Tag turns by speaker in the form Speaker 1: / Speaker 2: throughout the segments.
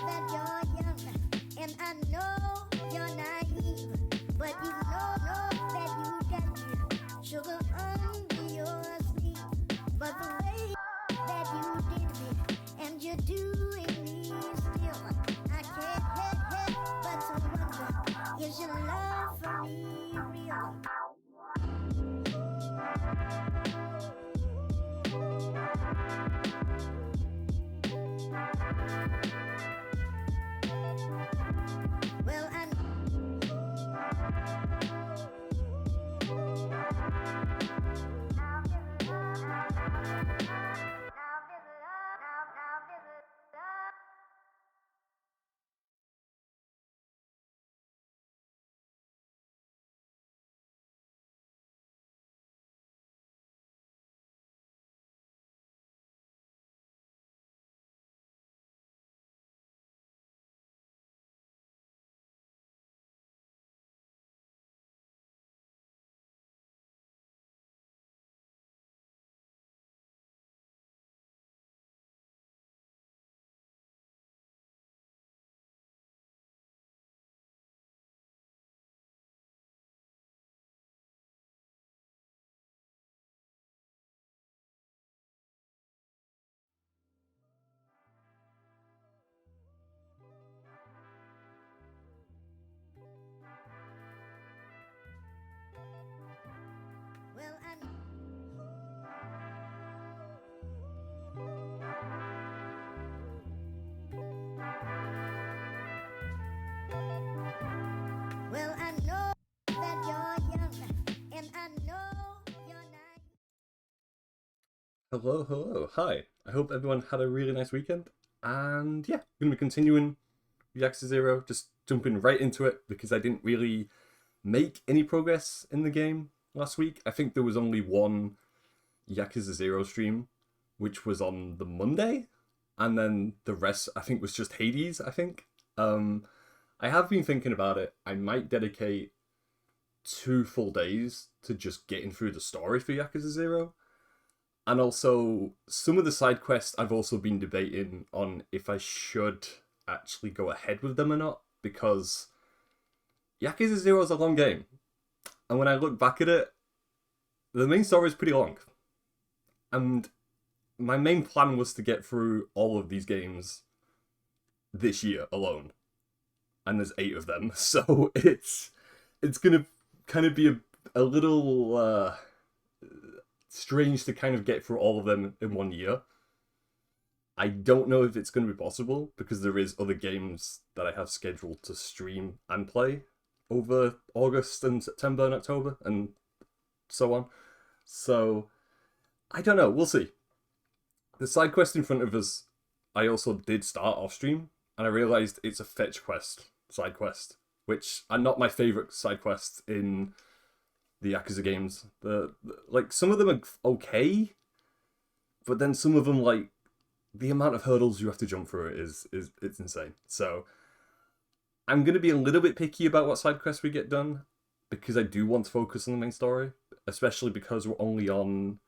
Speaker 1: that you're young, and I know you're naive, but you know that you got me sugar under your sleeve. But the way that you did me, and you're doing me still, I can't help but to wonder, is your love for me real? Well, I well, I well, I know that you're young, and I know you're not.
Speaker 2: Hello, hello, hi. I hope everyone had a really nice weekend. And yeah, I'm going to be continuing Yakuza 0, just jumping right into it because I didn't really make any progress in the game last week. I think there was only one Yakuza 0 stream, which was on the Monday, and then the rest, I think, was just Hades, I think. I have been thinking about it. I might dedicate 2 full days to just getting through the story for Yakuza 0. And also, some of the side quests I've also been debating on if I should actually go ahead with them or not, because Yakuza 0 is a long game. And when I look back at it, the main story is pretty long. And my main plan was to get through all of these games this year alone. And there's 8 of them. So it's going to kind of be a little strange to kind of get through all of them in one year. I don't know if it's going to be possible because there is other games that I have scheduled to stream and play over August and September and October and so on. So I don't know. We'll see. The side quest in front of us, I also did start off stream, and I realized it's a fetch quest side quest, which are not my favorite side quests in the Yakuza games. Like some of them are okay, but then some of them, like, the amount of hurdles you have to jump through is it's insane. So I'm gonna be a little bit picky about what side quests we get done because I do want to focus on the main story, especially because we're only on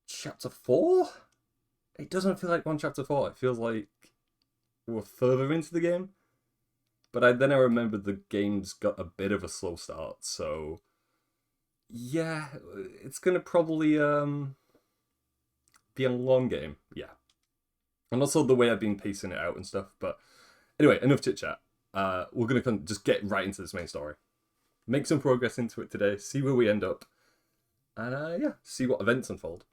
Speaker 2: chapter 4. It doesn't feel like we're on chapter 4. It feels like we're further into the game. But then I remembered the game's got a bit of a slow start, so yeah, it's gonna probably be a long game. Yeah. And also the way I've been pacing it out and stuff. But anyway, enough chit chat. We're gonna just get right into this main story, make some progress into it today, see where we end up, and yeah, see what events unfold.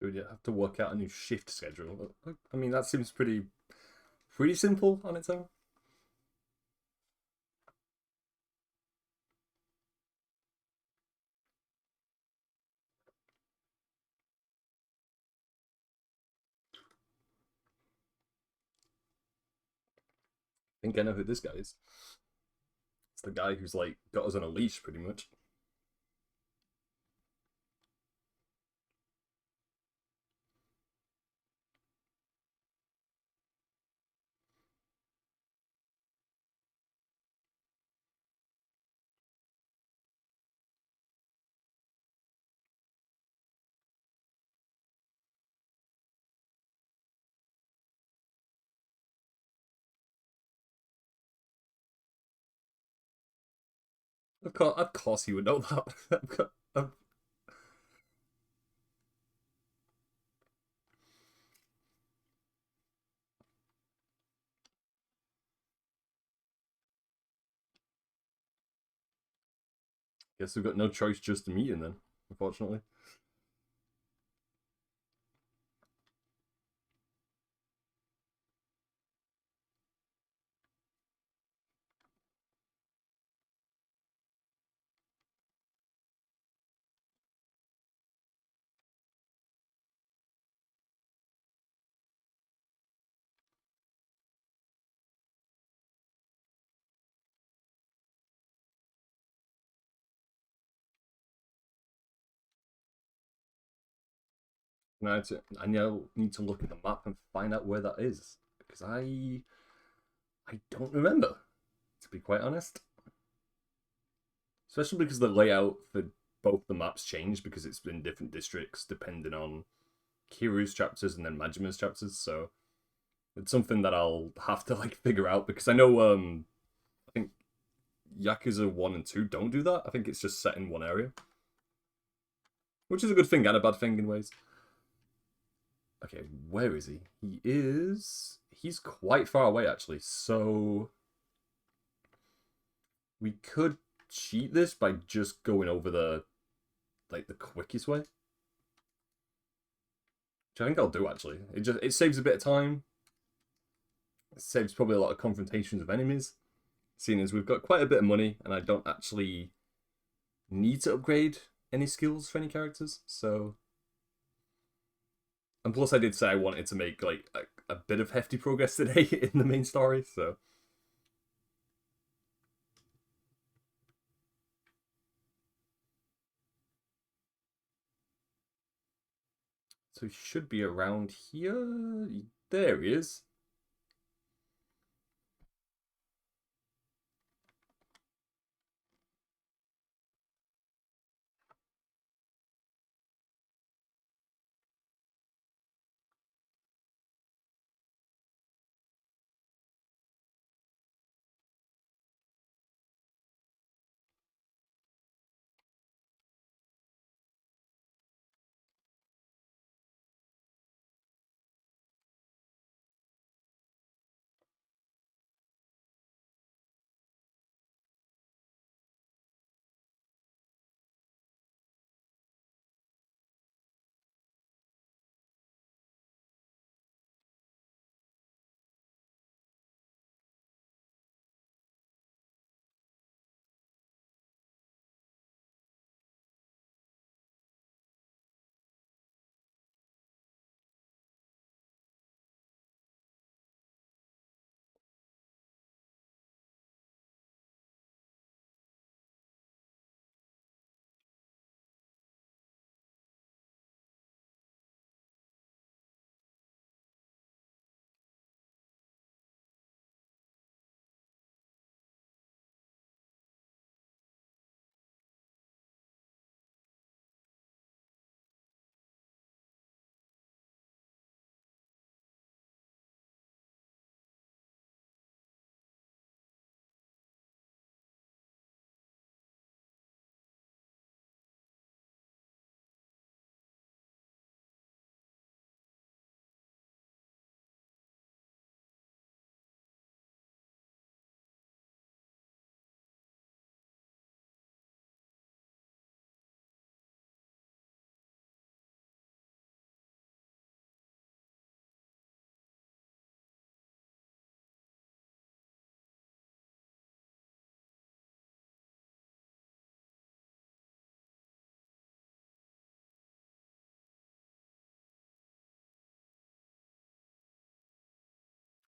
Speaker 2: We'd have to work out a new shift schedule. I mean, that seems pretty simple on its own. I think I know who this guy is. It's the guy who's like got us on a leash, pretty much. Of course, he would know that. Guess we've got no choice just to meet him then, unfortunately. I now need to look at the map and find out where that is because I don't remember, to be quite honest. Especially because the layout for both the maps changed because it's in different districts depending on Kiru's chapters and then Majima's chapters. So it's something that I'll have to like figure out because I know I think Yakuza 1 and 2 don't do that. I think it's just set in one area. Which is a good thing and a bad thing in ways. Okay, where is he? He's quite far away actually. So we could cheat this by just going over the quickest way. Which I think I'll do actually. It saves a bit of time. It saves probably a lot of confrontations with enemies. Seeing as we've got quite a bit of money and I don't actually need to upgrade any skills for any characters, so. And plus I did say I wanted to make like a bit of hefty progress today in the main story, so. So he should be around here. There he is.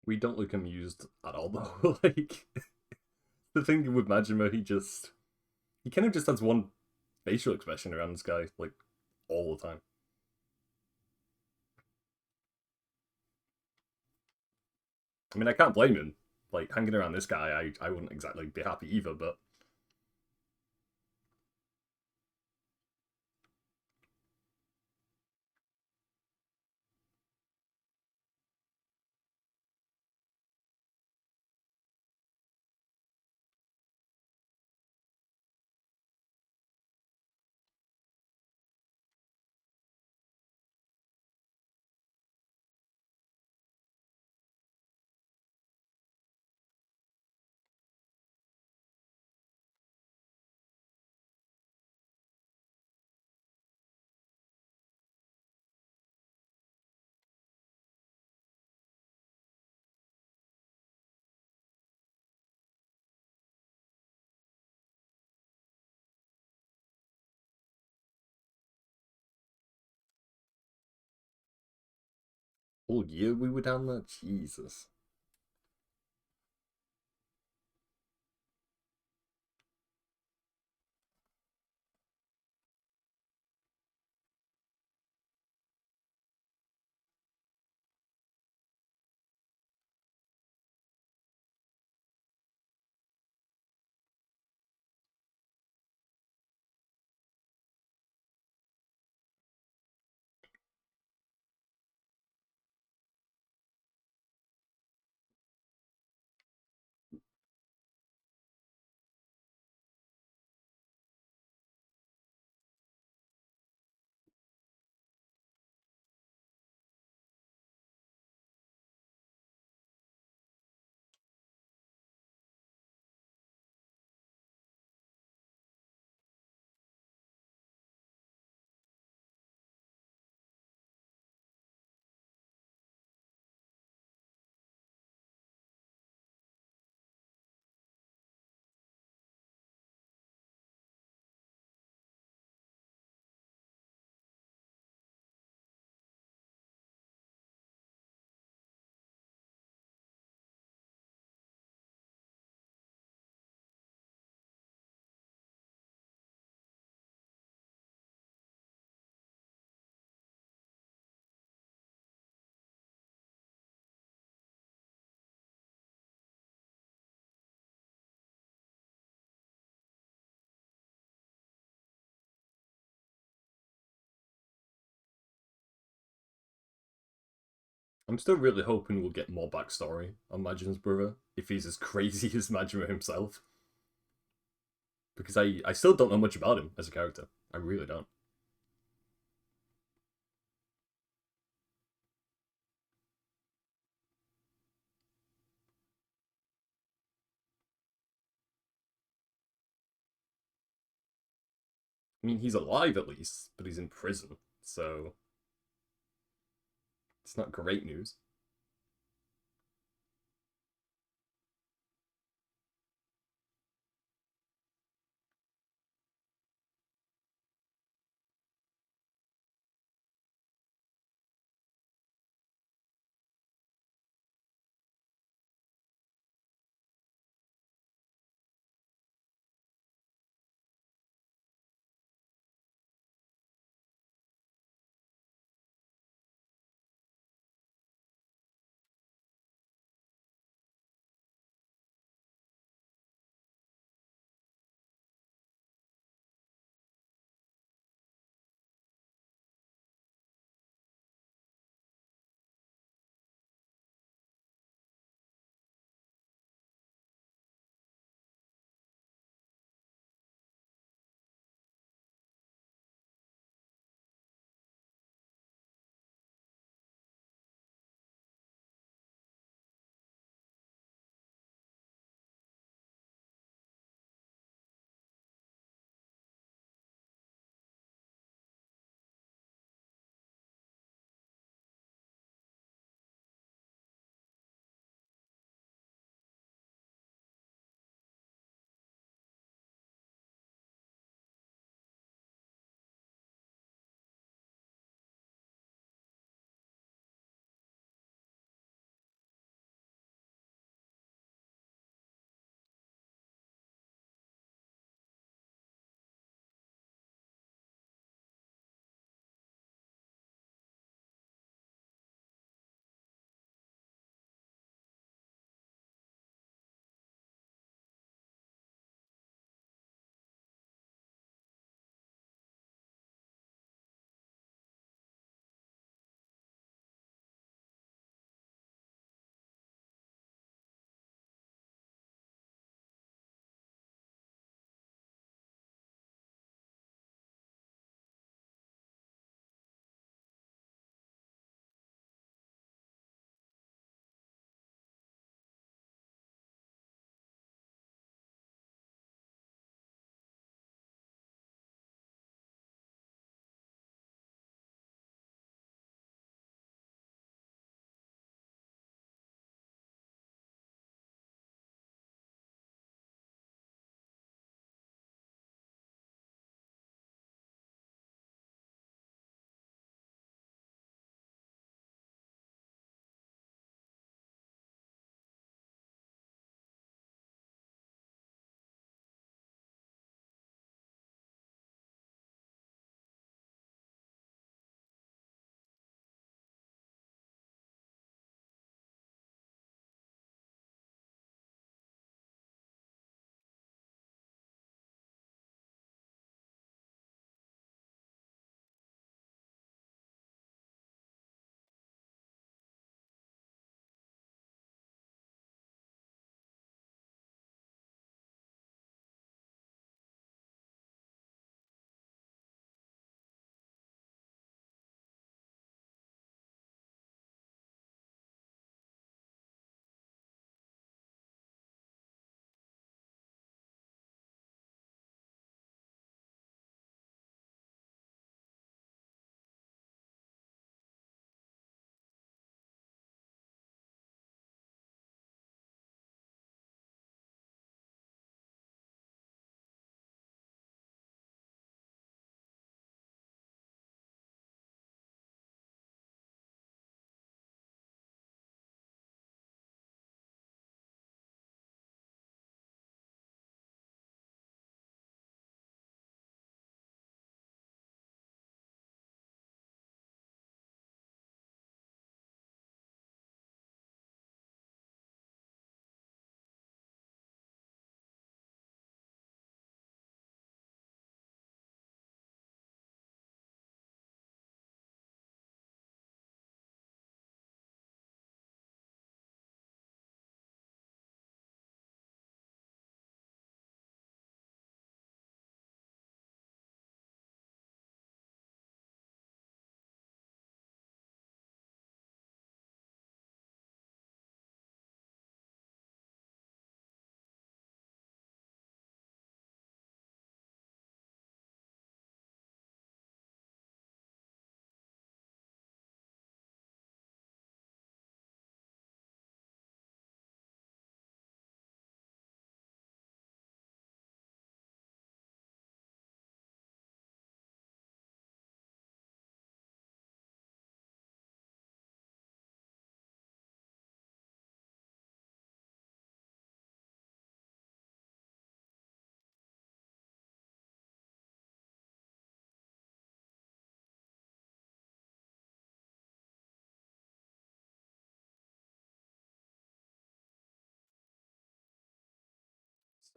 Speaker 2: We don't look amused at all, though. Like, the thing with Majima, he kind of just has one facial expression around this guy, like, all the time. I mean, I can't blame him. Like, hanging around this guy, I wouldn't exactly be happy either, but all year we were down there? Jesus. I'm still really hoping we'll get more backstory on Majima's brother, if he's as crazy as Majima himself. Because I still don't know much about him as a character. I really don't. I mean, he's alive at least, but he's in prison, so it's not great news.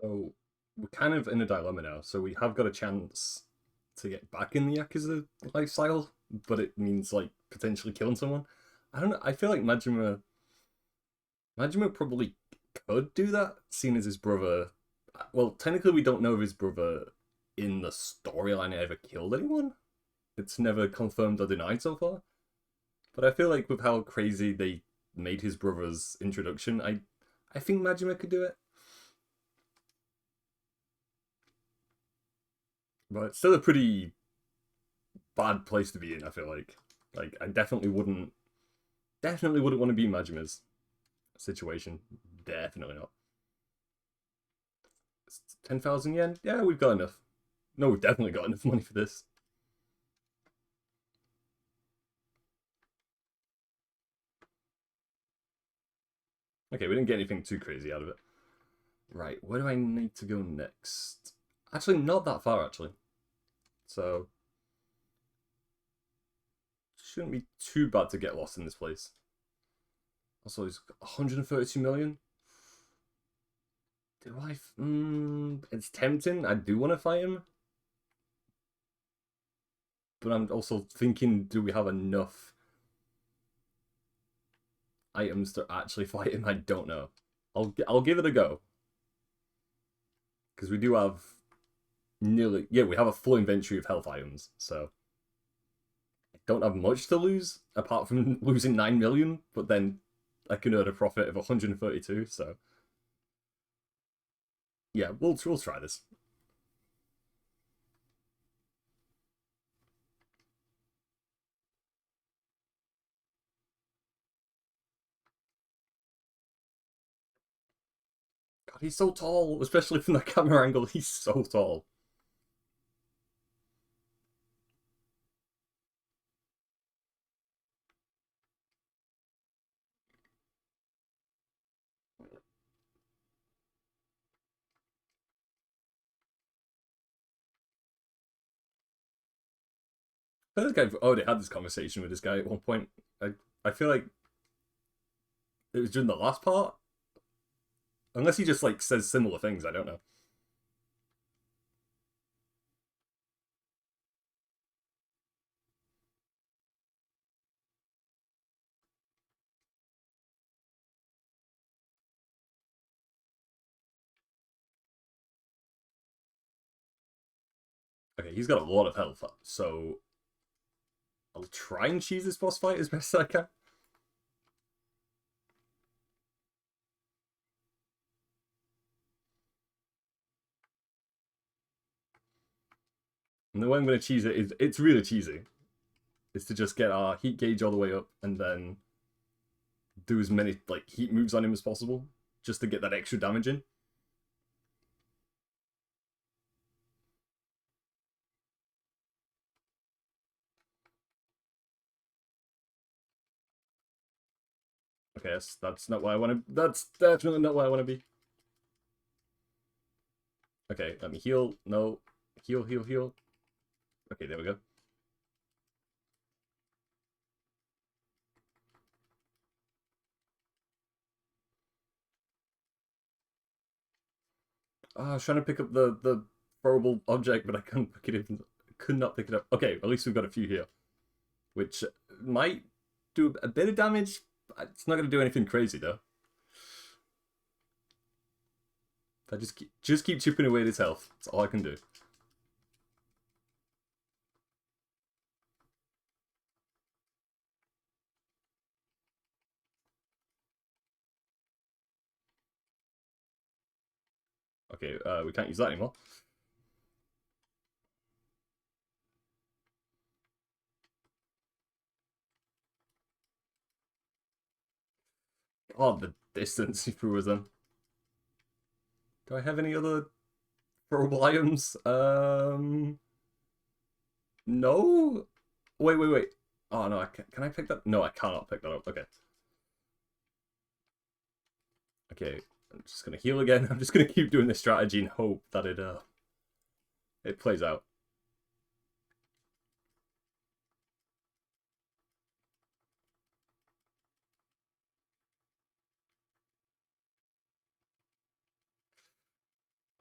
Speaker 2: So we're kind of in a dilemma now. So we have got a chance to get back in the Yakuza lifestyle, but it means like potentially killing someone. I don't know. I feel like Majima probably could do that, seeing as his brother. Well, technically, we don't know if his brother in the storyline ever killed anyone. It's never confirmed or denied so far. But I feel like with how crazy they made his brother's introduction, I think Majima could do it. But it's still a pretty bad place to be in, I feel like. Like I definitely wouldn't want to be Majima's situation. Definitely not. 10,000 yen? Yeah, we've got enough. No, we've definitely got enough money for this. Okay, we didn't get anything too crazy out of it. Right, where do I need to go next? Actually, not that far, actually. So, shouldn't be too bad to get lost in this place. Also, it's 132 million. Do I? It's tempting. I do want to fight him. But I'm also thinking, do we have enough items to actually fight him? I don't know. I'll give it a go. Because we do have we have a full inventory of health items, so I don't have much to lose apart from losing 9 million, but then I can earn a profit of 132, so yeah, we'll try this. God, he's so tall, especially from the camera angle. He's so tall. I think I've already had this conversation with this guy at one point. I feel like it was during the last part, unless he just like says similar things. I don't know. Okay, he's got a lot of health, so I'll try and cheese this boss fight as best as I can. And the way I'm going to cheese it is, it's really cheesy, is to just get our heat gauge all the way up and then do as many like heat moves on him as possible, just to get that extra damage in. Okay, that's not what I want to. That's definitely not what I want to be. Okay, let me heal. No, heal, heal, heal. Okay, there we go. Oh, I was trying to pick up the throwable object, but I couldn't pick it up. Could not pick it up. Okay, at least we've got a few here, which might do a bit of damage. It's not going to do anything crazy though. I just keep chipping away at his health. That's all I can do. Okay, we can't use that anymore. Oh, the distance he threw us in. Do I have any other throwable items? No. Wait, wait, wait. Oh no, can I pick that? No, I cannot pick that up. Okay. Okay, I'm just gonna heal again. I'm just gonna keep doing this strategy and hope that it plays out.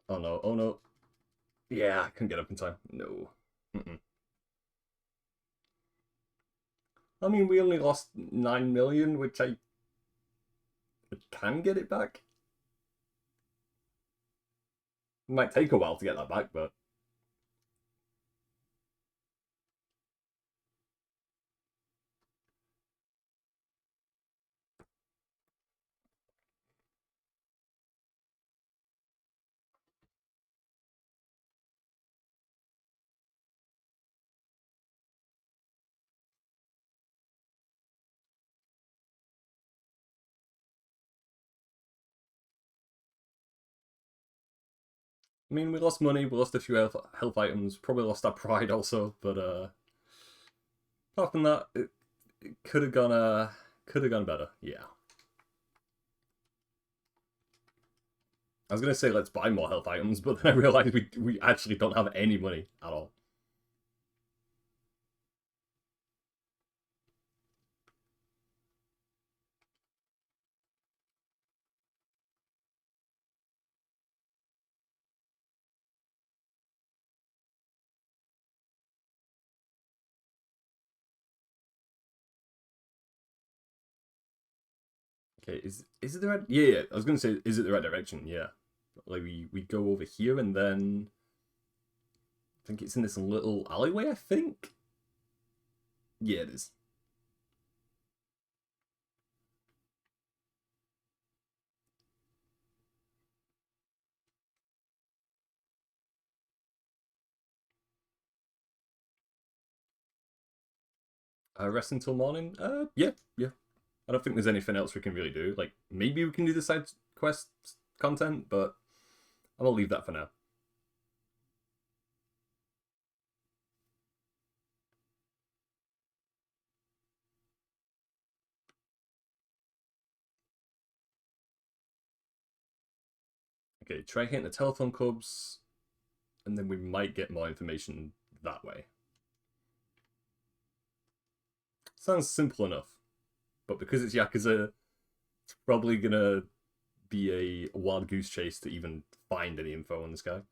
Speaker 2: Oh no, oh no. Yeah, I couldn't get up in time. No. Mm-mm. I mean, we only lost 9 million, which I can get it back. It might take a while to get that back, but I mean, we lost money, we lost a few health items, probably lost our pride also, but apart from that, it could have gone better. Yeah. I was gonna say let's buy more health items, but then I realized we actually don't have any money at all. Okay, is it the right? Yeah, yeah. I was gonna say, is it the right direction? Yeah. Like we go over here and then I think it's in this little alleyway. I think. Yeah, it is. Rest until morning. Yeah, yeah. I don't think there's anything else we can really do. Like maybe we can do the side quest content, but I'm gonna leave that for now. Okay, try hitting the telephone clubs, and then we might get more information that way. Sounds simple enough, but because it's Yakuza, it's probably gonna be a wild goose chase to even find any info on this guy.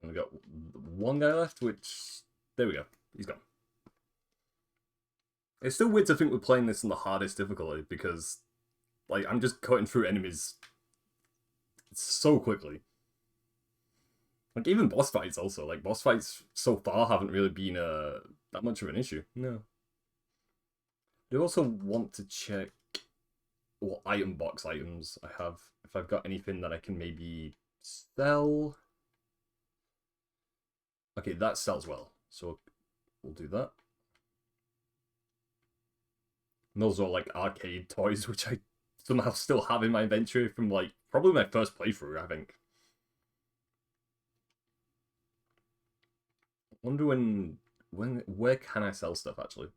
Speaker 2: And we got one guy left, which there we go. He's gone. It's still weird to think we're playing this in the hardest difficulty because, like, I'm just cutting through enemies so quickly. Like even boss fights also. Like boss fights so far haven't really been that much of an issue. No. I do also want to check what item box items I have. If I've got anything that I can maybe sell. Okay, that sells well. So we'll do that. And those are like arcade toys, which I somehow still have in my inventory from like probably my first playthrough, I think. Wonder when where can I sell stuff actually?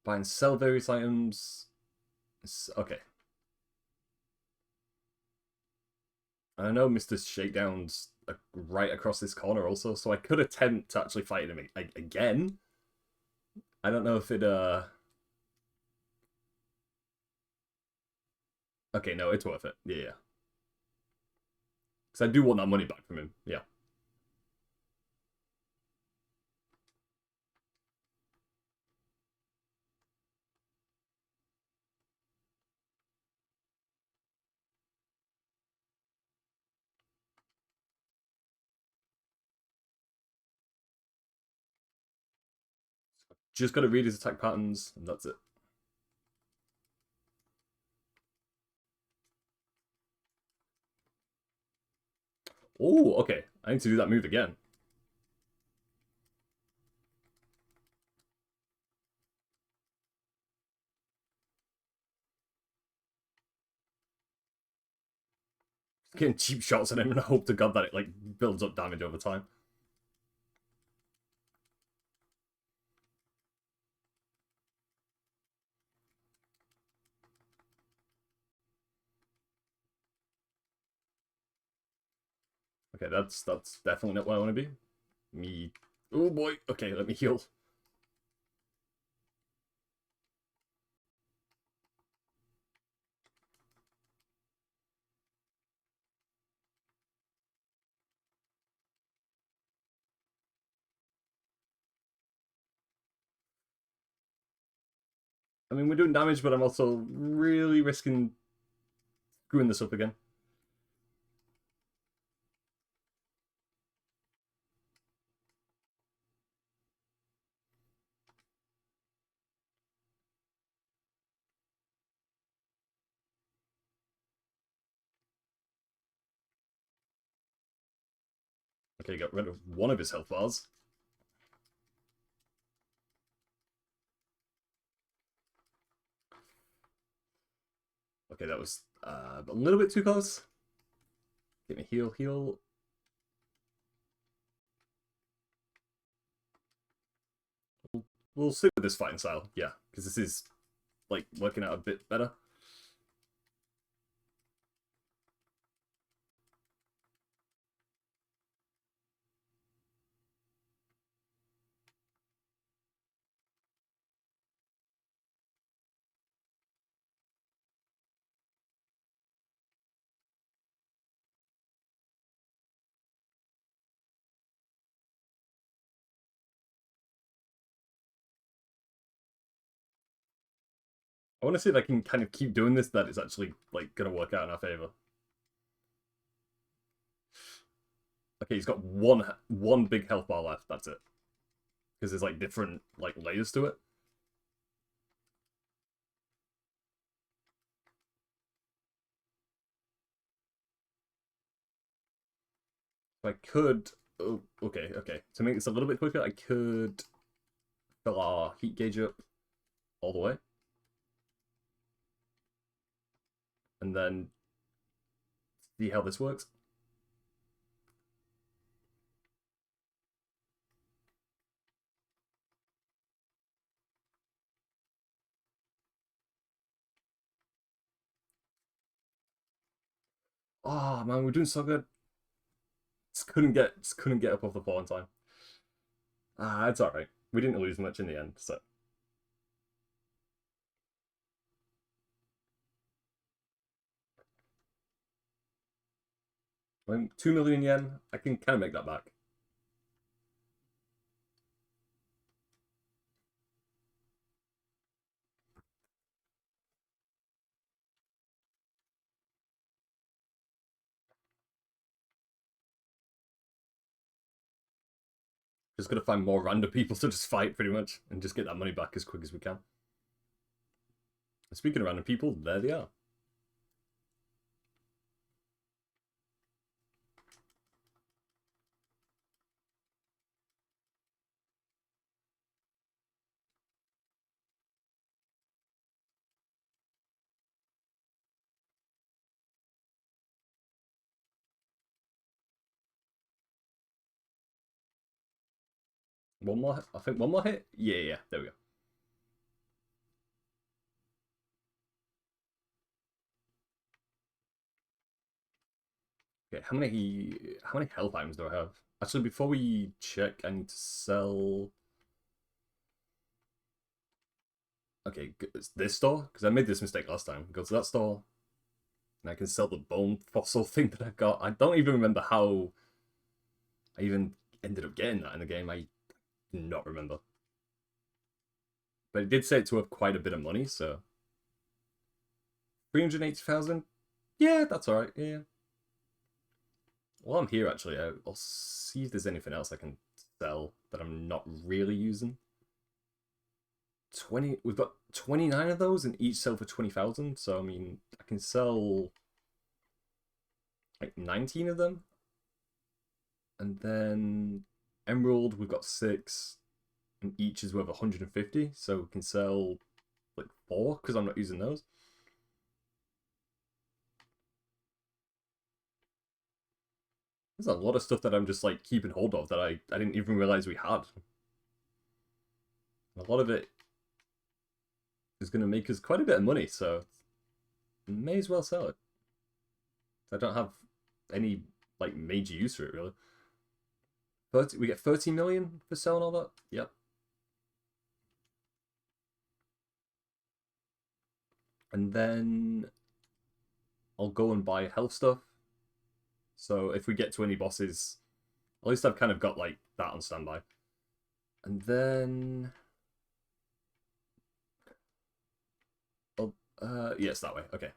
Speaker 2: Buy and sell various items. Okay. I know Mr. Shakedown's right across this corner also, so I could attempt to actually fight him again. I don't know if it okay, no, it's worth it. Yeah, yeah. Because I do want that money back from him. Yeah. Just gotta read his attack patterns, and that's it. Oh, okay. I need to do that move again. getting cheap shots on him and hope to God that it like builds up damage over time. Okay, that's definitely not where I want to be. Me. Oh boy. Okay, let me heal. I mean, we're doing damage, but I'm also really risking screwing this up again. Okay, got rid of one of his health bars. Okay, that was a little bit too close. Get me heal, heal. We'll stick with this fighting style, yeah, because this is like working out a bit better. I want to see if I can kind of keep doing this, that it's actually like gonna work out in our favor. Okay, he's got one big health bar left. That's it, because there's like different like layers to it. I could. Oh, okay, okay. To make this a little bit quicker, I could fill our heat gauge up all the way, and then see how this works. Oh man, we're doing so good. Just couldn't get up off the floor in time. Ah, it's alright. We didn't lose much in the end, so. I mean, 2 million yen, I can kind of make that back. Just gotta find more random people to just fight, pretty much, and just get that money back as quick as we can. And speaking of random people, there they are. One more, I think one more hit? Yeah, yeah, there we go. Okay, how many health items do I have? Actually, before we check, I need to sell. Okay, it's this store because I made this mistake last time. Go to that store, and I can sell the bone fossil thing that I got. I don't even remember how I even ended up getting that in the game. I do not remember, but it did say it's worth quite a bit of money. So 380,000. Yeah, that's all right. Yeah. While I'm here, actually, I'll see if there's anything else I can sell that I'm not really using. 20. We've got 29 of those, and each sell for 20,000. So I mean, I can sell like 19 of them, and then emerald we've got 6, and each is worth 150. So we can sell like 4 because I'm not using those. There's a lot of stuff that I'm just like keeping hold of that I didn't even realize we had. A lot of it is going to make us quite a bit of money, so may as well sell it. I don't have any like major use for it really. 30, we get 30 million for selling all that. Yep. And then I'll go and buy health stuff. So if we get to any bosses, at least I've kind of got like that on standby. And then oh yes, that way. Okay.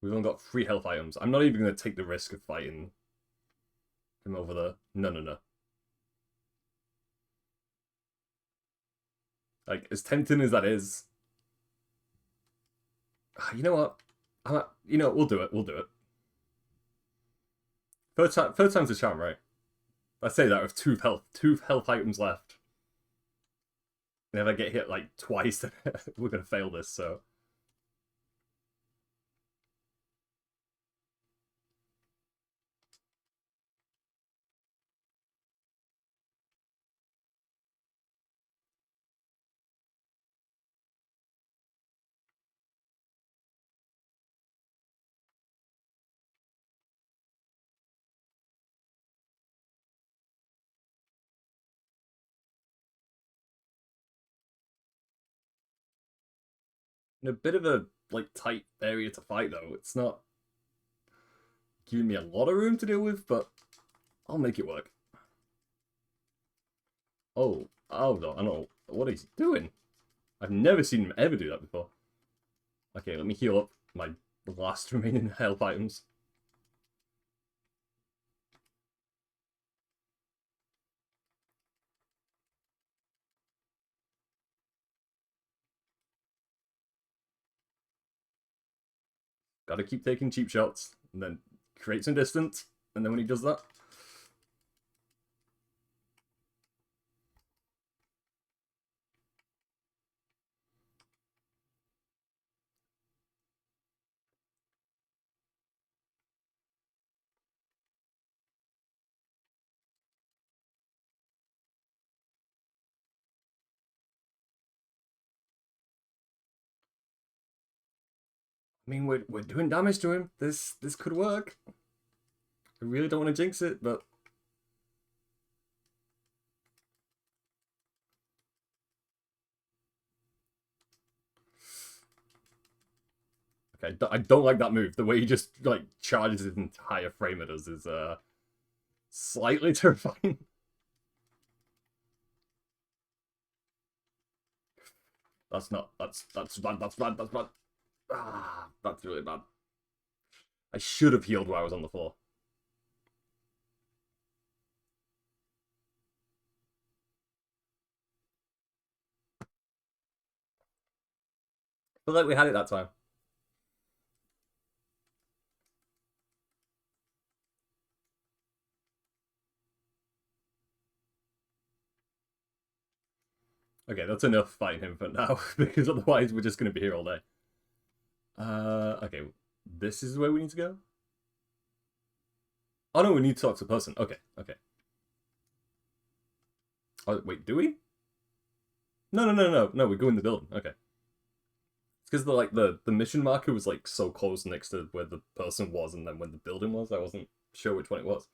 Speaker 2: We've only got 3 health items. I'm not even going to take the risk of fighting him over there. No, no, no. Like, as tempting as that is, you know what? You know, we'll do it. We'll do it. Third time's a charm, right? I say that with 2 health items left. And if I get hit like twice, then we're gonna fail this. So in a bit of a like tight area to fight though. It's not giving me a lot of room to deal with, but I'll make it work. Oh no, I know what he's doing. I've never seen him ever do that before. Okay, let me heal up my last remaining health items. Gotta keep taking cheap shots, and then create some distance, and then when he does that, I mean, we're doing damage to him. This could work. I really don't want to jinx it, but okay, I don't like that move. The way he just like charges his entire frame at us is slightly terrifying. That's not. That's bad. That's bad. That's bad. Ah, that's really bad. I should have healed while I was on the floor. But like we had it that time. Okay, that's enough fighting him for now, because otherwise we're just going to be here all day. Okay, this is where we need to go? Oh no, we need to talk to the person. Okay, okay. Oh, wait, do we? No, we go in the building. Okay. It's because the mission marker was like so close next to where the person was, and then when the building was, I wasn't sure which one it was.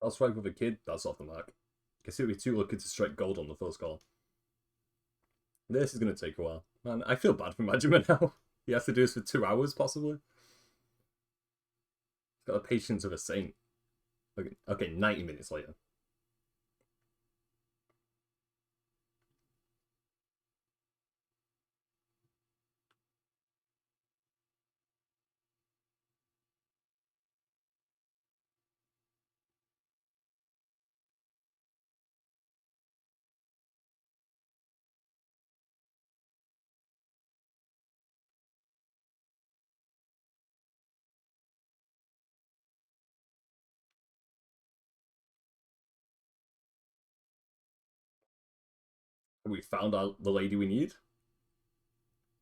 Speaker 2: I'll strike with a kid. That's off the mark. Guess it'll be too lucky to strike gold on the first call. This is gonna take a while. Man, I feel bad for Majima now. He has to do this for 2 hours, possibly. He's got the patience of a saint. Okay, 90 minutes later. We found out the lady we need.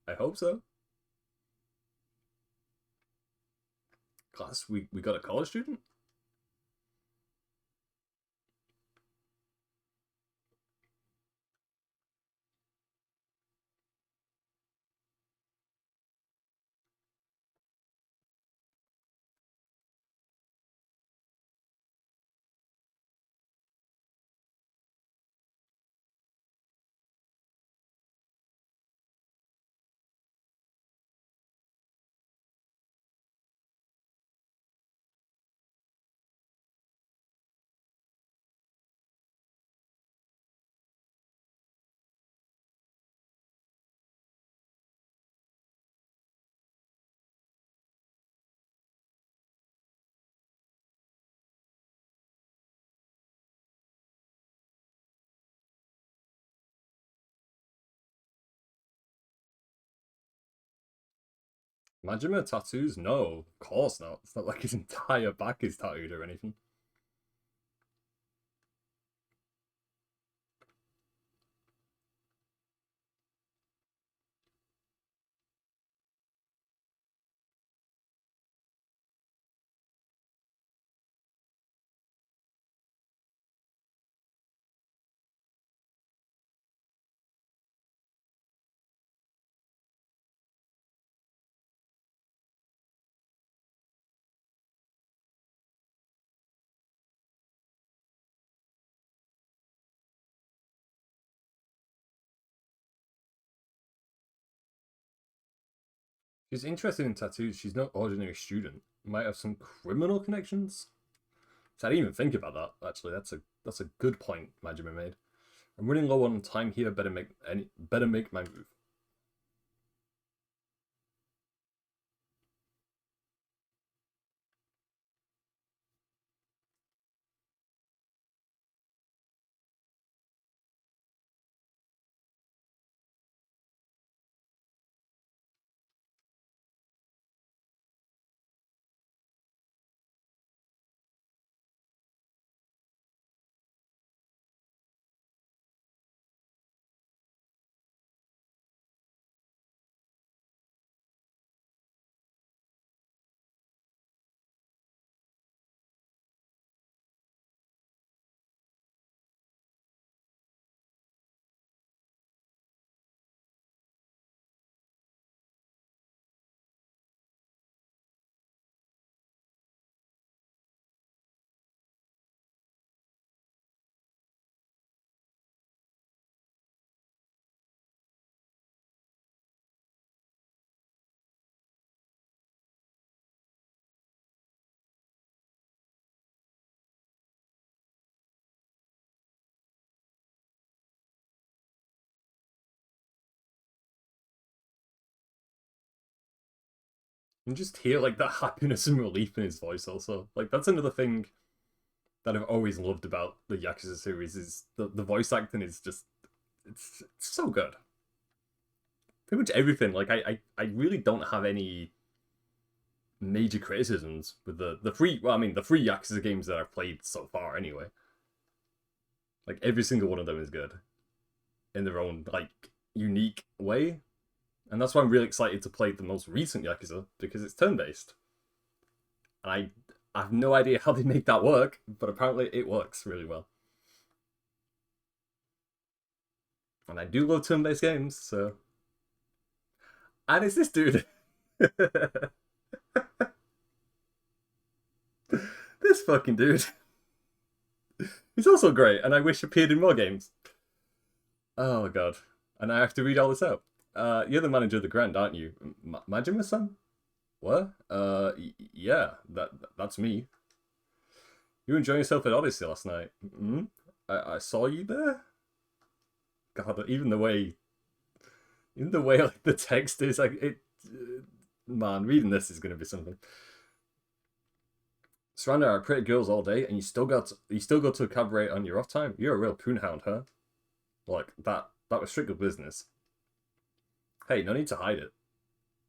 Speaker 2: I hope so. Class, we got a college student? Majima tattoos? No, of course not. It's not like his entire back is tattooed or anything. She's interested in tattoos. She's no ordinary student. Might have some criminal connections. So I didn't even think about that. Actually, that's a good point Majima made. I'm running low on time here. Better make my move. You can just hear like that happiness and relief in his voice. Also, like that's another thing that I've always loved about the Yakuza series is the voice acting is just it's so good. Pretty much everything. Like I really don't have any major criticisms with the three. Well, I mean the three Yakuza games that I've played so far. Anyway, like every single one of them is good in their own like unique way, and that's why I'm really excited to play the most recent Yakuza because it's turn based, and I have no idea how they make that work, but apparently it works really well. And I do love turn based games, so. And it's this dude. This fucking dude. He's also great, and I wish appeared in more games. Oh god. And I have to read all this out. You're the manager of the Grand, aren't you? Majima-san? What? Yeah, that's me. You were enjoying yourself at Odyssey last night. Mm-hmm. I saw you there. God, even the way like the text is like it. Man, reading this is gonna be something. Surrounded by pretty girls all day, and you still go to a cabaret on your off time. You're a real poonhound, huh? Like that was strictly business. Hey, no need to hide it.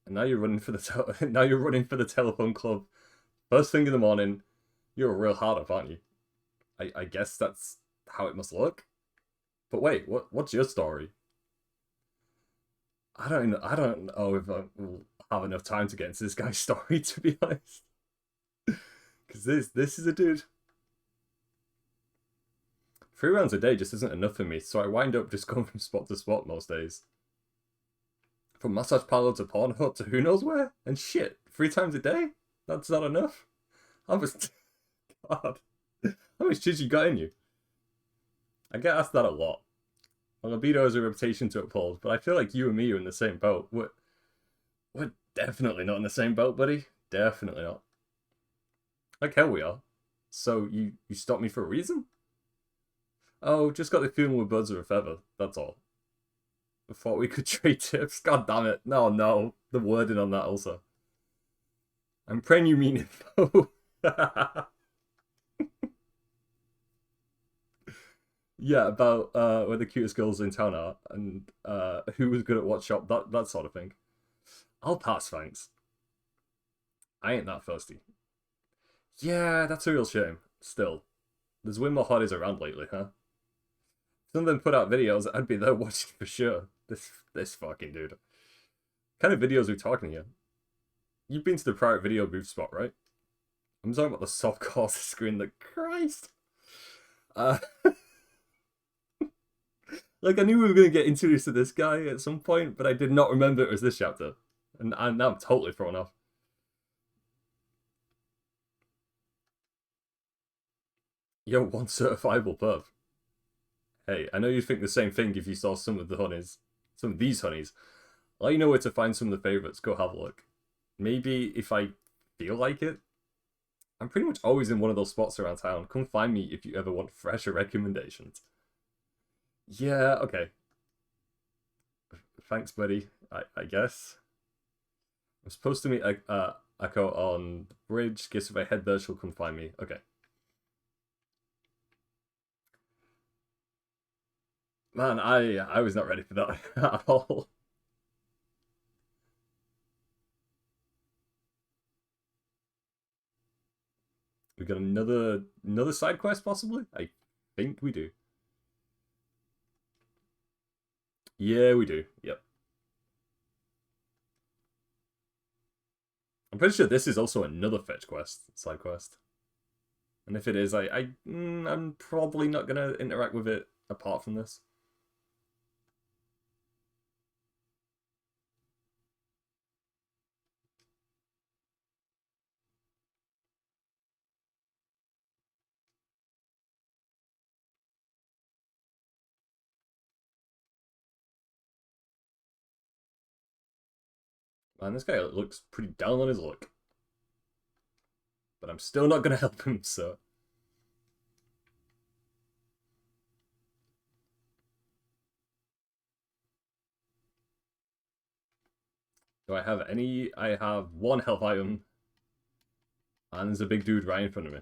Speaker 2: And now you're running for the now you're running for the telephone club. First thing in the morning. You're a real hard up, aren't you? I guess that's how it must look. But wait, what's your story? I don't know if I will have enough time to get into this guy's story, to be honest. Because this is a dude. 3 rounds a day just isn't enough for me, so I wind up just going from spot to spot most days. From massage parlor to porn hut to who knows where, and shit, 3 times a day? That's not enough. How much? God, how much cheese you got in you? I get asked that a lot. My libido has a reputation to uphold, but I feel like you and me are in the same boat. We're definitely not in the same boat, buddy. Definitely not. Like hell we are. So you stopped me for a reason? Oh, just got the feeling we're birds of a feather. That's all. I thought we could trade tips. God damn it. No. The wording on that also. I'm praying you mean it though. Yeah, about where the cutest girls in town are and who was good at what shop, that sort of thing. I'll pass, thanks. I ain't that thirsty. Yeah, that's a real shame. Still, there's way more hotties around lately, huh? Some of them put out videos, I'd be there watching for sure. This fucking dude. What kind of videos are we talking here? You've been to the private video booth spot, right? I'm talking about the softcore screen. The Christ. Uh, like I knew we were gonna get introduced to this guy at some point, but I did not remember it was this chapter, and now I'm totally thrown off. Yo, one certifiable perv. Hey, I know you'd think the same thing if you saw some of these honeys. I'll let you know where to find some of the favorites. Go have a look. Maybe if I feel like it. I'm pretty much always in one of those spots around town. Come find me if you ever want fresher recommendations. Yeah, okay. Thanks, buddy. I guess. I'm supposed to meet Echo on the bridge. Guess if I head there, she'll come find me. Okay. Man, I was not ready for that at all. We got another side quest possibly? I think we do. Yeah, we do. Yep. I'm pretty sure this is also another fetch quest, side quest. And if it is, I'm probably not gonna interact with it apart from this. Man, this guy looks pretty down on his luck. But I'm still not gonna help him, so. Do I have any? I have one health item. And there's a big dude right in front of me.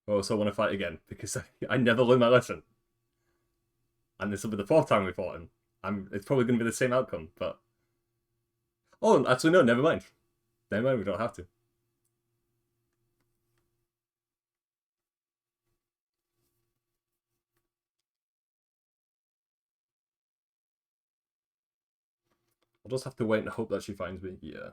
Speaker 2: I also want to fight again, because I never learned my lesson. And this will be the 4th time we fought him. It's probably going to be the same outcome, but... Oh, actually, no, never mind. Never mind, we don't have to. I'll just have to wait and hope that she finds me. Yeah.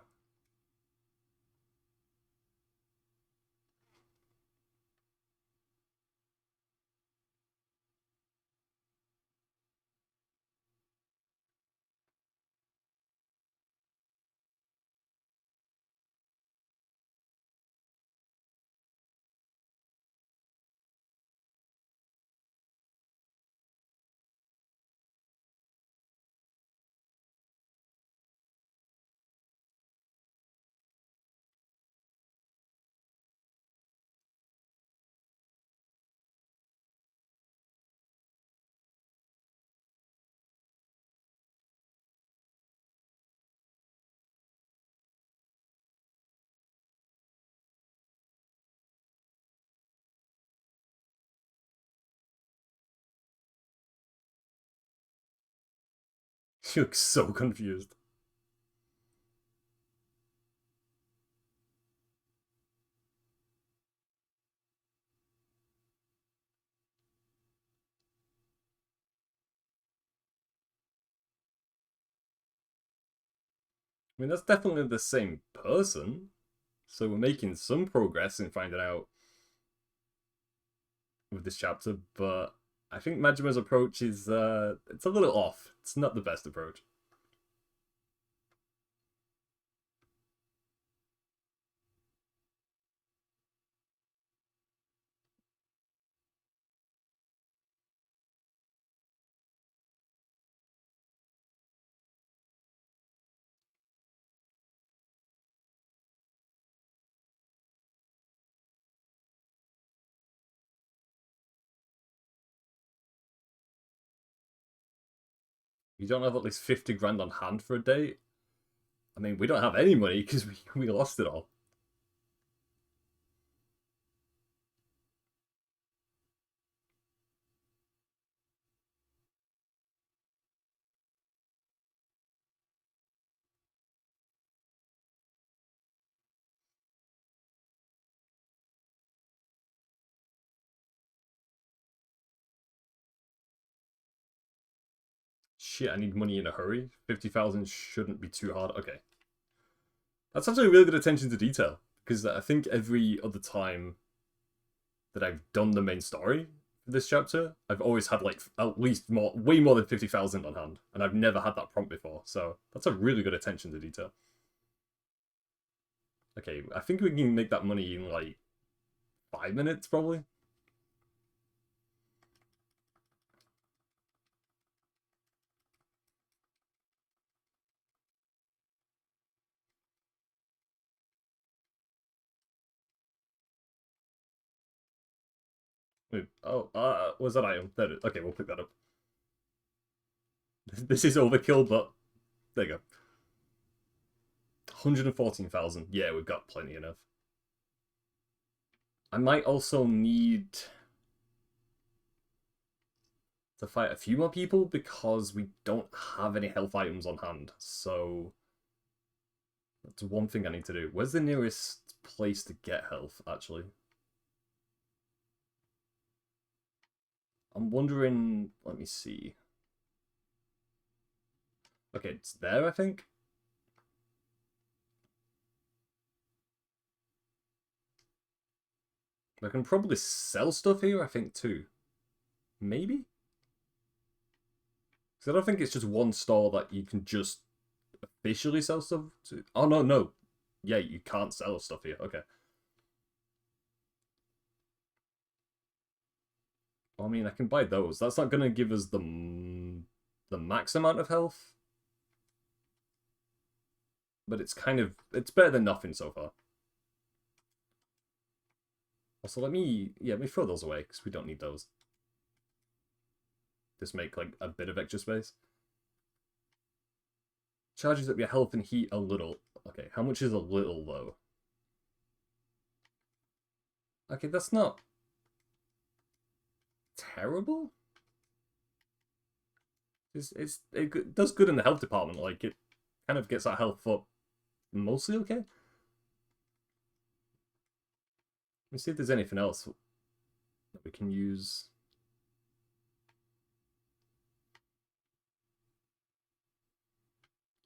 Speaker 2: She looks so confused. I mean, that's definitely the same person. So we're making some progress in finding out with this chapter, but I think Majima's approach is it's a little off. It's not the best approach. You don't have at least 50 grand on hand for a date? I mean, we don't have any money because we lost it all. Shit, I need money in a hurry. 50,000 shouldn't be too hard. Okay. That's actually really good attention to detail. Because I think every other time that I've done the main story for this chapter, I've always had like at least way more than 50,000 on hand. And I've never had that prompt before. So that's a really good attention to detail. Okay, I think we can make that money in like 5 minutes probably. Wait, oh, where's that item? There it is. Okay, we'll pick that up. This is overkill, but there you go. 114,000. Yeah, we've got plenty enough. I might also need to fight a few more people because we don't have any health items on hand. So that's one thing I need to do. Where's the nearest place to get health, actually? I'm wondering... Let me see. Okay, it's there, I think. I can probably sell stuff here, I think, too. Maybe? Because I don't think it's just one store that you can just officially sell stuff to. Oh, no, no. Yeah, you can't sell stuff here. Okay. I mean, I can buy those. That's not going to give us the max amount of health. But it's kind of... It's better than nothing so far. Also, let me throw those away, because we don't need those. Just make, like, a bit of extra space. Charges up your health and heat a little. Okay, how much is a little, though? Okay, that's not... terrible? It does good in the health department. Like, it kind of gets that health up mostly okay. Let's see if there's anything else that we can use.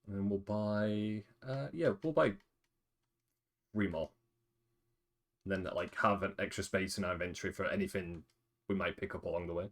Speaker 2: And then we'll buy... yeah, we'll buy 3 more. And then, like, have an extra space in our inventory for anything we might pick up along the way.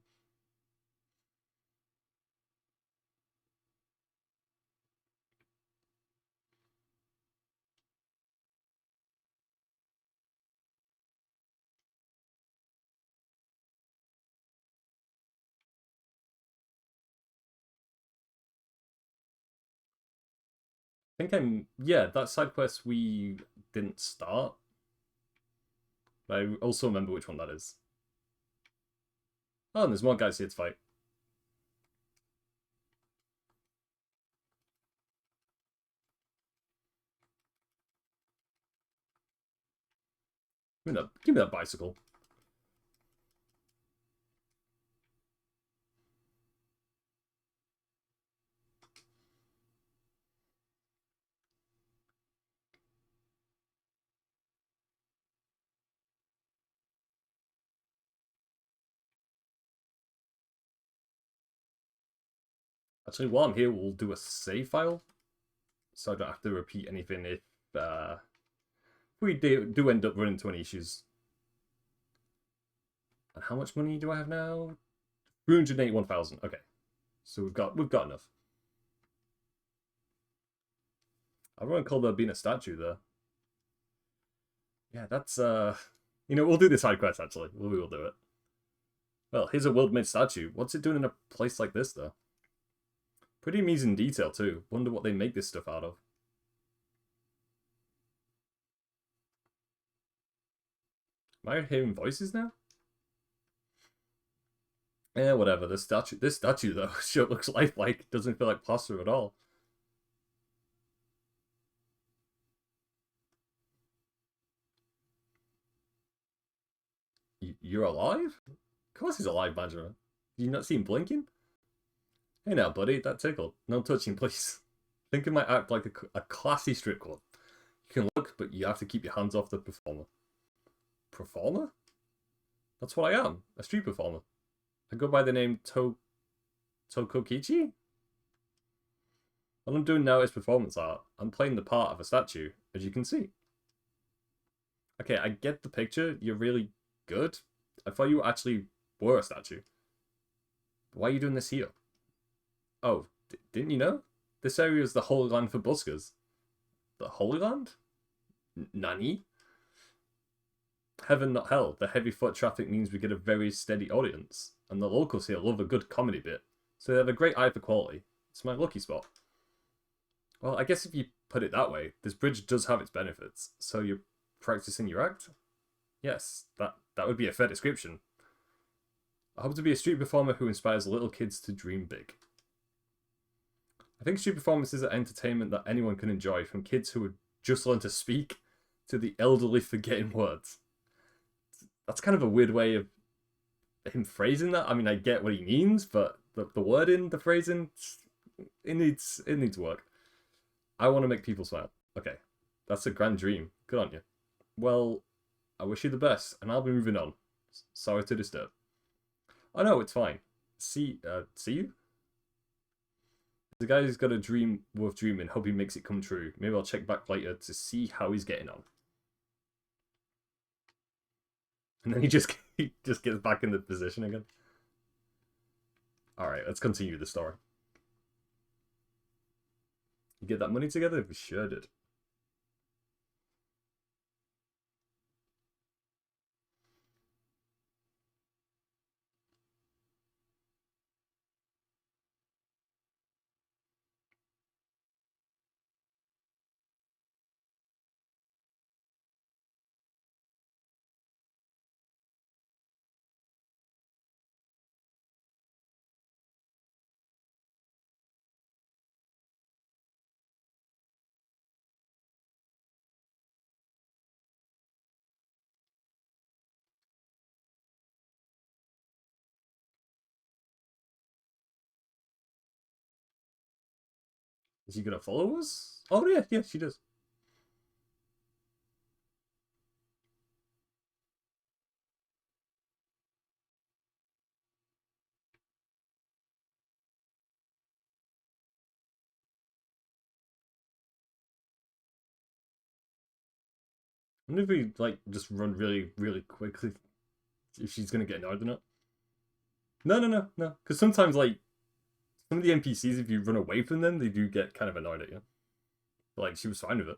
Speaker 2: I think yeah, that side quest we didn't start. But I also remember which one that is. Oh, and there's more guys here to fight. Give me that bicycle. Actually, while I'm here, we'll do a save file, so I don't have to repeat anything if we do end up running into any issues. And how much money do I have now? 381,000. Okay, so we've got enough. I won't call there being a statue there. Yeah, that's we'll do the side quest actually. We will do it. Well, here's a world-made statue. What's it doing in a place like this though? Pretty amazing detail too. Wonder what they make this stuff out of. Am I hearing voices now? Yeah, whatever. This statue though, sure looks lifelike. Doesn't feel like plaster at all. You're alive? Of course he's alive, Majima. Did you not see him blinking? Hey now, buddy, that tickled. No touching, please. Think it might act like a classy strip club. You can look, but you have to keep your hands off the performer. Performer? That's what I am, a street performer. I go by the name Tokokichi? What I'm doing now is performance art. I'm playing the part of a statue, as you can see. Okay, I get the picture. You're really good. I thought you actually were a statue. Why are you doing this here? Oh, didn't you know? This area is the Holy Land for buskers. The Holy Land? Nani? Heaven, not hell. The heavy foot traffic means we get a very steady audience. And the locals here love a good comedy bit. So they have a great eye for quality. It's my lucky spot. Well, I guess if you put it that way, this bridge does have its benefits. So you're practicing your act? Yes, that would be a fair description. I hope to be a street performer who inspires little kids to dream big. I think street performances are entertainment that anyone can enjoy, from kids who would just learn to speak to the elderly forgetting words. That's kind of a weird way of him phrasing that. I mean, I get what he means, but the wording, the phrasing, it needs work. I want to make people smile. Okay, that's a grand dream. Good on you. Well, I wish you the best, and I'll be moving on. Sorry to disturb. Oh no, it's fine. See you? The guy who's got a dream worth dreaming. Hope he makes it come true. Maybe I'll check back later to see how he's getting on. And then he just gets back in the position again. Alright, let's continue the story. You get that money together? We sure did. Is he gonna follow us? Oh yeah, she does. I wonder if we like just run really, really quickly. If she's gonna get annoyed or not. No. Because sometimes like some of the NPCs, if you run away from them, they do get kind of annoyed at you. But, like she was fine with it.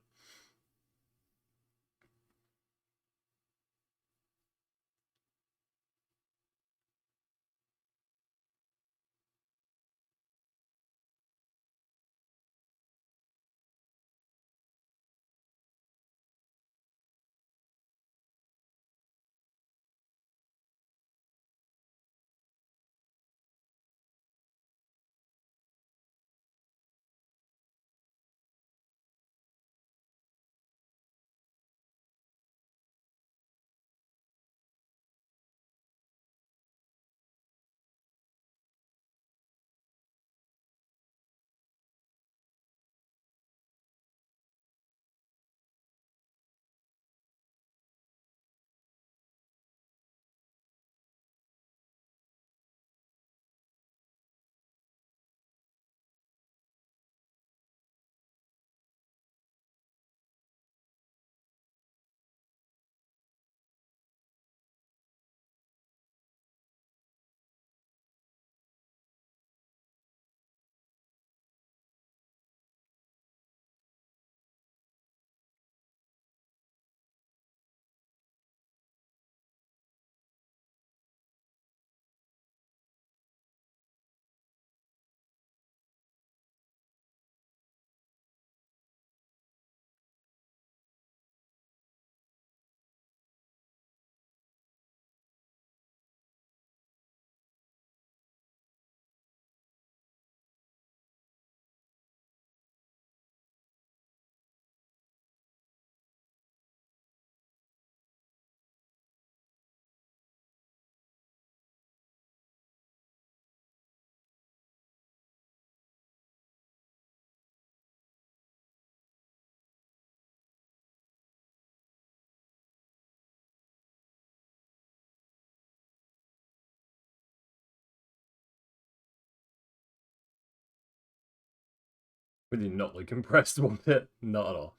Speaker 2: Really not like impressed one bit. Not at all.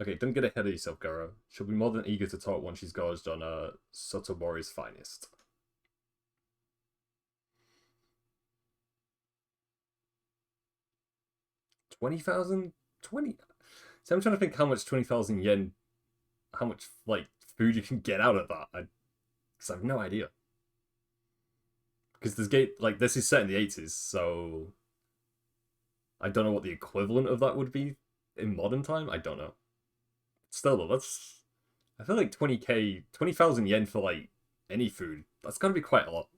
Speaker 2: Okay, don't get ahead of yourself, Garo. She'll be more than eager to talk once she's gorged on Sotomori's finest. 20,000? 20? So I'm trying to think how much 20,000 yen, how much, like, food you can get out of that. Because I have no idea. Because this is set in the 80s, so I don't know what the equivalent of that would be in modern time. I don't know. Still, though, I feel like 20k, 20,000 yen for, like, any food, that's gonna be quite a lot.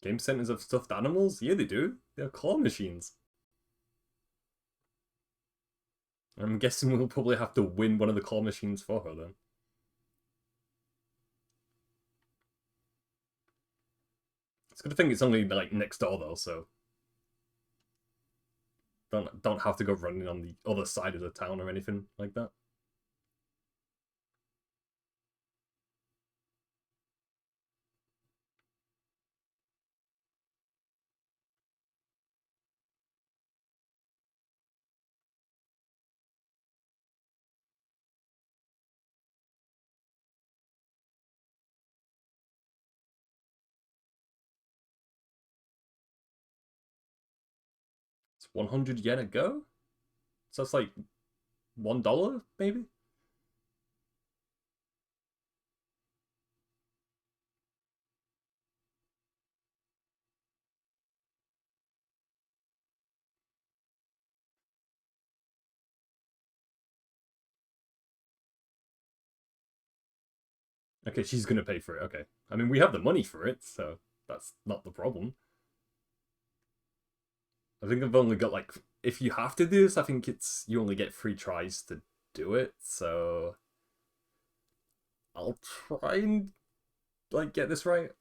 Speaker 2: Game centers of stuffed animals? Yeah, they do. They're claw machines. I'm guessing we'll probably have to win one of the claw machines for her then. It's good to think it's only like next door though, so don't have to go running on the other side of the town or anything like that. It's 100 yen a go, so that's like $1 maybe. Okay, she's gonna pay for it. Okay, I mean we have the money for it, so that's not the problem. I think I've only got like if you have to do this, I think it's you only get 3 tries to do it. So I'll try and like get this right.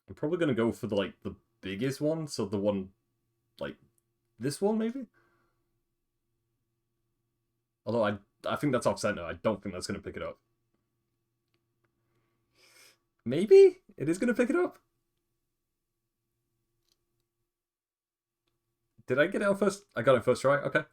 Speaker 2: I'm probably gonna go for the biggest one, so the one like this one maybe. Although I think that's off center. I don't think that's gonna pick it up. Maybe it is gonna pick it up. Did I get it on first? I got it first try. Okay.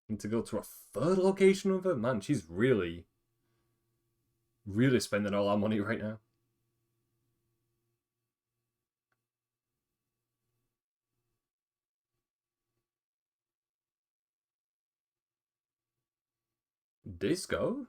Speaker 2: And to go to a third location with her, man, she's really, really spending all our money right now. Disco?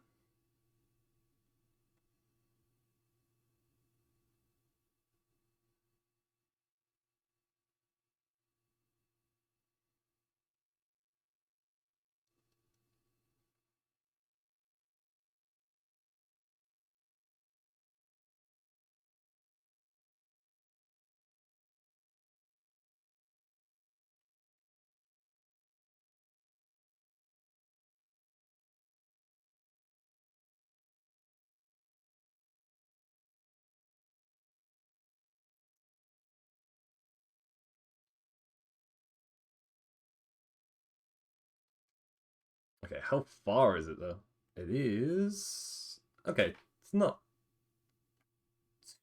Speaker 2: Okay, how far is it though? It is okay. It's not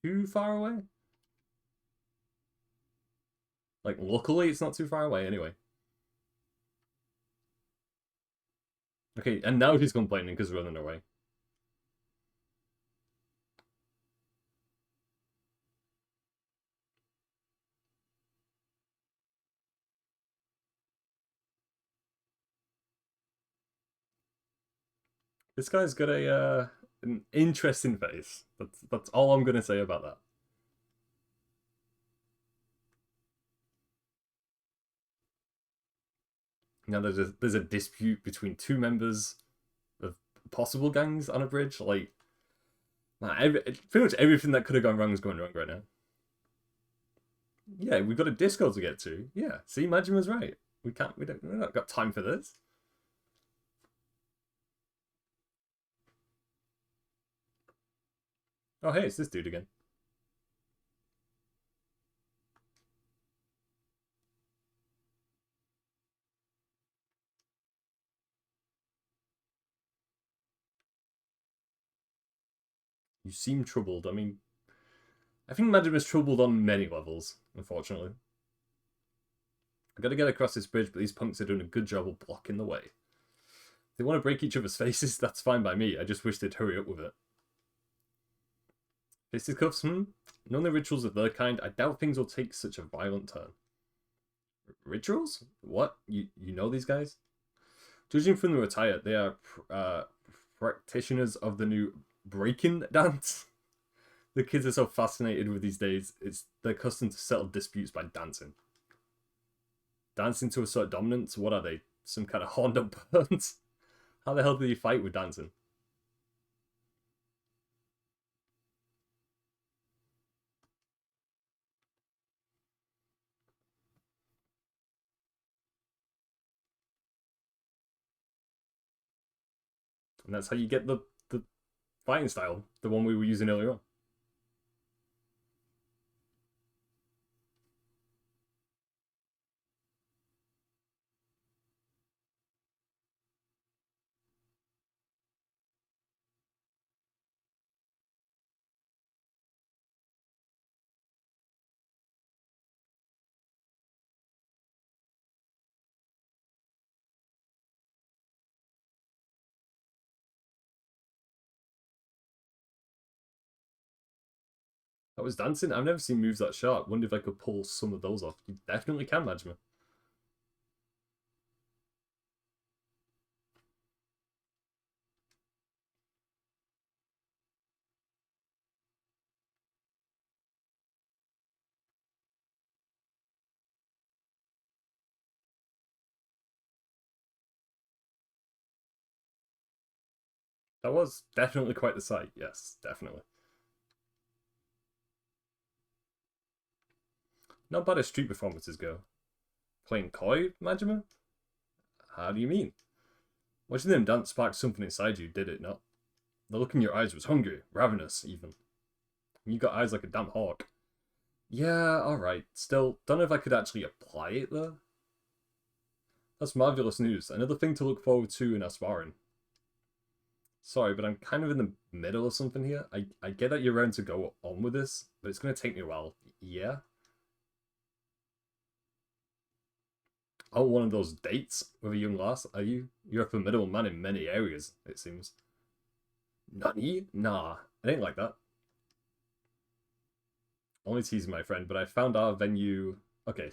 Speaker 2: too far away. Like, luckily, it's not too far away anyway. Okay, and now she's complaining because we're running away. This guy's got an interesting face. That's all I'm gonna say about that. Now there's a dispute between two members of possible gangs on a bridge. Like, man, pretty much everything that could have gone wrong is going wrong right now. Yeah, we've got a Discord to get to. Yeah, see, Majima's right. We've not got time for this. Oh, hey, it's this dude again. You seem troubled. I mean, I think Majima's troubled on many levels, unfortunately. I gotta get across this bridge, but these punks are doing a good job of blocking the way. If they want to break each other's faces, that's fine by me. I just wish they'd hurry up with it. Fisticuffs, None of the rituals of their kind. I doubt things will take such a violent turn. Rituals? What? You know these guys? Judging from the attire, they are practitioners of the new breaking dance. The kids are so fascinated with these days. It's their custom to settle disputes by dancing. Dancing to assert dominance? What are they? Some kind of horned up birds? How the hell do you fight with dancing? And that's how you get the fighting style, the one we were using earlier on. That was dancing. I've never seen moves that sharp. Wonder if I could pull some of those off. You definitely can, Majima. That was definitely quite the sight. Yes, definitely. Not bad as street performances go. Playing coy, Majima? How do you mean? Watching them dance sparked something inside you, did it not? The look in your eyes was hungry, ravenous, even. You got eyes like a damn hawk. Yeah, alright. Still, don't know if I could actually apply it, though. That's marvellous news. Another thing to look forward to in our sparring. Sorry, but I'm kind of in the middle of something here. I get that you're ready to go on with this, but it's going to take me a while. Yeah? Oh, one of those dates with a young lass, are you? You're a formidable man in many areas, it seems. Nani? Nah, it ain't like that. Only teasing my friend, but I found our venue... Okay.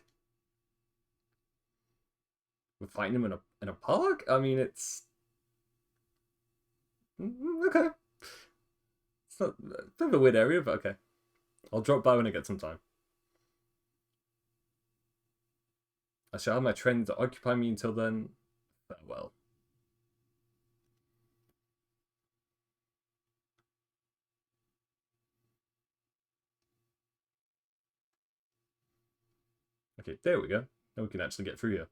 Speaker 2: We're fighting him in a park? I mean, it's... Okay. It's not a bit of a weird area, but okay. I'll drop by when I get some time. I shall have my training to occupy me until then. Farewell. Okay, there we go. Now we can actually get through here.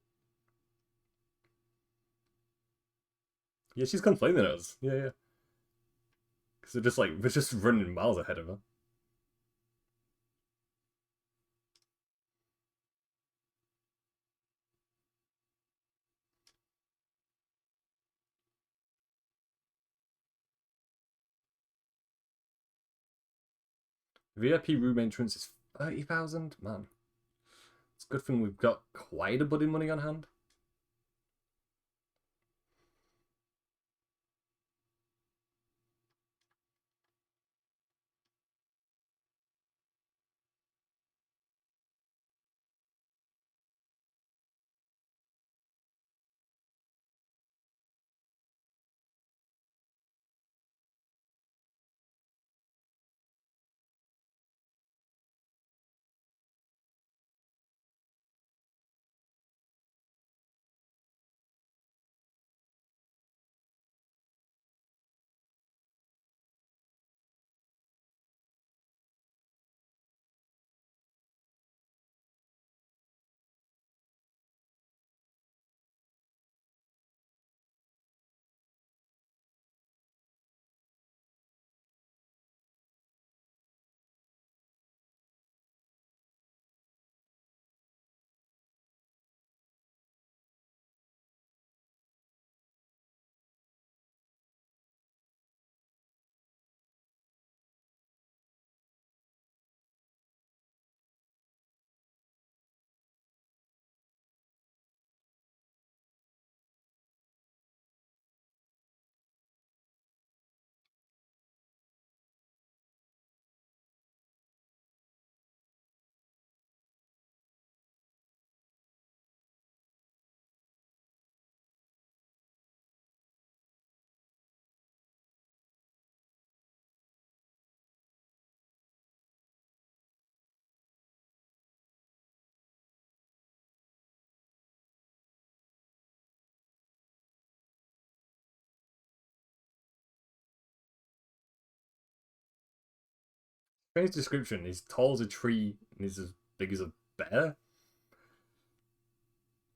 Speaker 2: Yeah, she's complaining at us. Yeah, yeah. Because we're just running miles ahead of her. VIP room entrance is 30,000? Man. It's a good thing we've got quite a bit of money on hand. His description, he's tall as a tree and he's as big as a bear.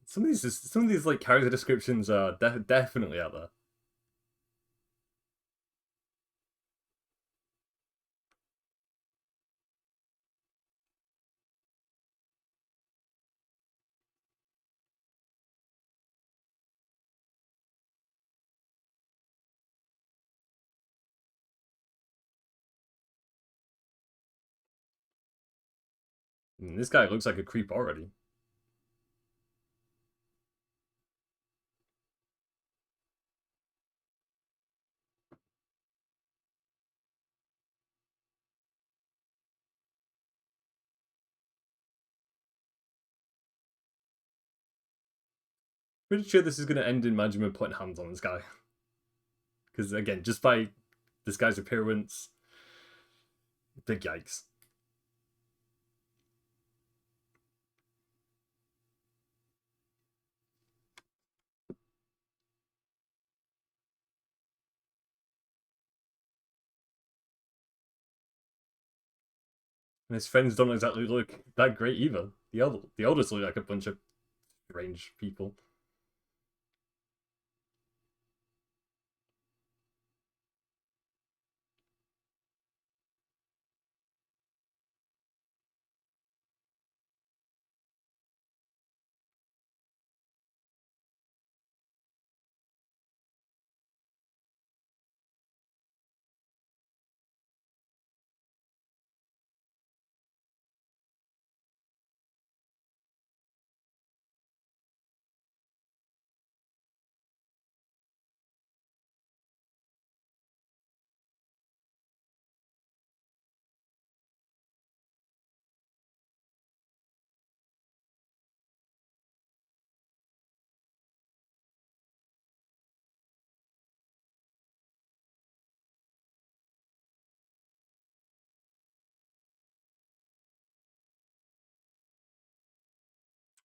Speaker 2: Some of these like character descriptions are definitely out there. And this guy looks like a creep already. Pretty sure this is going to end in management putting hands on this guy. Because again, just by this guy's appearance, big yikes. And his friends don't exactly look that great either. The elders look like a bunch of strange people.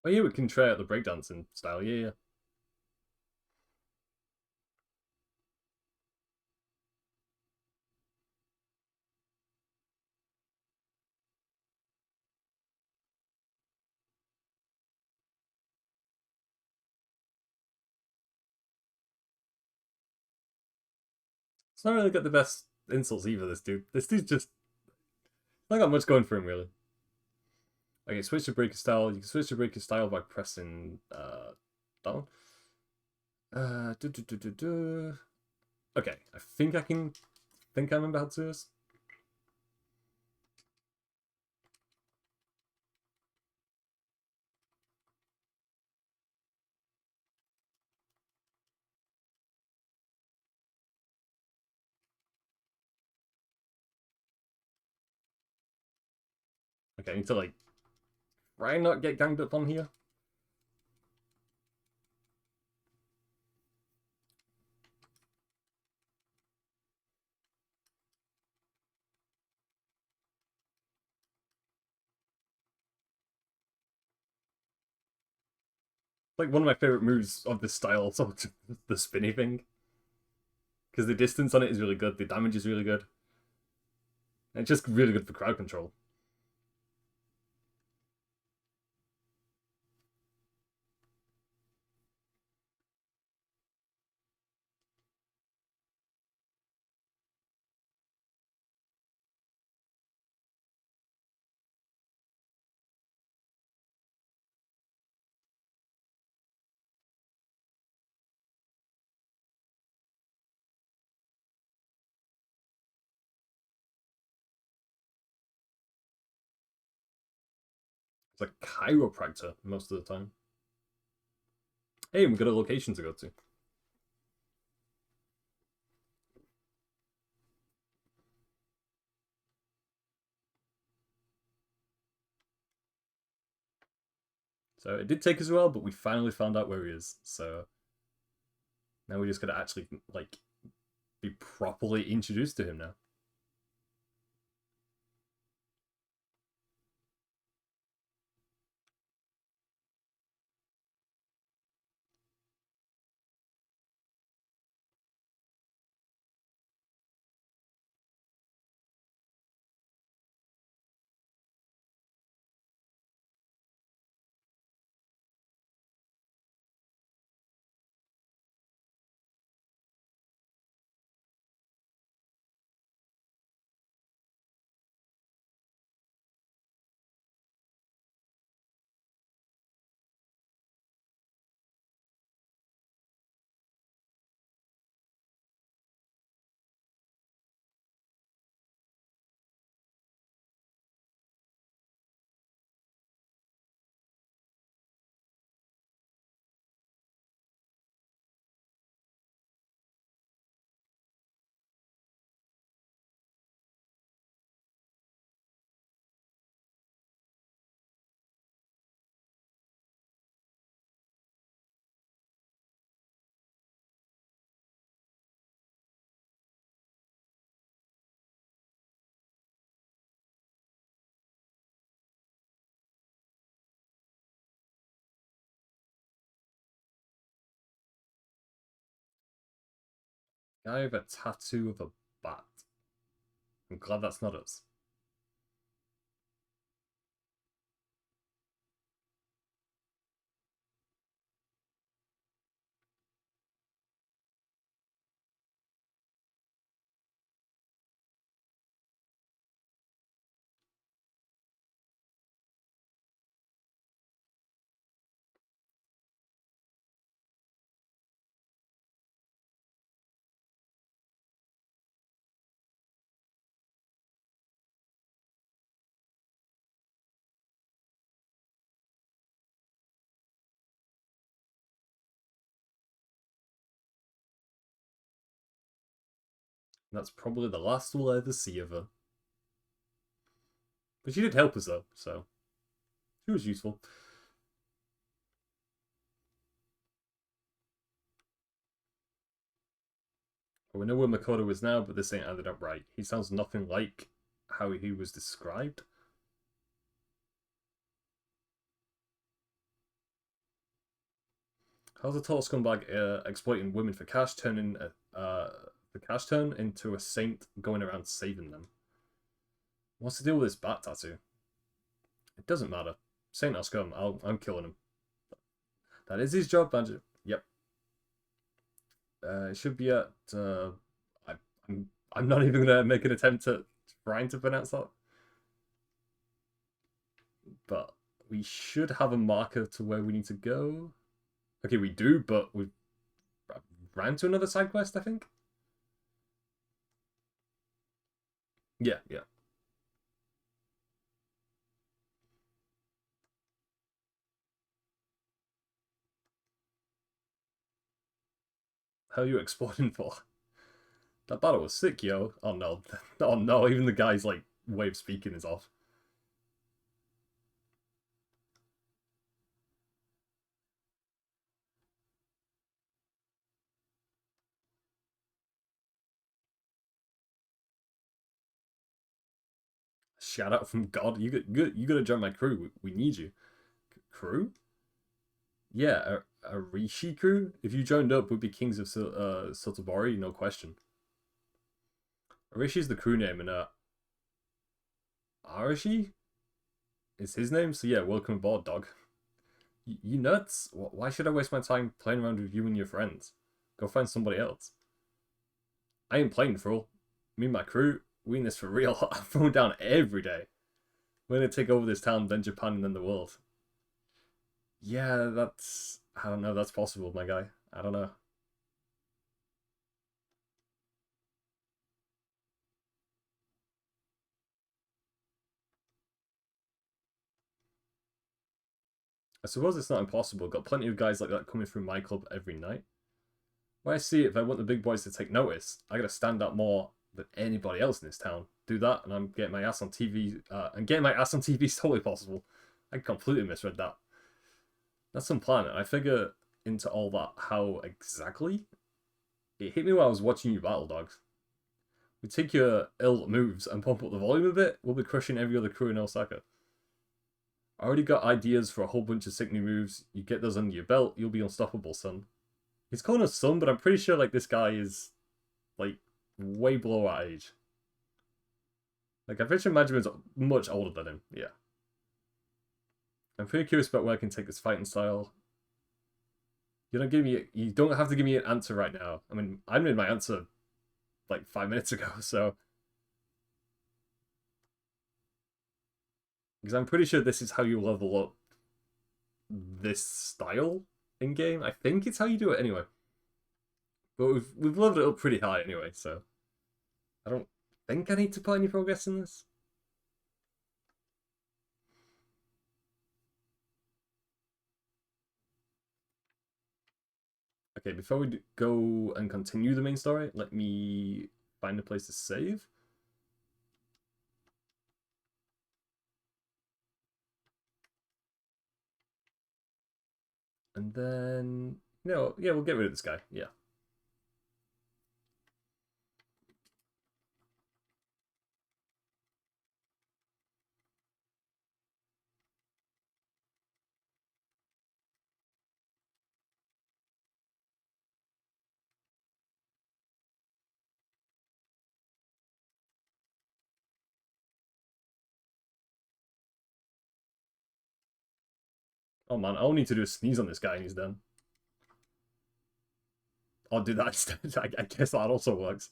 Speaker 2: Oh yeah, we can try out the breakdancing style. Yeah, yeah. It's not really got the best insults either. This dude. This dude's just not got much going for him really. Okay, switch to breaker style. You can switch to breaker style by pressing down. Do, do, do, do, do. Okay, I think I can. Think I remember how to do this. Okay, I need to like try and not get ganged up on here. Like one of my favorite moves of this style, also the spinny thing, because the distance on it is really good, the damage is really good, and it's just really good for crowd control. It's like chiropractor most of the time. Hey, we've got a location to go to. So it did take us a while, but we finally found out where he is. So now we're just gonna actually like be properly introduced to him now. Guy with a tattoo of a bat. I'm glad that's not us. That's probably the last we'll ever see of her. But she did help us though, so she was useful. We know where Makoto is now, but this ain't added up right. He sounds nothing like how he was described. How's a total scumbag exploiting women for cash turning the cash turn into a saint going around saving them? What's the deal with this bat tattoo? It doesn't matter. Saint or scum, I'm killing him. That is his job, Banjo. Yep. It should be at. I, I'm not even gonna make an attempt at trying to pronounce that. But we should have a marker to where we need to go. Okay, we do, but we ran to another side quest, I think. Yeah, yeah. How are you exploding for? That battle was sick, yo. Oh no. Oh no, even the guy's like way of speaking is off. Shout out from God. You gotta join my crew. We need you. Crew? Yeah, a Rishi crew. If you joined up, we'd be kings of Sotobori, no question. Rishi's the crew name, and Arashi is his name. So yeah, welcome aboard, dog. You nuts? Why should I waste my time playing around with you and your friends? Go find somebody else. I ain't playing, fool. Me and my crew, we in this for real. I'm throwing down every day. We're gonna take over this town, then Japan, and then the world. Yeah, that's. I don't know. That's possible, my guy. I don't know. I suppose it's not impossible. Got plenty of guys like that coming through my club every night. When I see it, if I want the big boys to take notice, I gotta stand out more than anybody else in this town. Do that, and I'm getting my ass on TV. And getting my ass on TV is totally possible. I completely misread that. That's some plan, and I figure into all that how exactly. It hit me while I was watching you battle, dogs. We take your ill moves and pump up the volume a bit, we'll be crushing every other crew in Osaka. I already got ideas for a whole bunch of sick new moves. You get those under your belt, you'll be unstoppable, son. He's calling us son, but I'm pretty sure like this guy is like way below our age. Like I picture Majima's much older than him. Yeah. I'm pretty curious about where I can take this fighting style. You don't have to give me an answer right now. I mean, I made my answer like 5 minutes ago, so because I'm pretty sure this is how you level up this style in game. I think it's how you do it anyway. But we've leveled it up pretty high anyway, so I don't think I need to put any progress in this. Okay, before we go and continue the main story, let me find a place to save. And then, yeah, we'll get rid of this guy. Yeah. Oh man, all I need to do is sneeze on this guy and he's done. I'll do that instead. I guess that also works.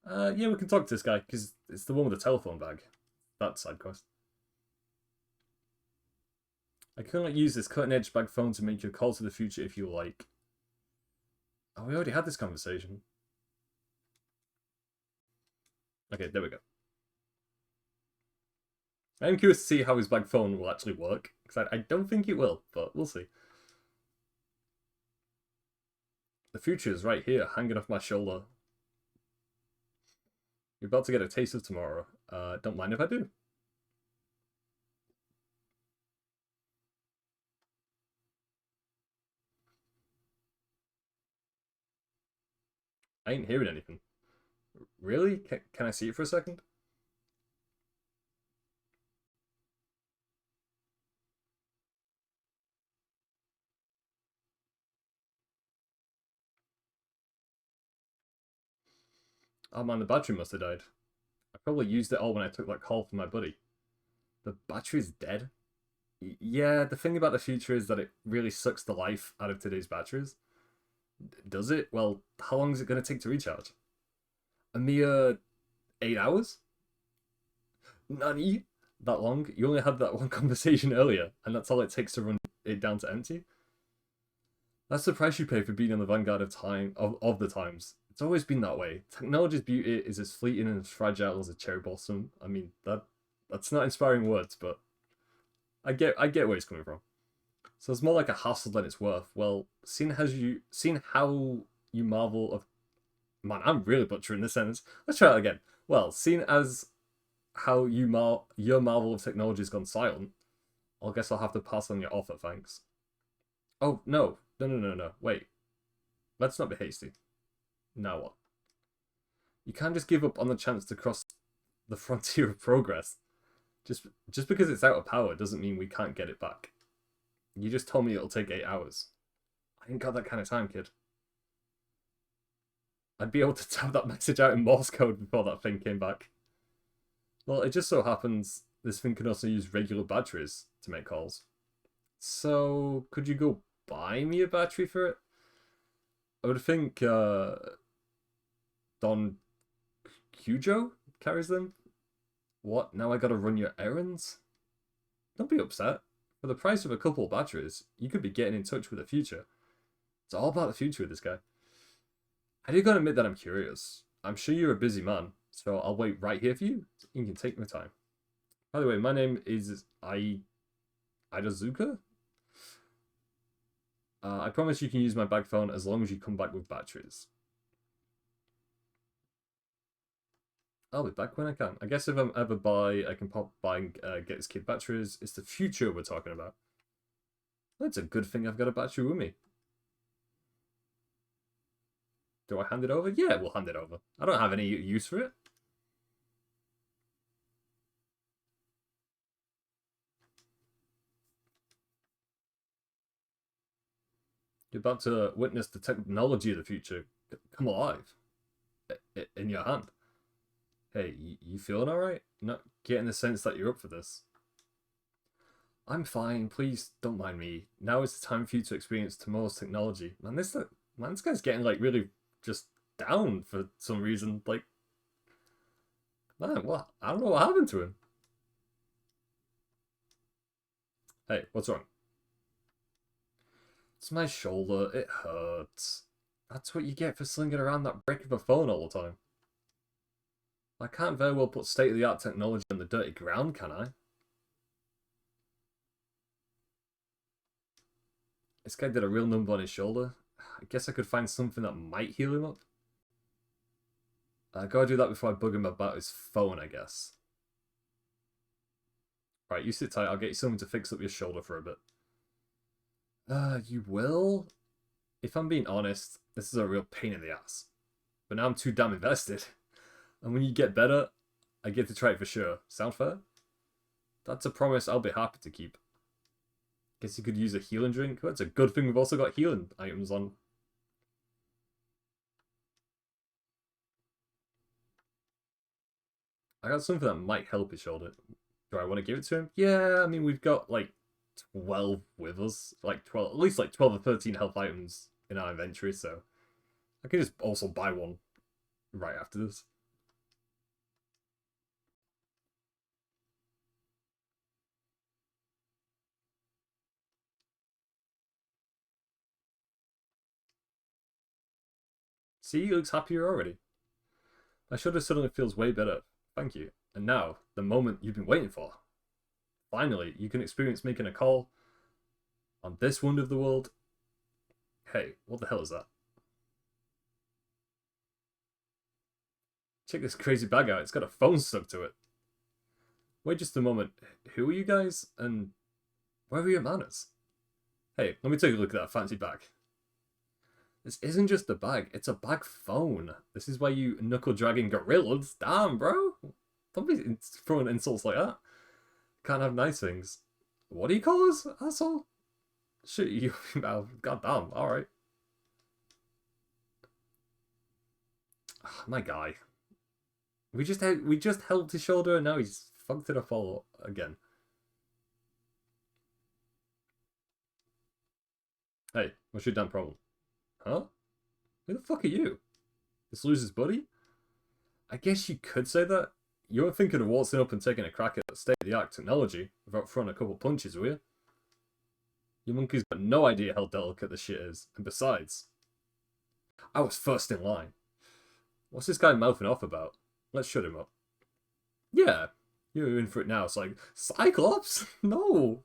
Speaker 2: Yeah, we can talk to this guy, because it's the one with the telephone bag. That side quest. I cannot use this cutting-edge bag phone to make your call to the future if you like. Oh, we already had this conversation. Okay, there we go. I'm curious to see how his bag phone will actually work, because I don't think it will, but we'll see. The future is right here, hanging off my shoulder. You're about to get a taste of tomorrow. Don't mind if I do. I ain't hearing anything. Really? Can I see it for a second? Oh man, the battery must have died. I probably used it all when I took that call from my buddy. The battery's dead? Yeah, the thing about the future is that it really sucks the life out of today's batteries. Does it? Well, how long is it going to take to recharge? A mere 8 hours? Nani? That long? You only had that one conversation earlier, and that's all it takes to run it down to empty? That's the price you pay for being on the vanguard of time of the times. It's always been that way. Technology's beauty is as fleeting and as fragile as a cherry blossom. I mean, that's not inspiring words, but I get where he's coming from. So it's more like a hassle than it's worth. Well, seeing how you marvel of, man, I'm really butchering this sentence. Let's try it again. Well, seeing as how your marvel of technology has gone silent, I guess I'll have to pass on your offer, thanks. Oh no. Wait, let's not be hasty. Now what? You can't just give up on the chance to cross the frontier of progress. Just because it's out of power doesn't mean we can't get it back. You just told me it'll take 8 hours. I ain't got that kind of time, kid. I'd be able to type that message out in Morse code before that thing came back. Well, it just so happens this thing can also use regular batteries to make calls. So, could you go buy me a battery for it? I would think Don Cujo carries them. What? Now I gotta run your errands? Don't be upset. For the price of a couple of batteries, you could be getting in touch with the future. It's all about the future with this guy. I do gotta admit that I'm curious. I'm sure you're a busy man, so I'll wait right here for you. You can take my time. By the way, my name is Idazuka. I promise you can use my bag phone as long as you come back with batteries. I'll be back when I can. I guess if I'm ever by, I can pop by and get this kid batteries. It's the future we're talking about. That's a good thing I've got a battery with me. Do I hand it over? Yeah, we'll hand it over. I don't have any use for it. You're about to witness the technology of the future come alive in your hand. Hey, you feeling alright? Not getting the sense that you're up for this. I'm fine, please don't mind me. Now is the time for you to experience tomorrow's technology. Man, this guy's getting like really just down for some reason. Like, man, what? I don't know what happened to him. Hey, what's wrong? It's my shoulder, it hurts. That's what you get for slinging around that brick of a phone all the time. I can't very well put state-of-the-art technology on the dirty ground, can I? This guy did a real number on his shoulder. I guess I could find something that might heal him up. I gotta do that before I bug him about his phone, I guess. Right, you sit tight, I'll get you something to fix up your shoulder for a bit. You will? If I'm being honest, this is a real pain in the ass. But now I'm too damn invested. And when you get better, I get to try it for sure. Sound fair? That's a promise I'll be happy to keep. Guess you could use a healing drink. Well, that's a good thing we've also got healing items on. I got something that might help his shoulder. Do I want to give it to him? Yeah, I mean, we've got like 12 with us. Like 12, at least like 12 or 13 health items in our inventory, so I can just also buy one right after this. See, he looks happier already. My shoulder suddenly feels way better. Thank you. And now, the moment you've been waiting for. Finally, you can experience making a call on this wonder of the world. Hey, what the hell is that? Check this crazy bag out. It's got a phone stuck to it. Wait just a moment. Who are you guys? And where are your manners? Hey, let me take a look at that fancy bag. This isn't just a bag, it's a bag phone. This is why you knuckle dragging gorillas. Damn, bro. Don't be throwing insults like that. Can't have nice things. What do you call us, asshole? Shit, you. God damn, alright. My guy. We just helped his shoulder and now he's fucked it up all again. Hey, what's your damn problem? Huh? Who the fuck are you? This loser's buddy? I guess you could say that. You weren't thinking of waltzing up and taking a crack at state-of-the-art technology without throwing a couple punches, were you? Your monkey's got no idea how delicate this shit is. And besides, I was first in line. What's this guy mouthing off about? Let's shut him up. Yeah, you're in for it now. It's like, Cyclops? No.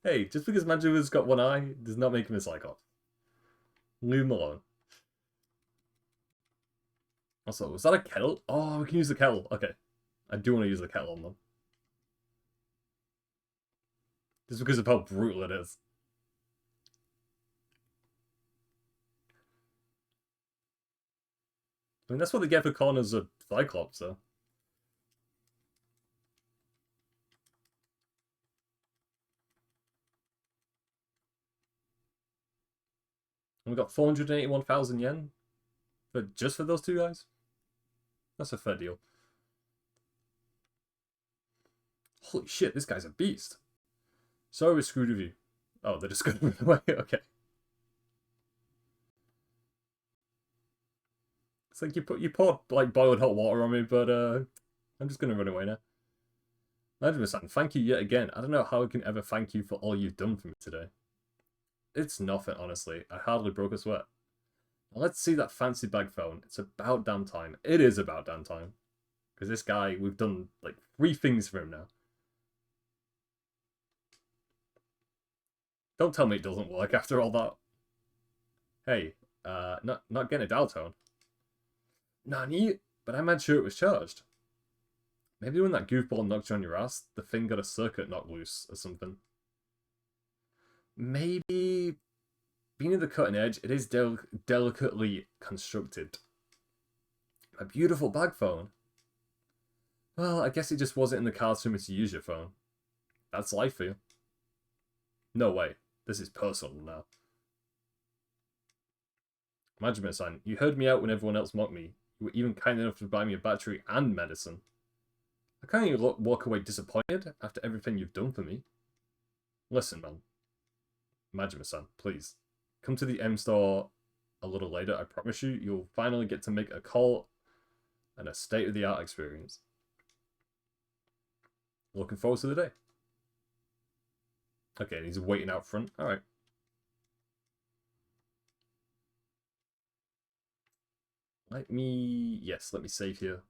Speaker 2: Hey, just because Manjuba's got one eye does not make him a Cyclops. Leave him alone. Also, was that a kettle? Oh, we can use the kettle. Okay. I do want to use the kettle on them. Just because of how brutal it is. I mean, that's what they get for calling us a Cyclops, though. And we got 481,000 yen for just for those two guys. That's a fair deal. Holy shit, this guy's a beast. Sorry we screwed with you. Oh, they're just going away. Okay. It's like you pour like boiled hot water on me, but I'm just gonna run away now. 100%. Thank you yet again. I don't know how I can ever thank you for all you've done for me today. It's nothing, honestly. I hardly broke a sweat. Now let's see that fancy bag phone. It's about damn time. It is about damn time. Because this guy, we've done like 3 things for him now. Don't tell me it doesn't work after all that. Hey, not getting a dial tone. Nani? But I'm not sure it was charged. Maybe when that goofball knocked you on your ass, the thing got a circuit knocked loose or something. Maybe being at the cutting edge, it is delicately constructed. A beautiful bag phone. Well, I guess it just wasn't in the cards for me to use your phone. That's life for you. No way. This is personal now. Majima-san, you heard me out when everyone else mocked me. You were even kind enough to buy me a battery and medicine. I can't even walk away disappointed after everything you've done for me. Listen, man. Majima-san, please. Come to the M store a little later. I promise you, you'll finally get to make a call and a state-of-the-art experience. Looking forward to the day. Okay, he's waiting out front. Alright. Let me save here.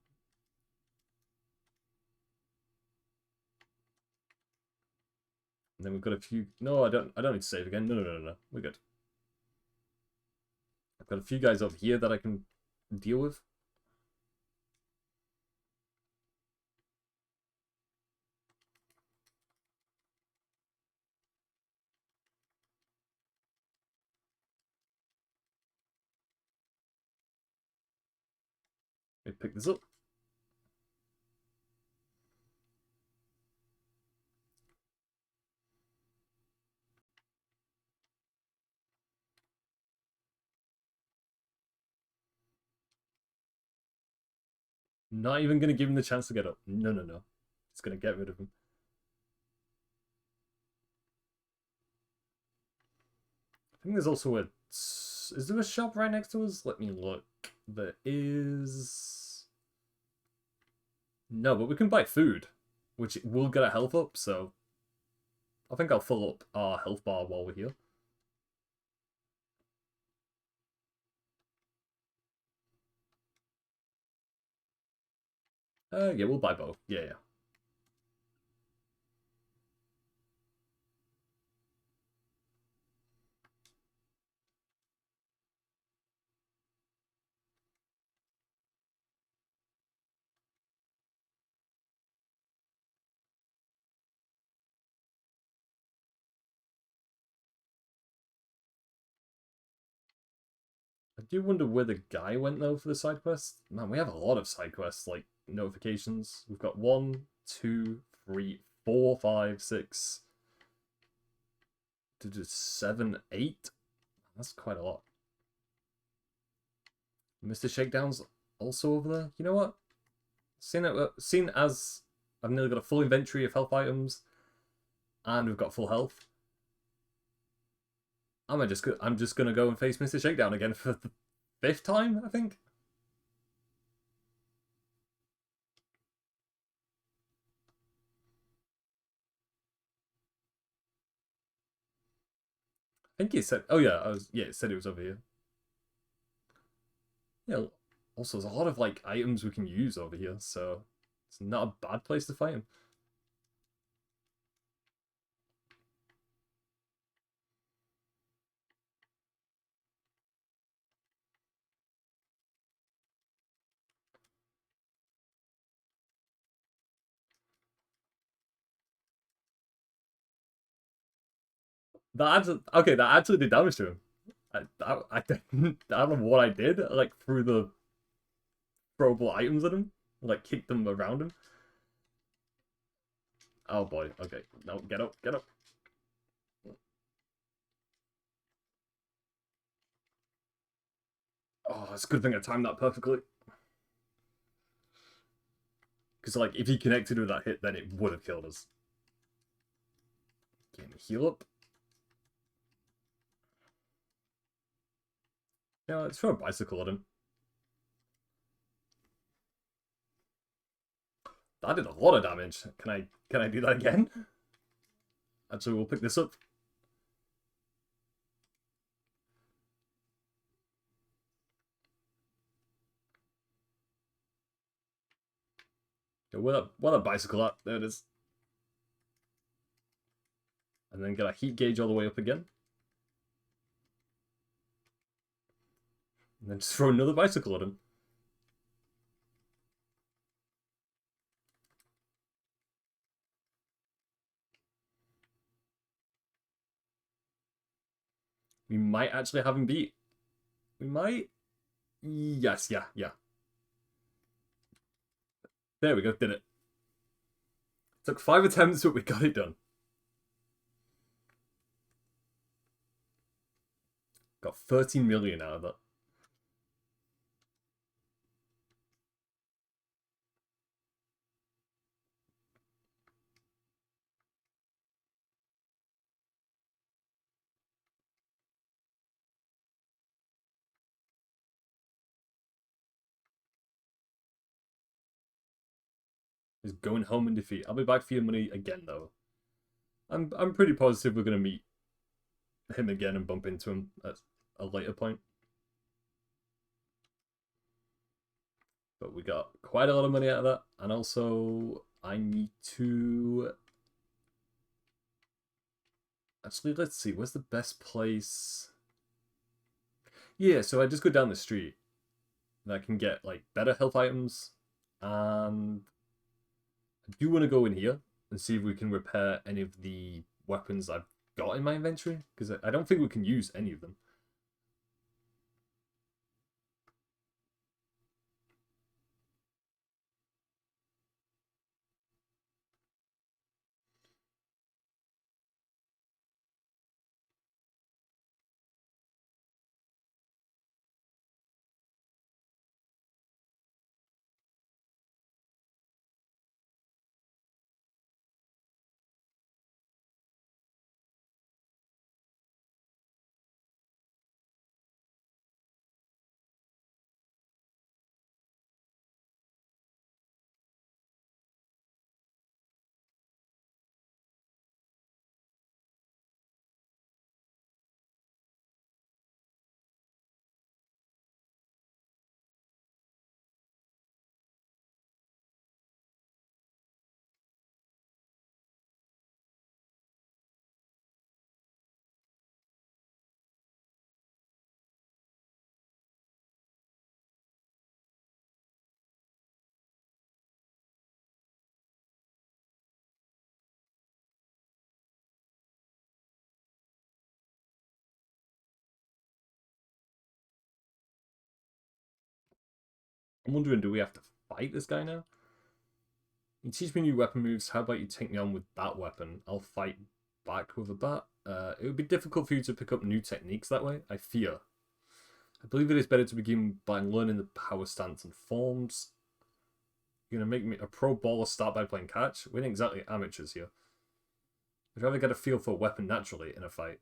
Speaker 2: And then we've got a few. No, I don't need to save again. No. We're good. I've got a few guys over here that I can deal with. Let me pick this up. Not even gonna give him the chance to get up. No, no, no. It's gonna get rid of him. I think there's also a... Is there a shop right next to us? Let me look. There is... No, but we can buy food, which will get our health up, so... I think I'll fill up our health bar while we're here. Yeah, we'll buy both. Yeah, yeah. I do wonder where the guy went, though, for the side quest. Man, we have a lot of side quests, like, notifications. We've got 1, 2, 3, 4, 5, 6... 7, 8? That's quite a lot. Mr. Shakedown's also over there. You know what? Seeing as I've nearly got a full inventory of health items, and we've got full health, I'm just gonna go and face Mr. Shakedown again for the 5th time, I think. I think it said. Oh yeah, it said it was over here. Yeah. Also, there's a lot of like items we can use over here, so it's not a bad place to fight him. That actually did damage to him. I don't know what I did. Like threw the throwable items at him, like kicked them around him. Oh boy. Okay. No, get up, get up. Oh, it's a good thing I timed that perfectly. Because like if he connected with that hit, then it would have killed us. Can heal up. Yeah, let's throw a bicycle at him. That did a lot of damage. Can I do that again? Actually, we'll pick this up. Yeah, what a bicycle at. There it is. And then get a heat gauge all the way up again. And then just throw another bicycle at him. We might actually have him beat. We might. Yes, yeah, yeah. There we go, did it. Took 5 attempts, but we got it done. Got 13 million out of that. Is going home in defeat. I'll be back for your money again, though. I'm pretty positive we're gonna meet him again and bump into him at a later point. But we got quite a lot of money out of that, and also I need to. Actually, let's see. Where's the best place? Yeah, so I just go down the street, and I can get like better health items, and I do want to go in here and see if we can repair any of the weapons I've got in my inventory, because I don't think we can use any of them. I'm wondering, do we have to fight this guy now? You teach me new weapon moves. How about you take me on with that weapon? I'll fight back with a bat. It would be difficult for you to pick up new techniques that way, I fear. I believe it is better to begin by learning the power stance and forms. You're going to make me a pro baller start by playing catch? We ain't exactly amateurs here. I'd rather get a feel for a weapon naturally in a fight.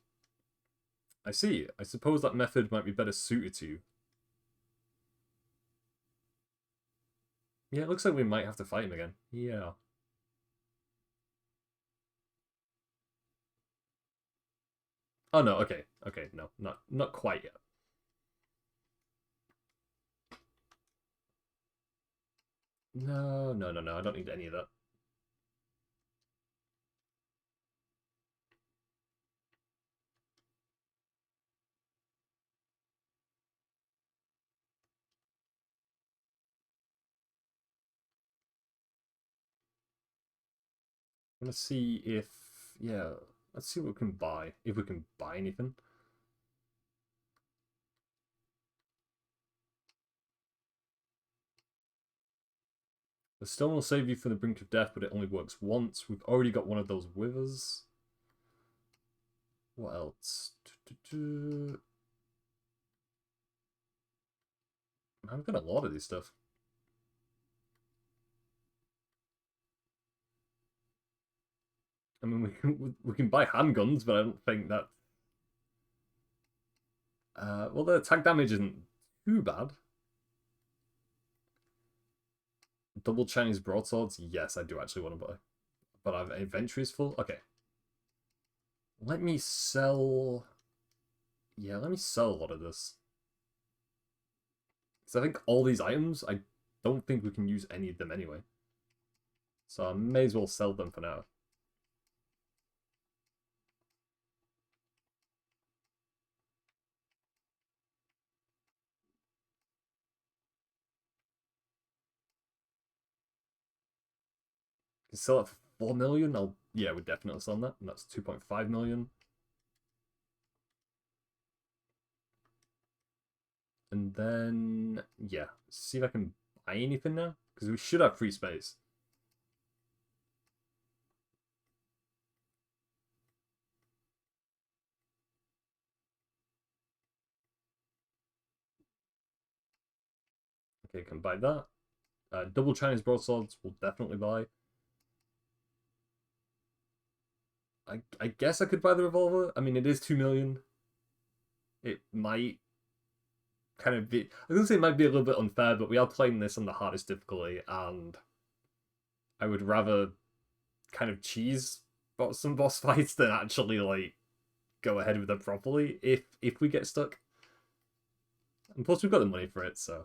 Speaker 2: I see. I suppose that method might be better suited to you. Yeah, it looks like we might have to fight him again. Yeah. Oh no, okay. Okay, no, not quite yet. No, no, no, no, I don't need any of that. I'm gonna see if, yeah, let's see what we can buy. If we can buy anything. The stone will save you from the brink of death, but it only works once. We've already got one of those with us. What else? I've got a lot of this stuff. I mean, we can buy handguns, but I don't think that. Well, the attack damage isn't too bad. Double Chinese broadswords, yes, I do actually want to buy, but I've inventories full. Okay, let me sell. Yeah, let me sell a lot of this. Because I think all these items, I don't think we can use any of them anyway. So I may as well sell them for now. Can sell it for 4 million. Yeah, we're definitely selling that. And that's 2.5 million. And then, yeah, see if I can buy anything now. Because we should have free space. Okay, can buy that. Double Chinese broadswords we'll definitely buy. I guess I could buy the revolver. I mean, it is 2 million. It might kind of be. I was gonna say it might be a little bit unfair, but we are playing this on the hardest difficulty, and I would rather kind of cheese some boss fights than actually like go ahead with them properly if we get stuck. And plus, we've got the money for it, so.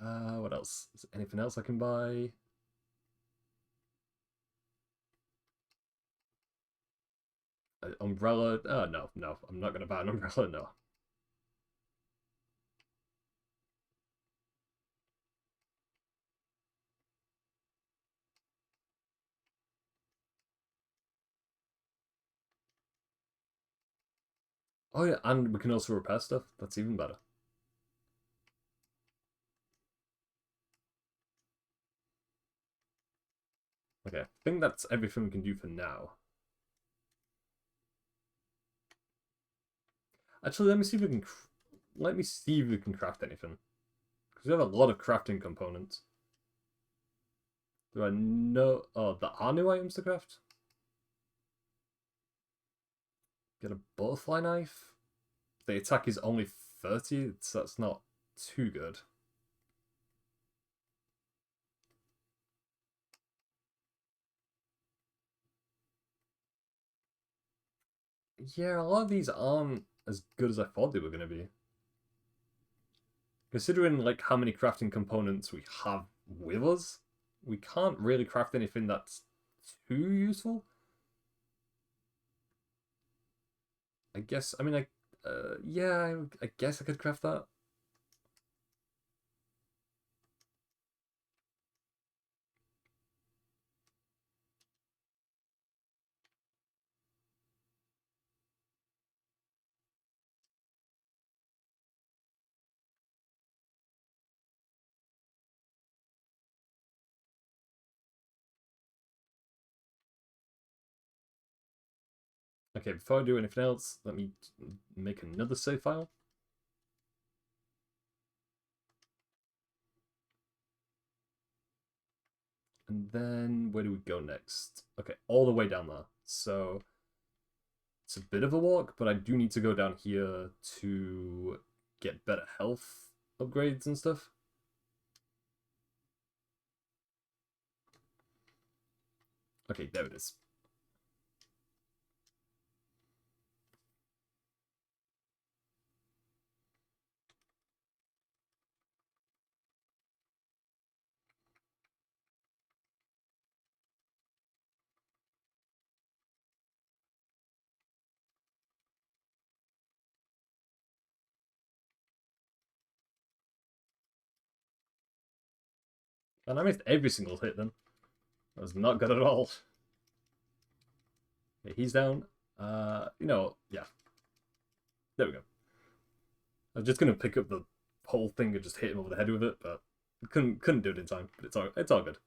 Speaker 2: What else? Is there anything else I can buy? Umbrella? Oh, no, no. I'm not going to buy an umbrella, no. Oh, yeah, and we can also repair stuff. That's even better. Okay, I think that's everything we can do for now. Actually, let me see if we can. Let me see if we can craft anything. Because we have a lot of crafting components. There are no. Oh, there are new items to craft? Get a butterfly knife? The attack is only 30, so that's not too good. Yeah, a lot of these aren't as good as I thought they were going to be. Considering like how many crafting components we have with us, we can't really craft anything that's too useful. I guess. I mean, yeah, I guess I could craft that. Okay, before I do anything else, let me make another save file. And then where do we go next? Okay, all the way down there. So it's a bit of a walk, but I do need to go down here to get better health upgrades and stuff. Okay, there it is. And I missed every single hit then. That was not good at all. Okay, he's down. Yeah. There we go. I was just gonna pick up the whole thing and just hit him over the head with it, but couldn't do it in time. But it's all good.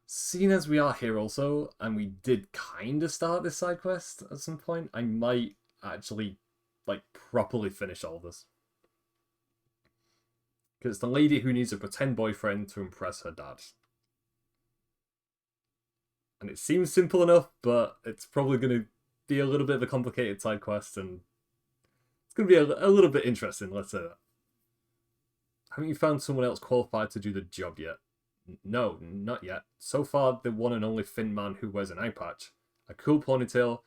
Speaker 2: Seeing as we are here also, and we did kind of start this side quest at some point, I might actually like properly finish all this. Because it's the lady who needs a pretend boyfriend to impress her dad. And it seems simple enough, but it's probably going to be a little bit of a complicated side quest, and it's going to be a little bit interesting, let's say that. Haven't you found someone else qualified to do the job yet? No, not yet. So far, the one and only thin man who wears an eye patch, a cool ponytail,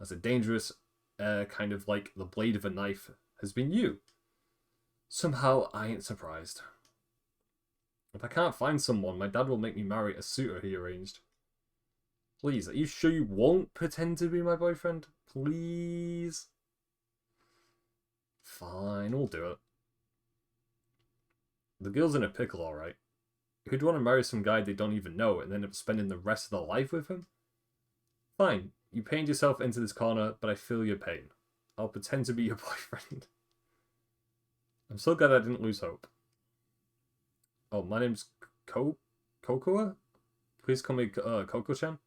Speaker 2: as a dangerous, kind of like the blade of a knife, has been you. Somehow, I ain't surprised. If I can't find someone, my dad will make me marry a suitor he arranged. Please, are you sure you won't pretend to be my boyfriend? Please? Fine, we'll do it. The girl's in a pickle, alright. Who'd want to marry some guy they don't even know and end up spending the rest of their life with him? Fine, you pained yourself into this corner, but I feel your pain. I'll pretend to be your boyfriend. I'm so glad I didn't lose hope. Oh, my name's Kokoa? Please call me Koko-chan.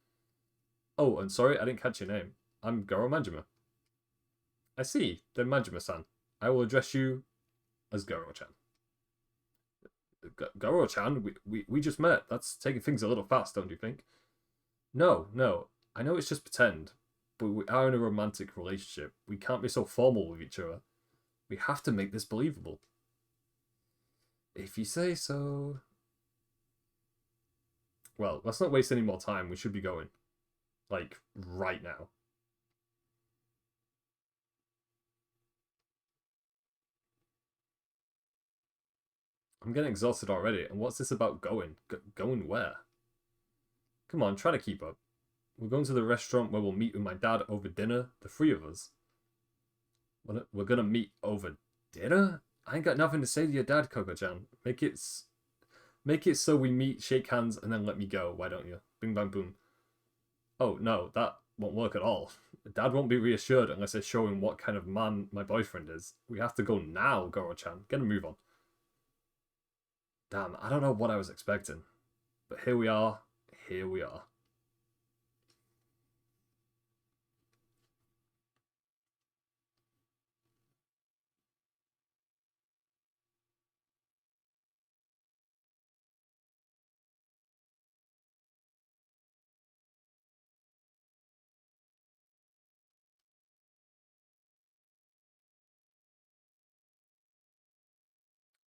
Speaker 2: Oh, and sorry, I didn't catch your name. I'm Goro Majima. I see, then Majima-san. I will address you as Goro-chan. Goro-chan? We just met. That's taking things a little fast, don't you think? No. I know it's just pretend, but we are in a romantic relationship. We can't be so formal with each other. We have to make this believable. If you say so. Well, let's not waste any more time. We should be going. Like, right now. I'm getting exhausted already, and what's this about going? Going where? Come on, try to keep up. We're going to the restaurant where we'll meet with my dad over dinner, the three of us. We're gonna meet over dinner? I ain't got nothing to say to your dad, Koko-chan. Make it so we meet, shake hands, and then let me go, why don't you? Bing bang boom. Oh, no, that won't work at all. Dad won't be reassured unless I show him what kind of man my boyfriend is. We have to go now, Goro-chan. Get a move on. Damn, I don't know what I was expecting. But here we are. Here we are.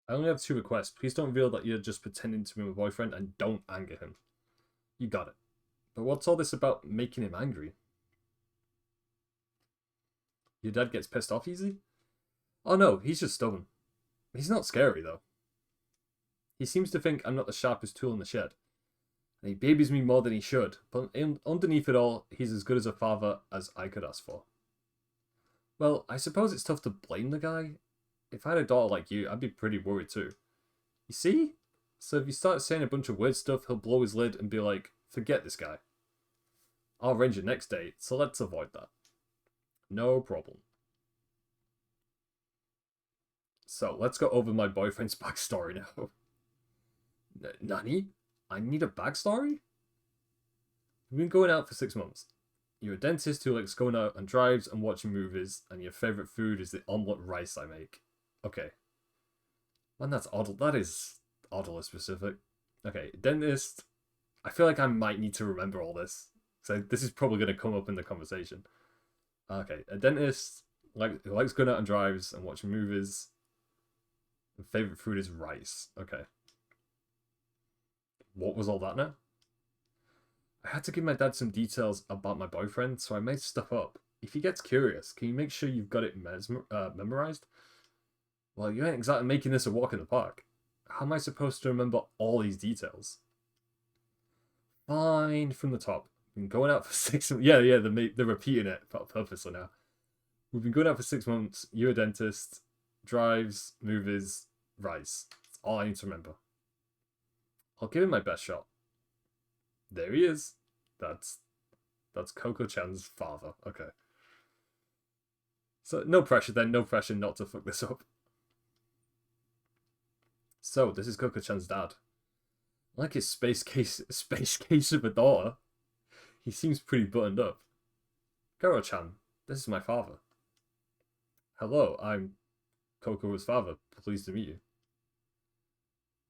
Speaker 2: I only have two requests. Please don't reveal that you're just pretending to be my boyfriend and don't anger him. You got it. But what's all this about making him angry? Your dad gets pissed off easy? Oh no, he's just stubborn. He's not scary though. He seems to think I'm not the sharpest tool in the shed. And he babies me more than he should, but underneath it all, he's as good as a father as I could ask for. Well, I suppose it's tough to blame the guy. If I had a daughter like you, I'd be pretty worried too. You see? So if you start saying a bunch of weird stuff, he'll blow his lid and be like, forget this guy. I'll arrange your next date, so let's avoid that. No problem. So, let's go over my boyfriend's backstory now. Nani? I need a backstory? We've been going out for 6 months. You're a dentist who likes going out on drives and watching movies, and your favorite food is the omelette rice I make. Okay. Man, that's odd. That is oddly specific. Okay, dentist. I feel like I might need to remember all this. So this is probably going to come up in the conversation. Okay, a dentist who likes going out on drives and watching movies. And favorite food is rice. Okay. What was all that now? I had to give my dad some details about my boyfriend, so I made stuff up. If he gets curious, can you make sure you've got it memorized? Well, you ain't exactly making this a walk in the park. How am I supposed to remember all these details? Fine, from the top. Been going out for 6 months. Yeah, they're repeating it purposely now. We've been going out for 6 months. You're a dentist. Drives, movies, rice. That's all I need to remember. I'll give him my best shot. There he is. That's Coco-chan's father. Okay. So no pressure then. No pressure not to fuck this up. So this is Coco-chan's dad. I like his space case of a daughter. He seems pretty buttoned up. Goro-chan, this is my father. Hello, I'm Koko's father. Pleased to meet you.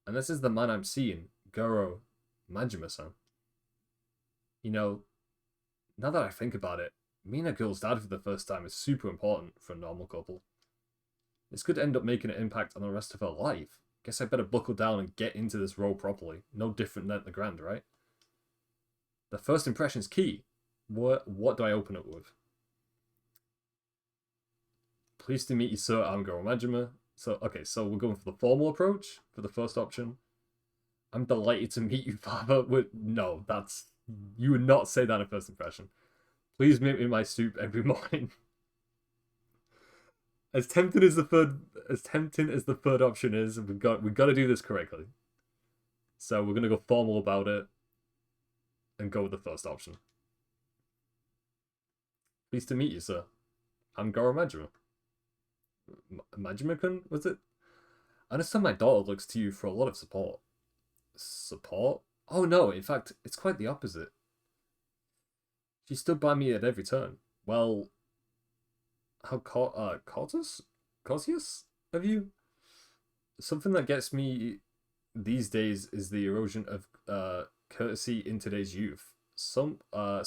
Speaker 2: And this is the man I'm seeing, Goro Majima-san. You know, now that I think about it, meeting a girl's dad for the first time is super important for a normal couple. This could end up making an impact on the rest of her life. Guess I better buckle down and get into this role properly. No different than the Grand, right? The first impression's key. What do I open up with? Pleased to meet you, sir. I'm Goro Majima. So we're going for the formal approach for the first option. I'm delighted to meet you, father. No, you would not say that in first impression. Please meet me in my soup every morning. As tempting as the third option is, we've got to do this correctly. So we're gonna go formal about it and go with the first option. Pleased to meet you, sir. I'm Goro Majima. Majima-kun, was it? I understand my daughter looks to you for a lot of support. Support? Oh no, in fact, it's quite the opposite. She stood by me at every turn. Well, how cautious of you? Something that gets me these days is the erosion of courtesy in today's youth. So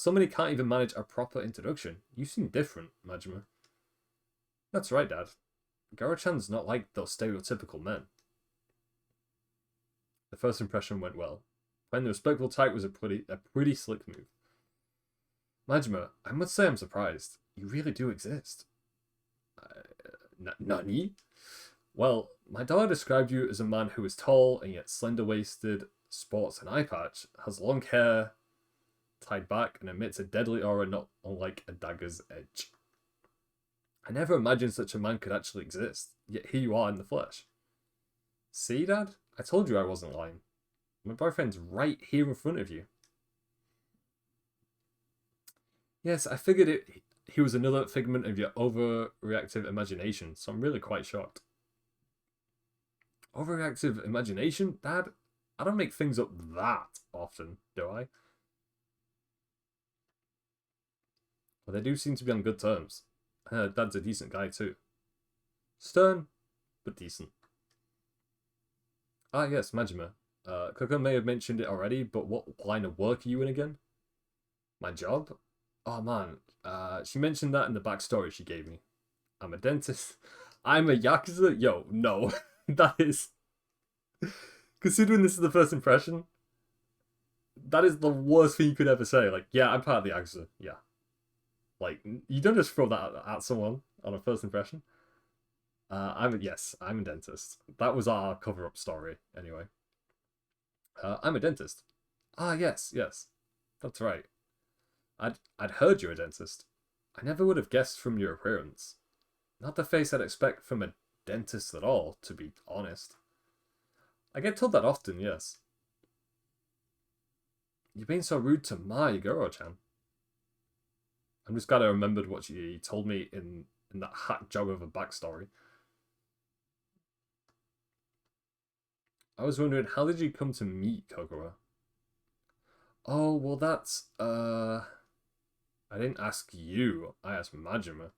Speaker 2: many can't even manage a proper introduction. You seem different, Majima. That's right, Dad. Goro-chan's not like those stereotypical men. The first impression went well. Playing the respectful type was a pretty slick move. Majima, I must say I'm surprised. You really do exist. Nani? Well, my daughter described you as a man who is tall and yet slender-waisted, sports an eye patch, has long hair tied back, and emits a deadly aura not unlike a dagger's edge. I never imagined such a man could actually exist, yet here you are in the flesh. See, Dad? I told you I wasn't lying. My boyfriend's right here in front of you. Yes, I figured he was another figment of your overreactive imagination, so I'm really quite shocked. Overreactive imagination? Dad? I don't make things up that often, do I? Well, they do seem to be on good terms. Dad's a decent guy too. Stern, but decent. Ah yes, Majima. Coco may have mentioned it already, but what line of work are you in again? My job? Oh man, she mentioned that in the backstory she gave me. I'm a dentist. I'm a Yakuza? Yo, no. That is... Considering this is the first impression, that is the worst thing you could ever say. Like, yeah, I'm part of the Yakuza. Yeah. Like, you don't just throw that at someone on a first impression. I'm a dentist. That was our cover-up story, anyway. I'm a dentist. Ah, yes. That's right. I'd heard you're a dentist. I never would have guessed from your appearance. Not the face I'd expect from a dentist at all, to be honest. I get told that often, yes. You're being so rude to my Goro-chan. I'm just glad I remembered what she told me in that hack job of a backstory. I was wondering, how did you come to meet Kokoro? Oh, well that's, I didn't ask you, I asked Majima.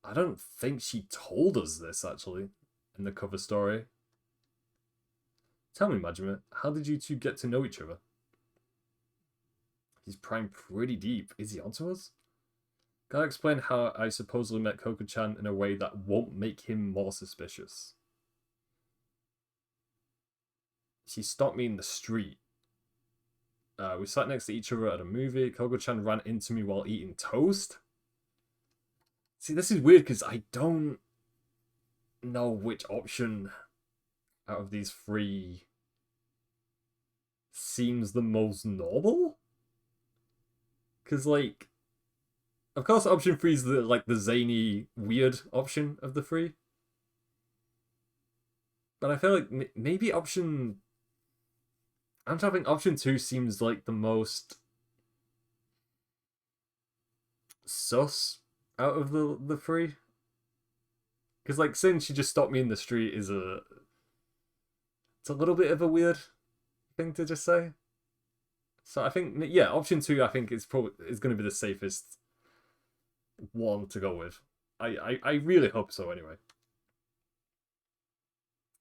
Speaker 2: I don't think she told us this, actually, in the cover story. Tell me, Majima, how did you two get to know each other? He's prying pretty deep. Is he onto us? Gotta explain how I supposedly met Koko-chan in a way that won't make him more suspicious. She stopped me in the street. We sat next to each other at a movie. Koko-chan ran into me while eating toast. See, this is weird because I don't know which option out of these three seems the most normal. Because, like, of course, option 3 is the zany, weird option of the three. But I feel like maybe option... I'm thinking option 2 seems like the most sus out of the three. Because, like, saying she just stopped me in the street is it's a little bit of a weird thing to just say. So I think, yeah, option 2 I think is going to be the safest one to go with. I really hope so anyway.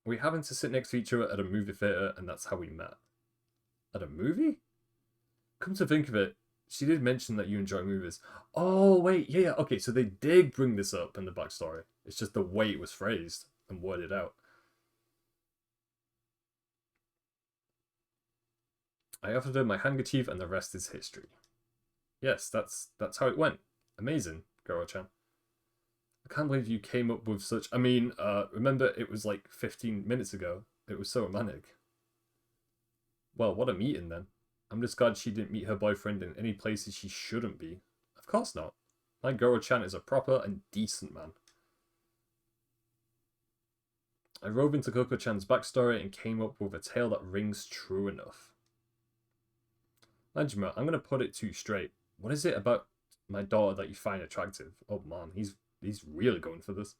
Speaker 2: We happened to sit next to each other at a movie theater, and that's how we met. At a movie? Come to think of it, she did mention that you enjoy movies. Oh, wait, yeah, okay, so they did bring this up in the backstory. It's just the way it was phrased and worded out. I offered her my handkerchief, and the rest is history. Yes, that's how it went. Amazing, Goro-chan. I can't believe you came up with such... I mean, remember it was like 15 minutes ago. It was so romantic. Well, what a meeting then. I'm just glad she didn't meet her boyfriend in any places she shouldn't be. Of course not. My Goro-chan is a proper and decent man. I rove into Koko-chan's backstory and came up with a tale that rings true enough. Majima, I'm going to put it to you straight. What is it about my daughter that you find attractive? Oh man, he's really going for this.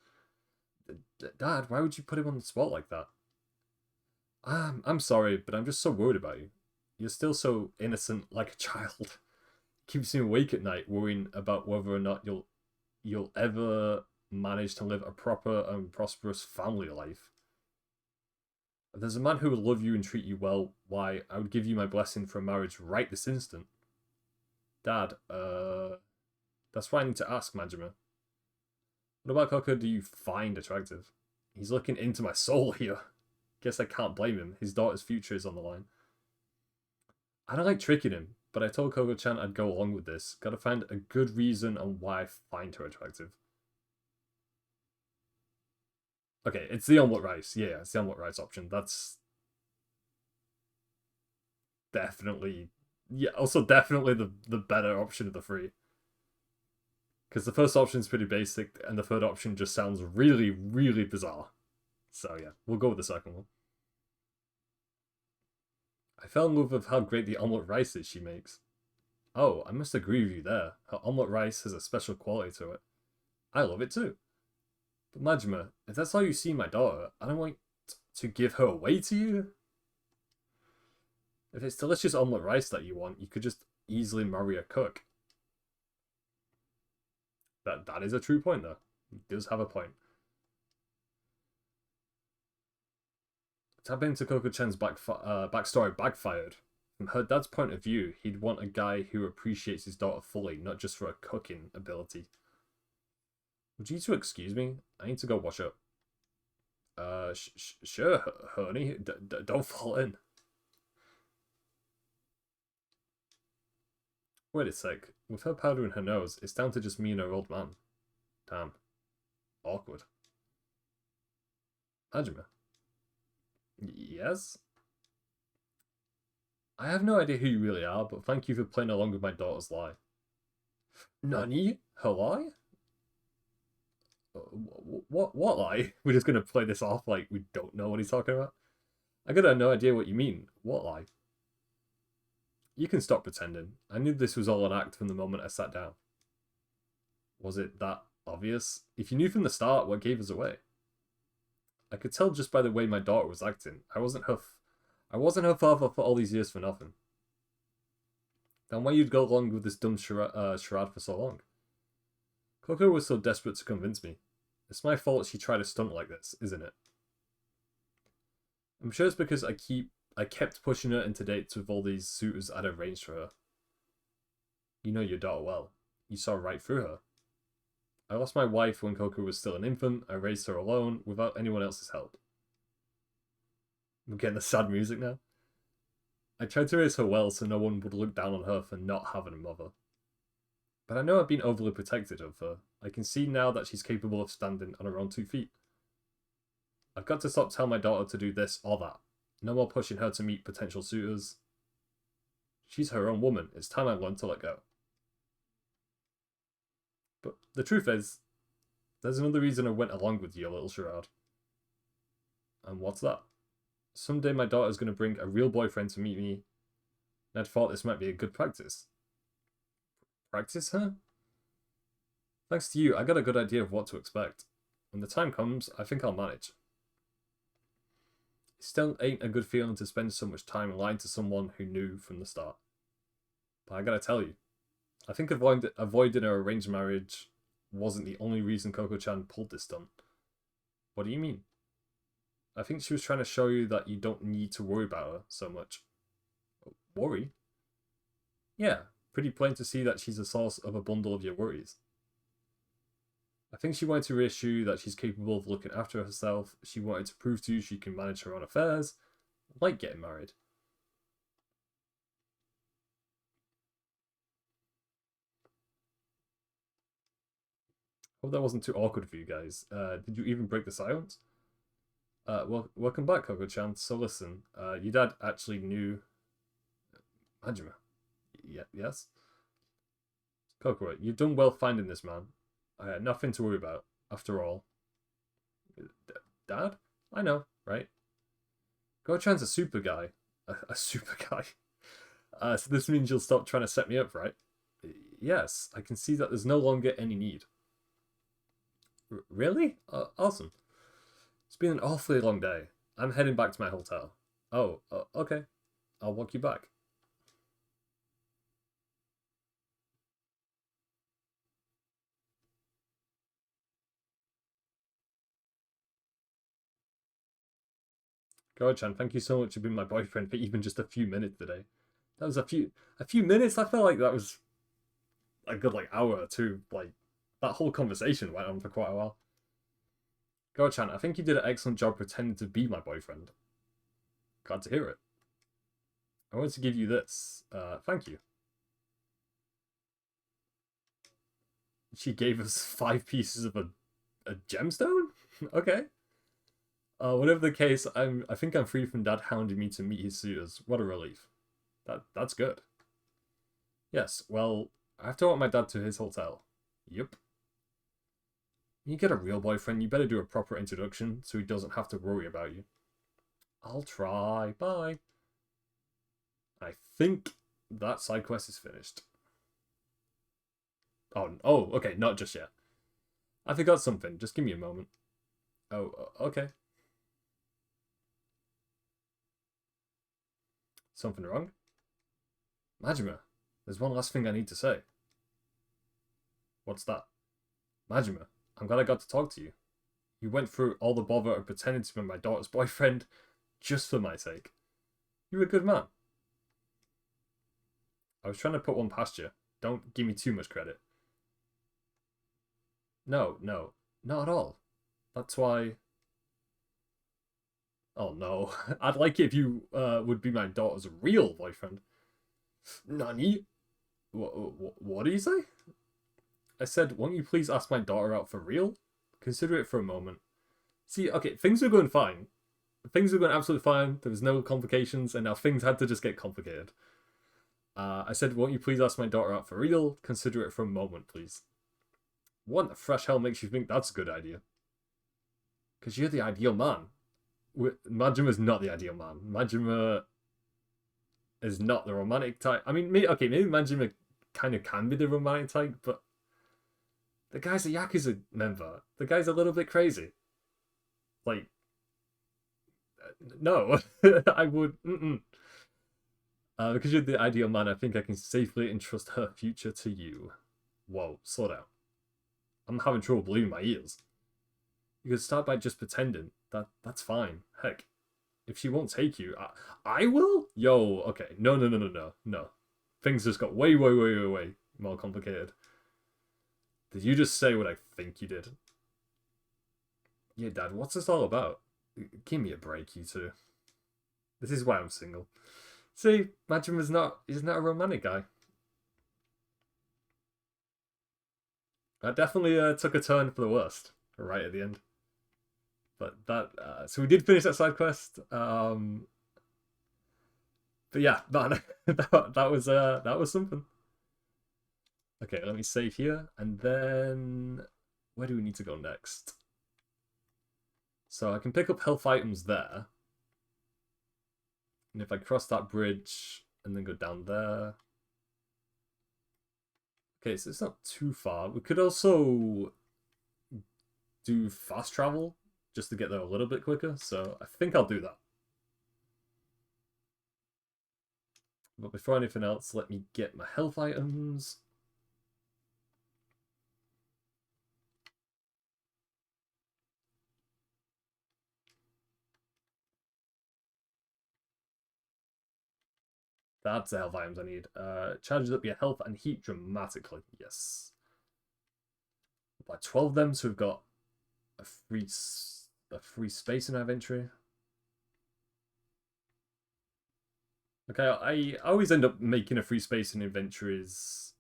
Speaker 2: Dad, why would you put him on the spot like that? I'm sorry, but I'm just so worried about you. You're still so innocent, like a child. Keeps me awake at night, worrying about whether or not you'll ever manage to live a proper and prosperous family life. If there's a man who will love you and treat you well, why, I would give you my blessing for a marriage right this instant. Dad, that's why I need to ask, Majima. What about Koko do you find attractive? He's looking into my soul here. Guess I can't blame him. His daughter's future is on the line. I don't like tricking him, but I told Koko-chan I'd go along with this. Gotta find a good reason on why I find her attractive. Okay, it's the omelette rice. Yeah, it's the omelette rice option. That's definitely... Yeah, also definitely the better option of the three. Because the first option is pretty basic, and the third option just sounds really, really bizarre. So yeah, we'll go with the second one. I fell in love with how great the omelette rice is she makes. Oh, I must agree with you there. Her omelette rice has a special quality to it. I love it too. But Majima, if that's how you see my daughter, I don't want to give her away to you. If it's delicious omelette rice that you want, you could just easily marry a cook. That is a true point though. He does have a point. Tap into Koko-chan's backstory backfired. From her dad's point of view, he'd want a guy who appreciates his daughter fully, not just for her cooking ability. Would you two excuse me? I need to go wash up. Sure, honey. Don't fall in. Wait a sec. With her powder in her nose, it's down to just me and her old man. Damn. Awkward. Hajime. Yes? I have no idea who you really are, but thank you for playing along with my daughter's lie. Nani? Her lie? What lie? We're just gonna play this off like we don't know what he's talking about? I got no idea what you mean. What lie? You can stop pretending. I knew this was all an act from the moment I sat down. Was it that obvious? If you knew from the start, what gave us away? I could tell just by the way my daughter was acting. I wasn't her father for all these years for nothing. Then why you'd go along with this dumb charade for so long? Coco was so desperate to convince me. It's my fault she tried a stunt like this, isn't it? I'm sure it's because I kept pushing her into dates with all these suitors I'd arranged for her. You know your daughter well. You saw right through her. I lost my wife when Coco was still an infant. I raised her alone, without anyone else's help. We're getting the sad music now. I tried to raise her well so no one would look down on her for not having a mother. But I know I've been overly protective of her. I can see now that she's capable of standing on her own 2 feet. I've got to stop telling my daughter to do this or that. No more pushing her to meet potential suitors. She's her own woman. It's time I learned to let go. But the truth is, there's another reason I went along with your little charade. And what's that? Someday my daughter's going to bring a real boyfriend to meet me, and I'd thought this might be a good practice. Practice, huh? Thanks to you, I got a good idea of what to expect. When the time comes, I think I'll manage. It still ain't a good feeling to spend so much time lying to someone who knew from the start. But I gotta tell you, I think avoiding an arranged marriage wasn't the only reason Coco-chan pulled this stunt. What do you mean? I think she was trying to show you that you don't need to worry about her so much. Worry? Yeah, pretty plain to see that she's the source of a bundle of your worries. I think she wanted to reassure you that she's capable of looking after herself. She wanted to prove to you she can manage her own affairs, like getting married. Hope that wasn't too awkward for you guys. Did you even break the silence? Welcome back, Coco-chan. So listen, your dad actually knew Hajime. Yes? Coco, you've done well finding this man. I had nothing to worry about, after all. Dad? I know, right? Go-chan's a super guy. A super guy. So this means you'll stop trying to set me up, right? Yes, I can see that there's no longer any need. Really? Awesome. It's been an awfully long day. I'm heading back to my hotel. Oh, okay. I'll walk you back. Go-chan, thank you so much for being my boyfriend for even just a few minutes today. That was a few minutes. I felt like that was a good hour or two. That whole conversation went on for quite a while. Go-chan, I think you did an excellent job pretending to be my boyfriend. Glad to hear it. I wanted to give you this. Thank you. She gave us 5 pieces of a gemstone? Okay. Whatever the case, I think I'm free from Dad hounding me to meet his suitors. What a relief. That's good. Yes, well, I have to walk my dad to his hotel. Yup. You get a real boyfriend, you better do a proper introduction so he doesn't have to worry about you. I'll try. Bye. I think that side quest is finished. Oh, okay, not just yet. I forgot something. Just give me a moment. Oh, okay. Something wrong? Majima, there's one last thing I need to say. What's that? Majima, I'm glad I got to talk to you. You went through all the bother of pretending to be my daughter's boyfriend just for my sake. You're a good man. I was trying to put one past you. Don't give me too much credit. No, not at all. That's why... Oh no, I'd like it if you would be my daughter's real boyfriend. Nani? What do you say? I said, won't you please ask my daughter out for real? Consider it for a moment. See, okay, things were going fine. Things were going absolutely fine. There was no complications, and now things had to just get complicated. I said, won't you please ask my daughter out for real? Consider it for a moment, please. What the fresh hell makes you think that's a good idea? Because you're the ideal man. Majima's not the ideal man. Majima is not the romantic type. I mean, maybe Majima kind of can be the romantic type, but the guy's a Yakuza member. The guy's a little bit crazy. No. I would... Because you're the ideal man, I think I can safely entrust her future to you. Whoa, slow down. I'm having trouble believing my ears. You could start by just pretending. That's fine. Heck, if she won't take you, I will? Yo, okay. No, no, no, no, no, no. Things just got way, way, way, way, way more complicated. Did you just say what I think you did? Yeah, Dad, what's this all about? Give me a break, you two. This is why I'm single. See, Majin he's not a romantic guy. That definitely took a turn for the worst right at the end. But that so we did finish that side quest. But yeah, man, that was something. Okay, let me save here, and then where do we need to go next? So I can pick up health items there, and if I cross that bridge and then go down there. Okay, so it's not too far. We could also do fast travel just to get there a little bit quicker. So I think I'll do that. But before anything else, let me get my health items. That's the health items I need. Charges up your health and heat dramatically. Yes. By 12 of them, so we've got a free space in our inventory. Okay, I always end up making a free space in inventories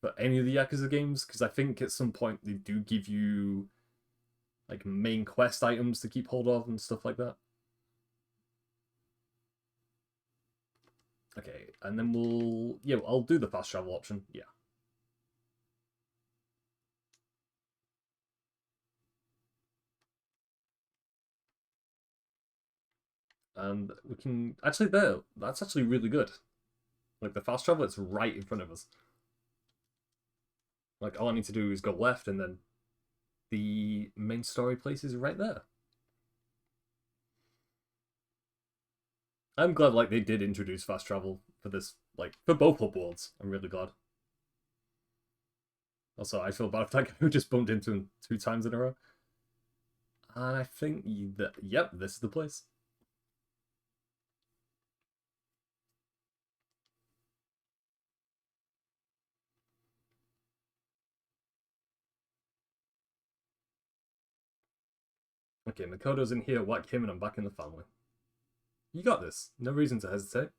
Speaker 2: for any of the Yakuza games, because I think at some point they do give you like main quest items to keep hold of and stuff like that. Okay, and then I'll do the fast travel option. Yeah. And we can actually that's actually really good. Like the fast travel, it's right in front of us. Like all I need to do is go left, and then the main story place is right there. I'm glad like they did introduce fast travel for this, like for both hub worlds. I'm really glad. Also, I feel bad for that guy who just bumped into him 2 times in a row. And I think that yep, this is the place. Okay, Makoto's in here, whack him, and I'm back in the family. You got this. No reason to hesitate.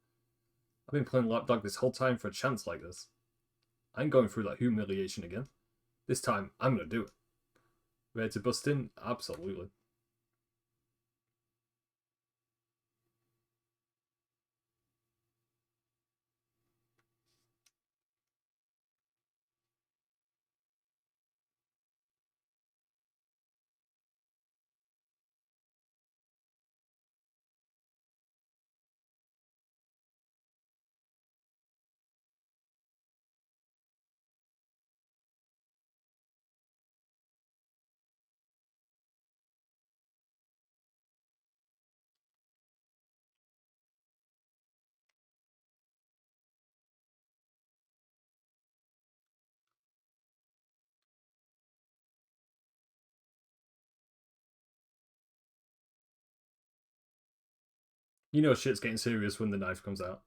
Speaker 2: I've been playing lapdog this whole time for a chance like this. I ain't going through that humiliation again. This time, I'm gonna do it. Ready to bust in? Absolutely. You know shit's getting serious when the knife comes out.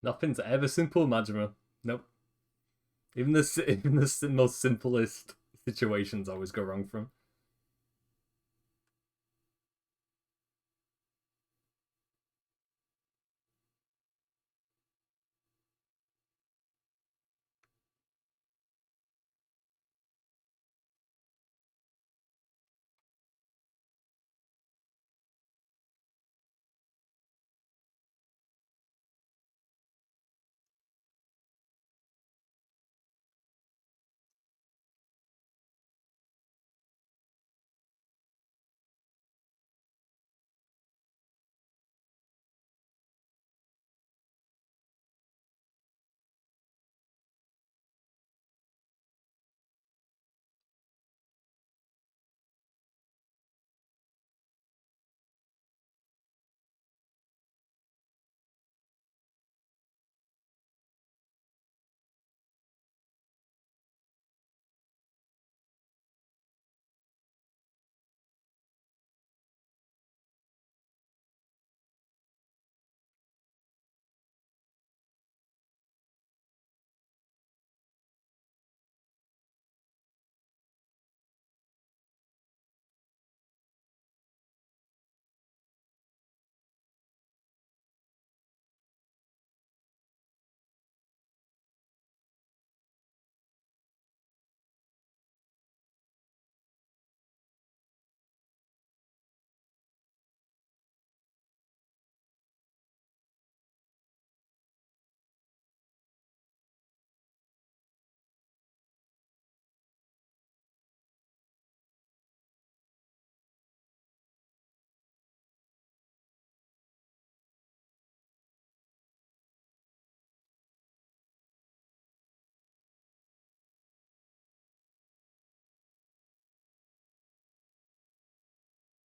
Speaker 2: Nothing's ever simple, Majima. Nope. Even the most simplest situations always go wrong from.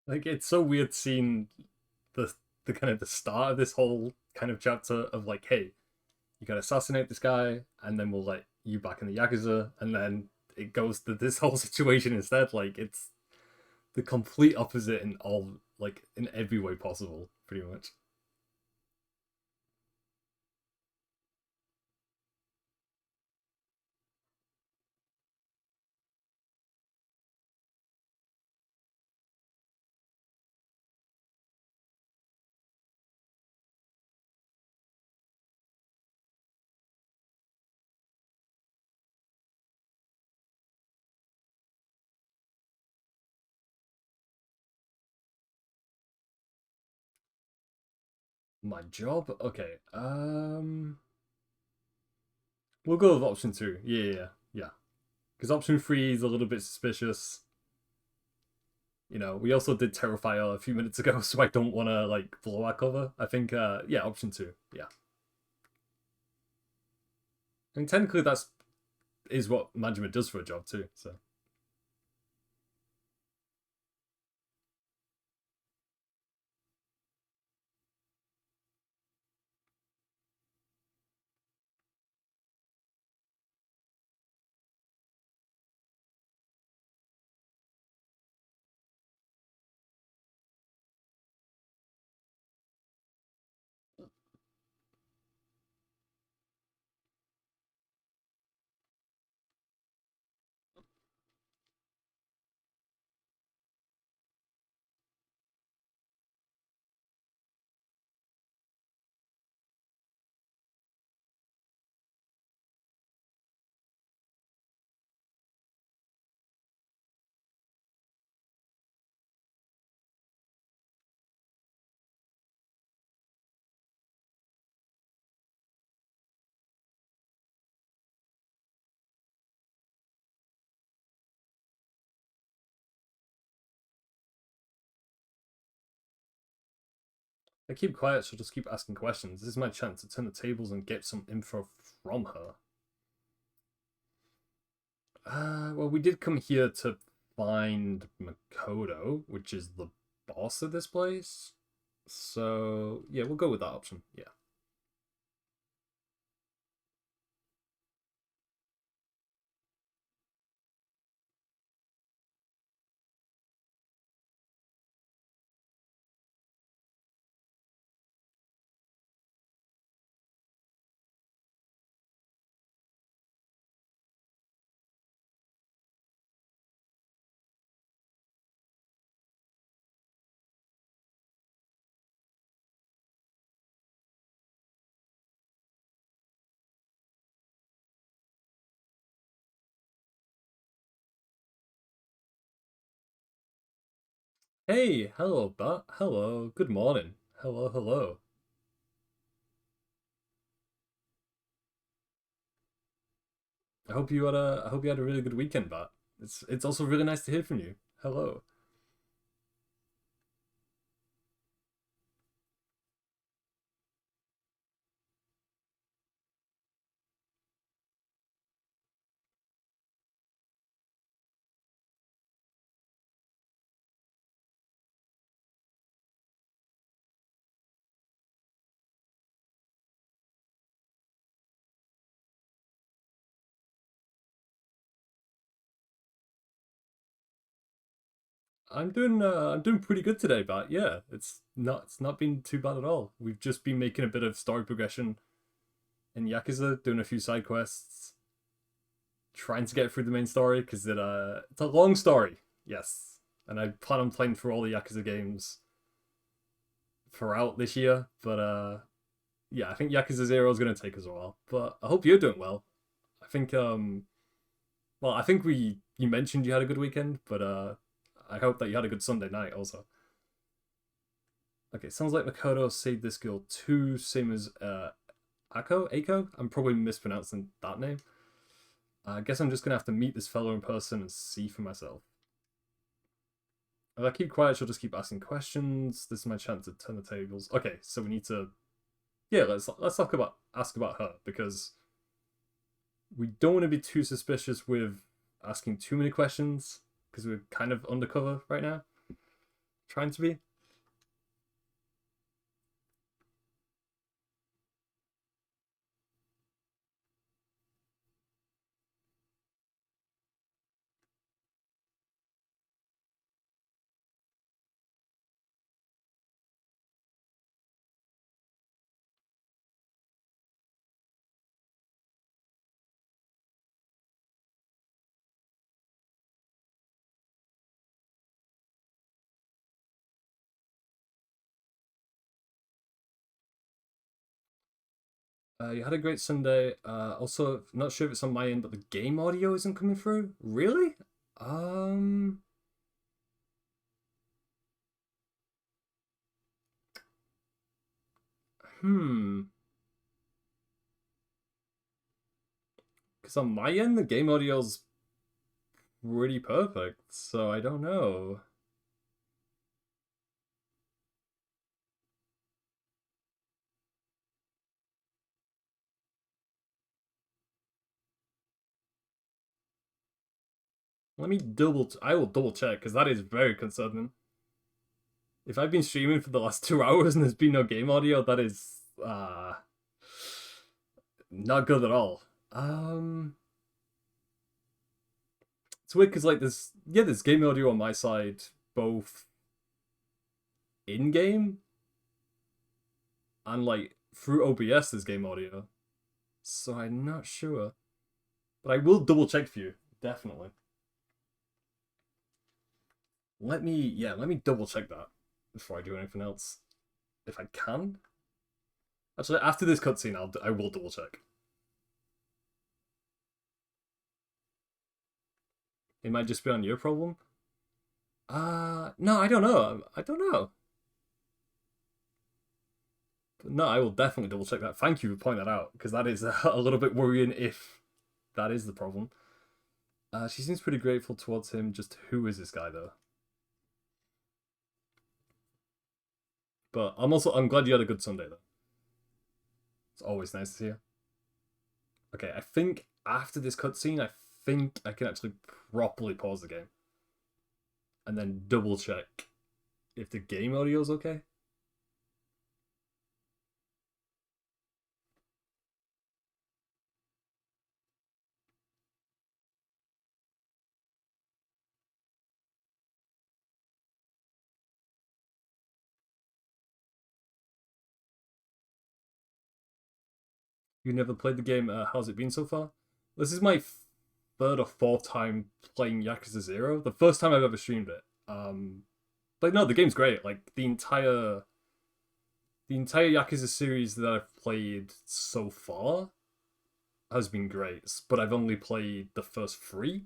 Speaker 2: Like it's so weird seeing the the kind of the start of this whole kind of chapter of like, hey, you gotta assassinate this guy, and then we'll let you back in the Yakuza, and then it goes to this whole situation instead. Like it's the complete opposite in all like in every way possible, pretty much. My job? Okay. We'll go with option two. Yeah. Because option three is a little bit suspicious. You know, we also did Terrifier a few minutes ago, so I don't want to like blow our cover. I think, yeah, option two. Yeah. And technically, that's is what management does for a job too. So I keep quiet, she'll just keep asking questions. This is my chance to turn the tables and get some info from her. Well, we did come here to find Makoto, which is the boss of this place. So yeah, we'll go with that option. Yeah. Hey, hello, Bat. Hello, good morning. Hello, hello. I hope you had a really good weekend, Bat. It's also really nice to hear from you. Hello. I'm doing pretty good today, Bat. Yeah, it's not been too bad at all. We've just been making a bit of story progression in Yakuza, doing a few side quests, trying to get through the main story because it's a long story. Yes, and I plan on playing through all the Yakuza games throughout this year. But yeah, I think Yakuza Zero is going to take us a while. But I hope you're doing well. I think well, I think we you mentioned you had a good weekend, but I hope that you had a good Sunday night also. Okay, sounds like Makoto saved this girl too, same as Ako. I'm probably mispronouncing that name. I guess I'm just gonna have to meet this fellow in person and see for myself. If I keep quiet, she'll just keep asking questions. This is my chance to turn the tables. Okay, so we need to yeah, let's talk about ask about her because we don't want to be too suspicious with asking too many questions because we're kind of undercover right now, trying to be. You had a great Sunday. Also, not sure if it's on my end, but the game audio isn't coming through. Really? Um, hmm. Because on my end, the game audio's pretty perfect, so I don't know. I will double check because that is very concerning. If I've been streaming for the last 2 hours and there's been no game audio, that is not good at all. It's weird because like there's game audio on my side, both in game and like through OBS. There's game audio, so I'm not sure, but I will double check for you definitely. Let me double check that before I do anything else if I can. Actually, after this cutscene, I will double check. It might just be on your problem. No, I don't know. I don't know. But no, I will definitely double check that. Thank you for pointing that out because that is a little bit worrying if that is the problem. She seems pretty grateful towards him. Just who is this guy though? But I'm glad you had a good Sunday though. It's always nice to see you. Okay, I think after this cutscene, I think I can actually properly pause the game and then double check if the game audio is okay. You never played the game. How's it been so far? This is my third or fourth time playing Yakuza Zero. The first time I've ever streamed it. But no, the game's great. Like the entire Yakuza series that I've played so far has been great. But I've only played the first three,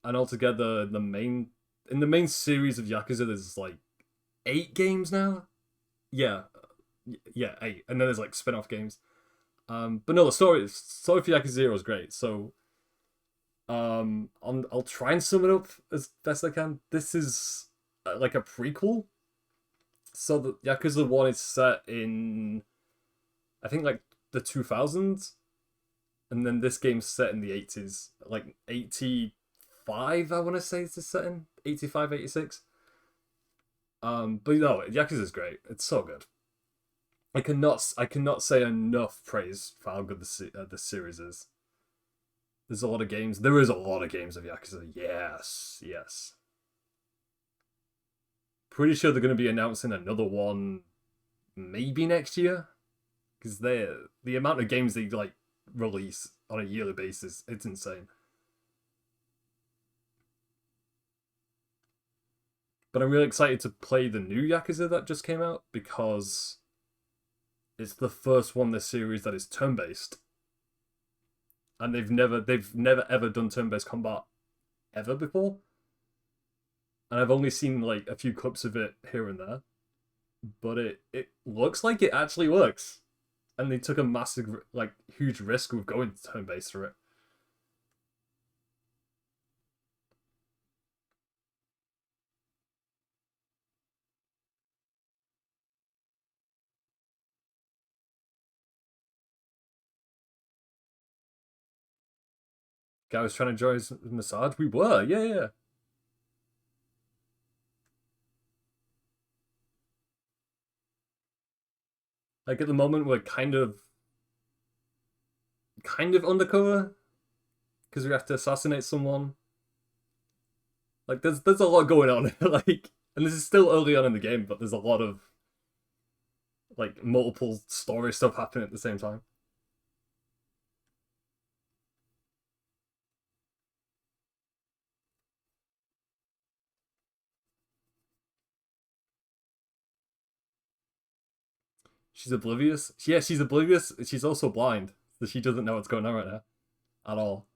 Speaker 2: and altogether the main in the main series of Yakuza, there's like 8 games now. Yeah, yeah, 8, and then there's like spin-off games. But no, the story for Yakuza Zero is great. So I'll try and sum it up as best I can. This is like a prequel. So the Yakuza One is set in, I think, like the 2000s, and then this game's set in the 80s, like 85. I want to say it's set in 85, 86. But no, Yakuza is great. It's so good. I cannot say enough praise for how good the series is. There's a lot of games. There is a lot of games of Yakuza. Yes, yes. Pretty sure they're going to be announcing another one, maybe next year, because the amount of games they like release on a yearly basis, it's insane. But I'm really excited to play the new Yakuza that just came out because it's the first one in the series that is turn based, and they've never ever done turn based combat ever before. And I've only seen like a few clips of it here and there, but it looks like it actually works, and they took a massive like huge risk with going turn based for it. Guy was trying to enjoy his massage. We were, yeah, yeah. Like at the moment, we're kind of undercover because we have to assassinate someone. Like there's a lot going on. Like, and this is still early on in the game, but there's a lot of like multiple story stuff happening at the same time. She's oblivious. Yeah, she's oblivious. She's also blind, so she doesn't know what's going on right now at all.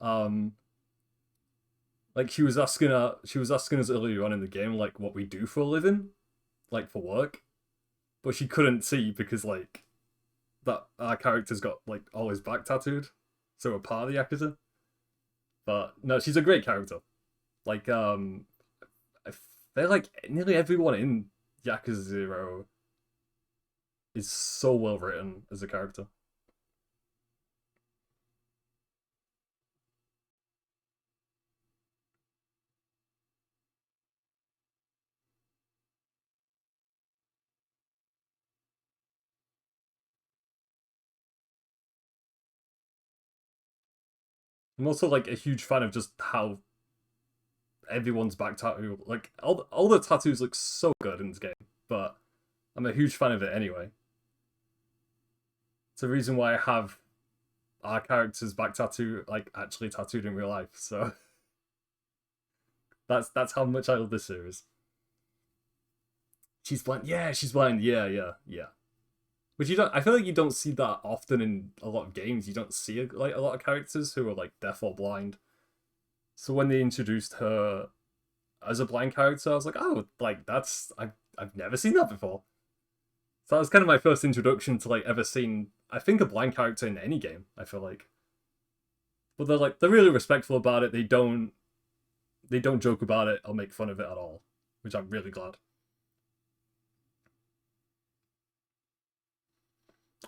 Speaker 2: Like she was asking us earlier on in the game, like what we do for a living, like for work, but she couldn't see because like that our character's got like all his back tattooed, so we're part of the Yakuza. But no, she's a great character. Like I feel like nearly everyone in Yakuza Zero is so well written as a character. I'm also like a huge fan of just how everyone's back tattoo, like all the tattoos look so good in this game. But I'm a huge fan of it anyway. It's the reason why I have our character's back tattoo like actually tattooed in real life. So that's how much I love this series. She's blind. Yeah, she's blind. Yeah, yeah, yeah. Which you don't. I feel like you don't see that often in a lot of games. You don't see like a lot of characters who are like deaf or blind. So when they introduced her as a blind character, I was like, oh, like that's I've never seen that before. So that was kind of my first introduction to like ever seeing, I think, a blind character in any game. I feel like, but they're really respectful about it. They don't joke about it or make fun of it at all, which I'm really glad.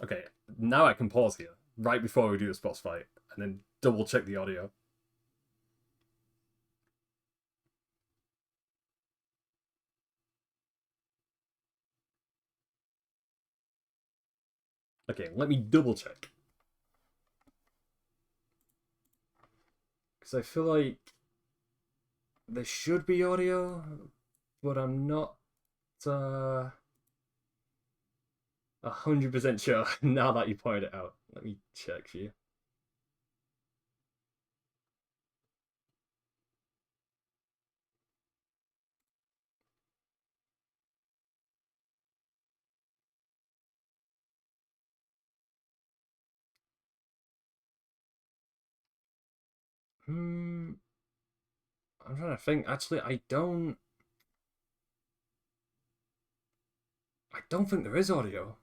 Speaker 2: Okay, now I can pause here right before we do this boss fight and then double check the audio. Okay, let me double check because I feel like there should be audio, but I'm not 100% sure now that you pointed it out. Let me check for you. Hmm, I'm trying to think. Actually, I don't. don't think there is audio.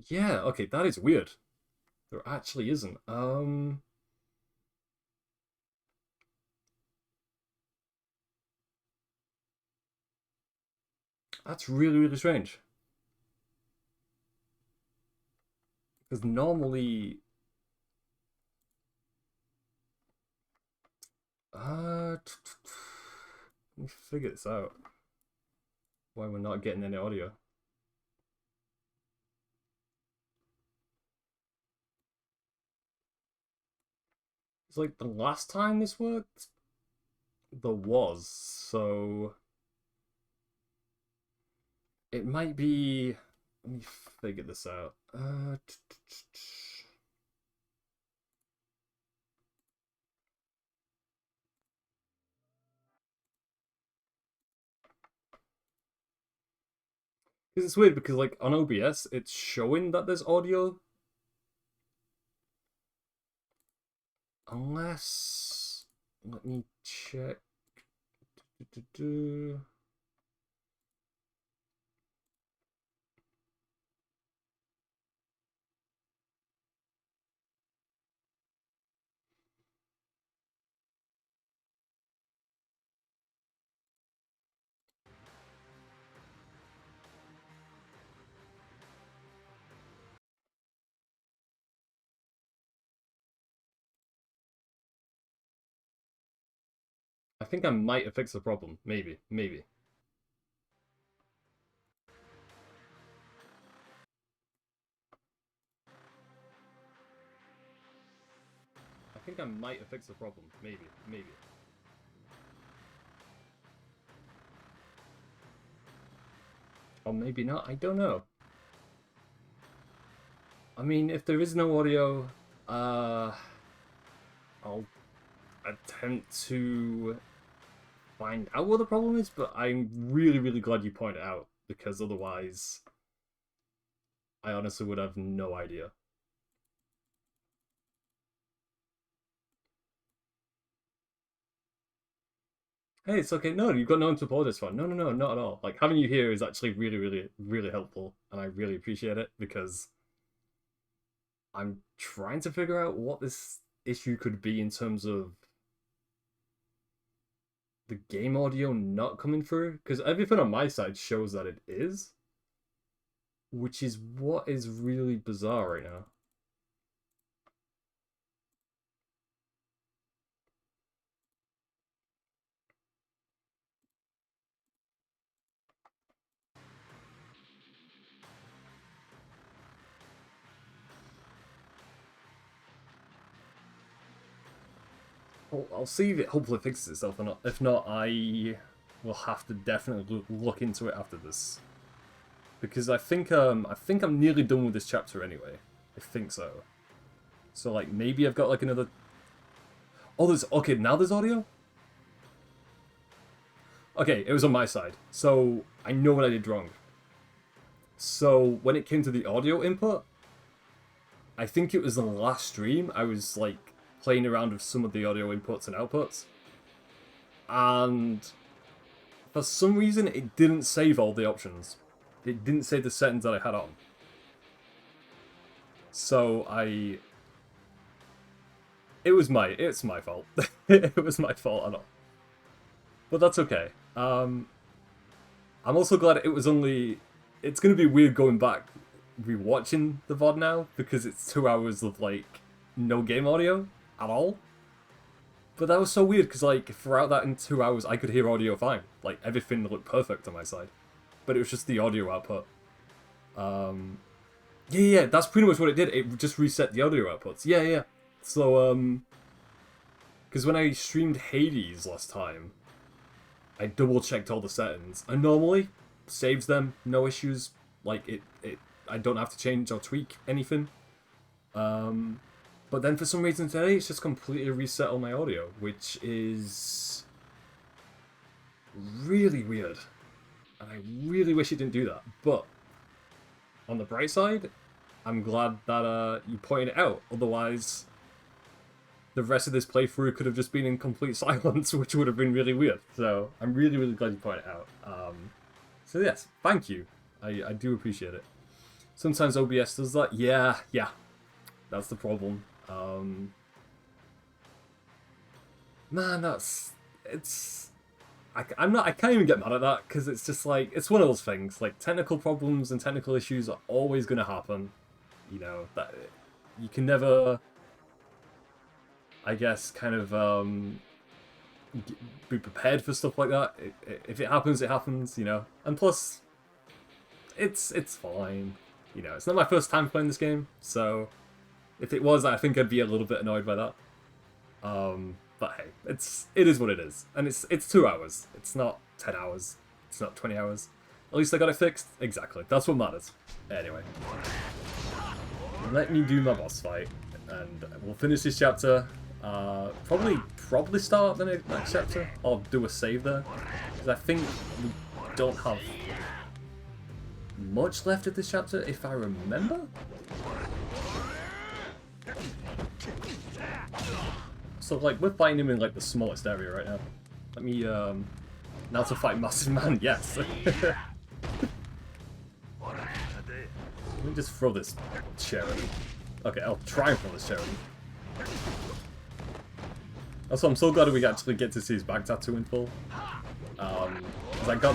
Speaker 2: Yeah, okay, that is weird. There actually isn't. That's really, really strange. Because normally, let me figure this out. Why we're not getting any audio? It's like the last time this worked, there was, so it might be. Let me figure this out. Because it's weird because like on OBS, it's showing that there's audio, unless let me check. I think I might have fixed the problem. Maybe, maybe. I think I might have fixed the problem. Maybe, maybe. Or maybe not. I don't know. I mean, if there is no audio, I'll attempt to find out what the problem is, but I'm really, really glad you pointed it out, because otherwise, I honestly would have no idea. Hey, it's okay. No, you've got no one to apologize for. No, no, no, not at all. Like, having you here is actually really, really, really helpful, and I really appreciate it, because I'm trying to figure out what this issue could be in terms of the game audio not coming through, because everything on my side shows that it is, which is what is really bizarre right now. I'll see if it hopefully fixes itself or not. If not, I will have to definitely look into it after this, because I think I'm nearly done with this chapter anyway. I think so. So like maybe I've got like another. Oh, there's okay now. There's audio. Okay, it was on my side, so I know what I did wrong. So when it came to the audio input, I think it was the last stream. I was like playing around with some of the audio inputs and outputs, and for some reason it didn't save all the options. It didn't save the settings that I had on. So it's my fault. It was my fault and all. But that's okay. I'm also glad it was only. It's gonna be weird going back, rewatching the VOD now, because it's 2 hours of like no game audio at all. But that was so weird because like throughout that in 2 hours I could hear audio fine. Like everything looked perfect on my side. But it was just the audio output. Yeah, that's pretty much what it did. It just reset the audio outputs. Yeah. So because when I streamed Hades last time, I double checked all the settings, and normally saves them, no issues. Like I don't have to change or tweak anything. But then for some reason today, it's just completely reset all my audio, which is really weird. And I really wish it didn't do that. But on the bright side, I'm glad that you pointed it out. Otherwise, the rest of this playthrough could have just been in complete silence, which would have been really weird. So I'm really, really glad you pointed it out. So yes, thank you. I do appreciate it. Sometimes OBS does that. Yeah, that's the problem. Man, I can't even get mad at that, because it's just like, it's one of those things. Like, technical problems and technical issues are always going to happen. You know, that you can never, I guess, kind of be prepared for stuff like that. If it happens, it happens, you know. And plus, it's fine. You know, it's not my first time playing this game, so if it was, I think I'd be a little bit annoyed by that. But hey, it is what it is, and it's 2 hours. It's not 10 hours. It's not 20 hours. At least I got it fixed. Exactly. That's what matters. Anyway, let me do my boss fight, and we'll finish this chapter. Probably start the next chapter, or do a save there, because I think we don't have much left of this chapter, if I remember. So, like, we're fighting him in, like, the smallest area right now. Let me, now to fight Massive Man, yes! Let me just throw this chair at him. Okay, I'll try and throw this chair at him. Also, I'm so glad we actually get to see his back tattoo in full. Because I got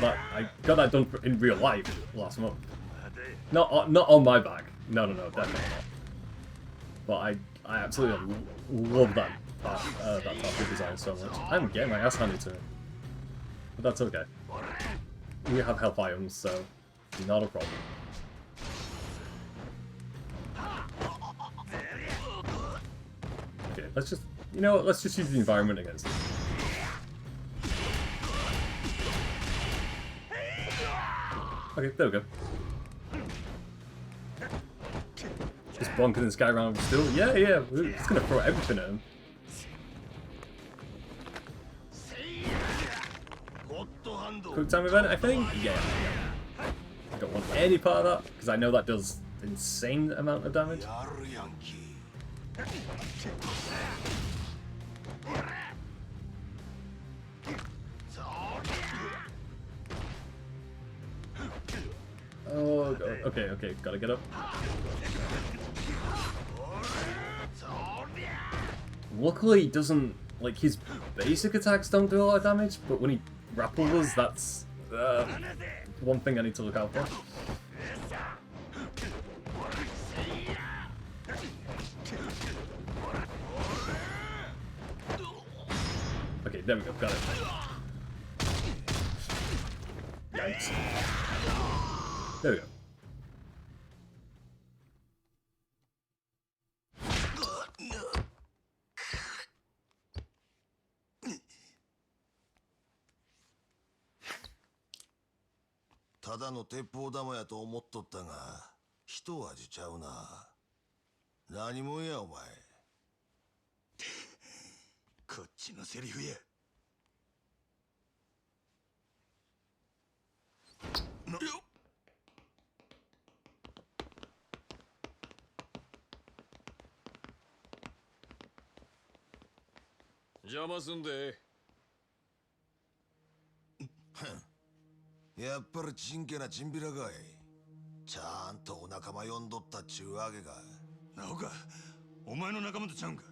Speaker 2: that done in real life last month. Not on my back. No, definitely not. But I absolutely love that tattoo design so much. I'm getting my ass handed to me. But that's okay. We have health items, so not a problem. Okay, let's just, you know what, let's just use the environment against it. Okay, there we go. Just bonking this guy around still. Yeah, we're just gonna throw everything at him. Quick time event, I think? Yeah. I don't want any part of that, because I know that does insane amount of damage. Oh, God. Okay, gotta get up. Luckily, he doesn't, like, his basic attacks don't do a lot of damage, but when he grapples us, that's one thing I need to look out for. Okay, there we go, got it. Yikes. There we go.
Speaker 3: やっぱりちんけなチンピラかい。ちゃんとお仲間呼んどったっちゅうわけか。なおか、お前の仲間とちゃうんか。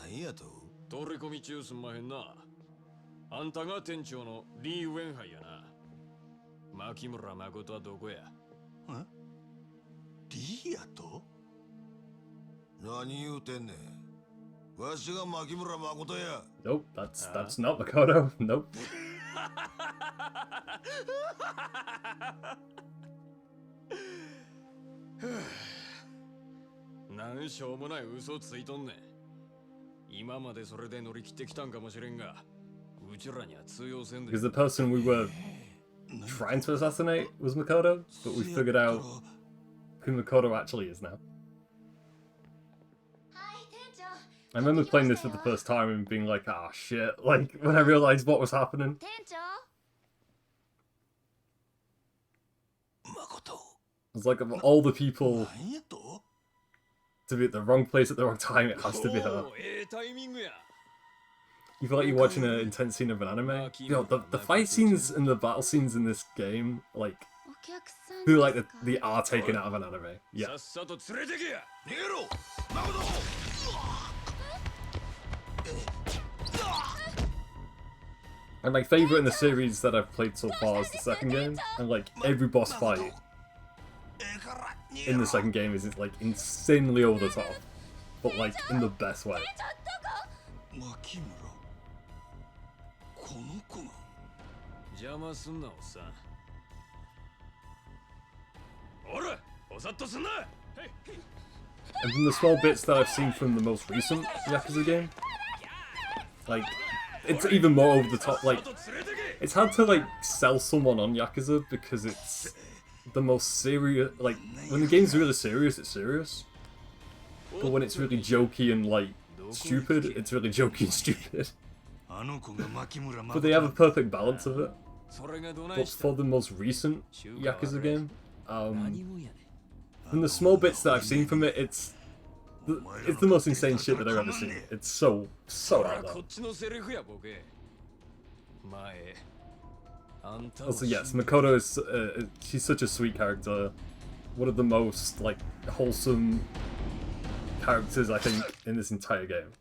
Speaker 3: なんやと？取り込み中すんまへんな。あんたが店長のリー・ウェンハイやな。牧村誠はどこや？え？リーやと？何言うてんねん。わしが牧村誠や。
Speaker 2: Nope, that's not Makoto. Nope.
Speaker 3: なんしょうもない嘘ついとんねん。今までそれで乗り切ってきたんかもしれんが、うちらには通用せんで。
Speaker 2: Because the person we were trying to assassinate was Makoto, but we figured out who Makoto actually is now.
Speaker 1: はい、店長。
Speaker 2: I remember playing this for the first time and being like, ah, shit, like, when I realized what was happening. It's like, of all the people to be at the wrong place at the wrong time, it has to be her. You feel like you're watching an intense scene of an anime. You know, the fight scenes and the battle scenes in this game, like, feel like they are taken out of an anime. Yeah. And my favourite in the series that I've played so far is the second game, and like every boss fight in the second game is like insanely over the top, but like in the best way. And from the small bits that I've seen from the most recent Yakuza game, like, it's even more over the top. Like, it's hard to like sell someone on Yakuza because it's the most serious. Like, when the game's really serious, it's serious. But when it's really jokey and like stupid, it's really jokey and stupid. But they have a perfect balance of it. But for the most recent Yakuza game, from the small bits that I've seen from it, it's the most insane shit that I've ever seen. It's so out there. Also, yes, Makoto is she's such a sweet character. One of the most like wholesome characters I think in this entire game.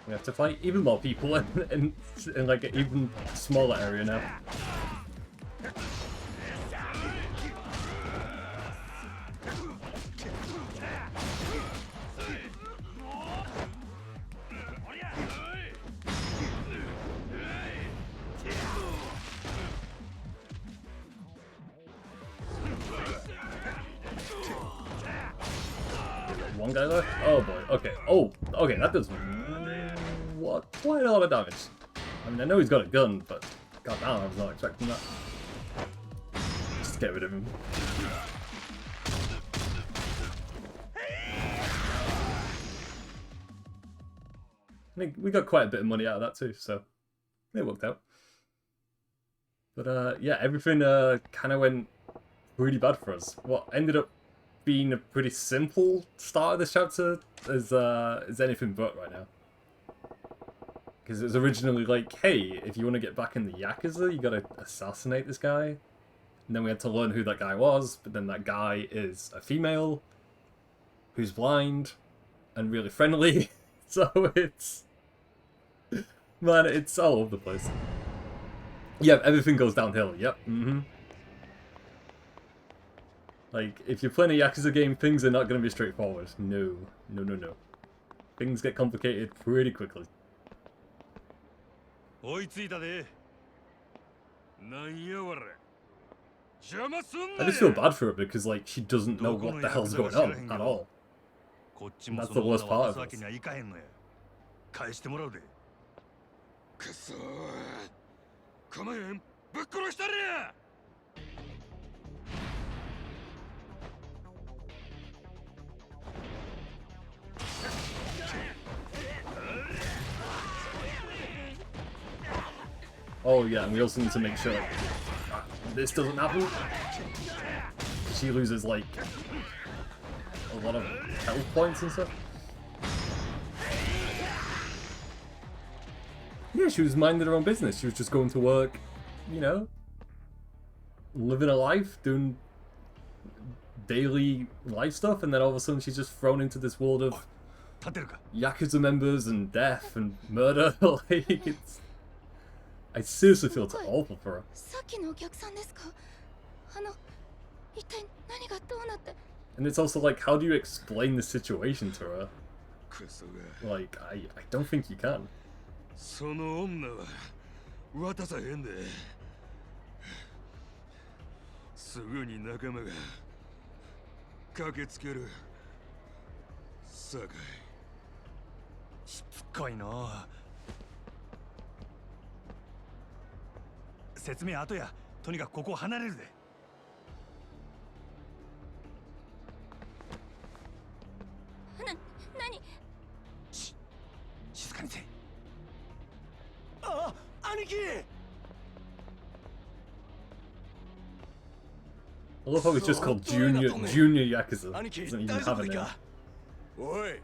Speaker 2: We have to fight even more people in like an even smaller area now. One guy left? Oh boy, okay. Oh, okay, that does quite a lot of damage. I mean, I know he's got a gun, but goddamn, I was not expecting that. Just get rid of him. I think we got quite a bit of money out of that too, so it worked out. But yeah, everything kind of went really bad for us. What ended up being a pretty simple start of this chapter is anything but right now. Because it was originally like, hey, if you want to get back in the Yakuza, you gotta assassinate this guy. And then we had to learn who that guy was, but then that guy is a female who's blind and really friendly. So it's... Man, it's all over the place. Yep, everything goes downhill, yep, Like, if you're playing a Yakuza game, things are not going to be straightforward. No. Things get complicated pretty quickly. I just feel bad for her because, like, she doesn't know what the hell's going on at all. And that's the worst part of it. Oh yeah, and we also need to make sure like, this doesn't happen. She loses like a lot of health points and stuff. Yeah, she was minding her own business. She was just going to work, you know, living a life, doing daily life stuff, and then all of a sudden she's just thrown into this world of Yakuza members and death and murder. Like, it's... I seriously feel awful for her. And it's also like, how do you explain the situation to her? Like, I don't think you can.
Speaker 3: その女は渡さへんで。すぐに仲間が駆けつける。さかい。しつこいな。説明後や。とにかくここを離れるで。
Speaker 4: 何？
Speaker 3: 静かにせ。あ、兄貴。
Speaker 2: I love how it's just called Junior Yakuza. Doesn't even have a name.
Speaker 3: おい、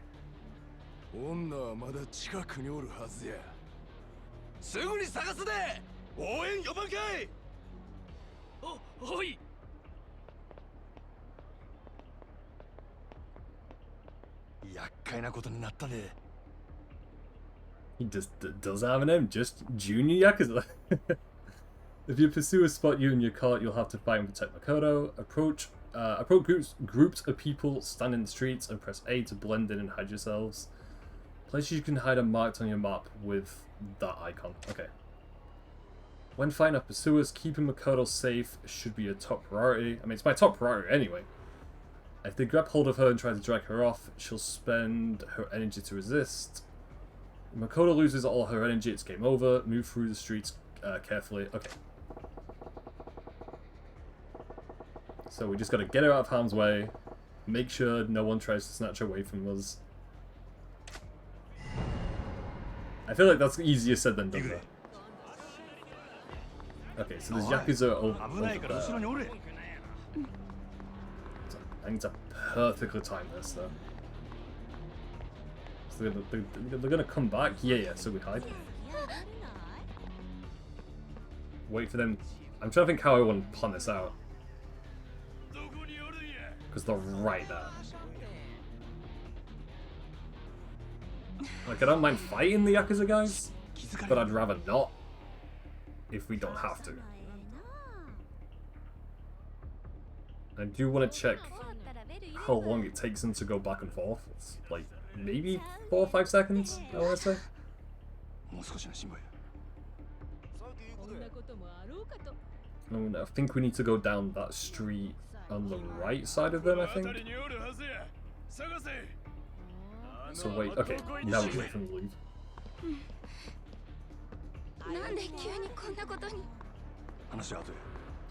Speaker 3: 女はまだ近くにおるはずや。すぐに探すで。応援呼ばんかい。おい。厄介なことになったで。
Speaker 2: He just does have a name, just Junior Yakuza. If your pursuers spot you in your cart, you'll have to fight and protect Makoto. Approach groups of people, stand in the streets, and press A to blend in and hide yourselves. Places you can hide are marked on your map with that icon. Okay. When fighting off pursuers, keeping Makoto safe should be your top priority. I mean, it's my top priority anyway. If they grab hold of her and try to drag her off, she'll spend her energy to resist. If Makoto loses all her energy, it's game over. Move through the streets carefully. Okay. So we just gotta get her out of harm's way, make sure no one tries to snatch her away from us. I feel like that's easier said than done though. Okay, so there's Yakuza over there. So I think it's a perfectly timed this though. So they're gonna come back? Yeah, so we hide. Wait for them. I'm trying to think how I want to plan this out. Because they're right there. Like, I don't mind fighting the Yakuza guys, but I'd rather not if we don't have to. I do want to check how long it takes them to go back and forth. It's like maybe 4 or 5 seconds, I want to say. And I think we need to go down that street on the right side of them, I think. So wait, okay, now we wait for them to leave.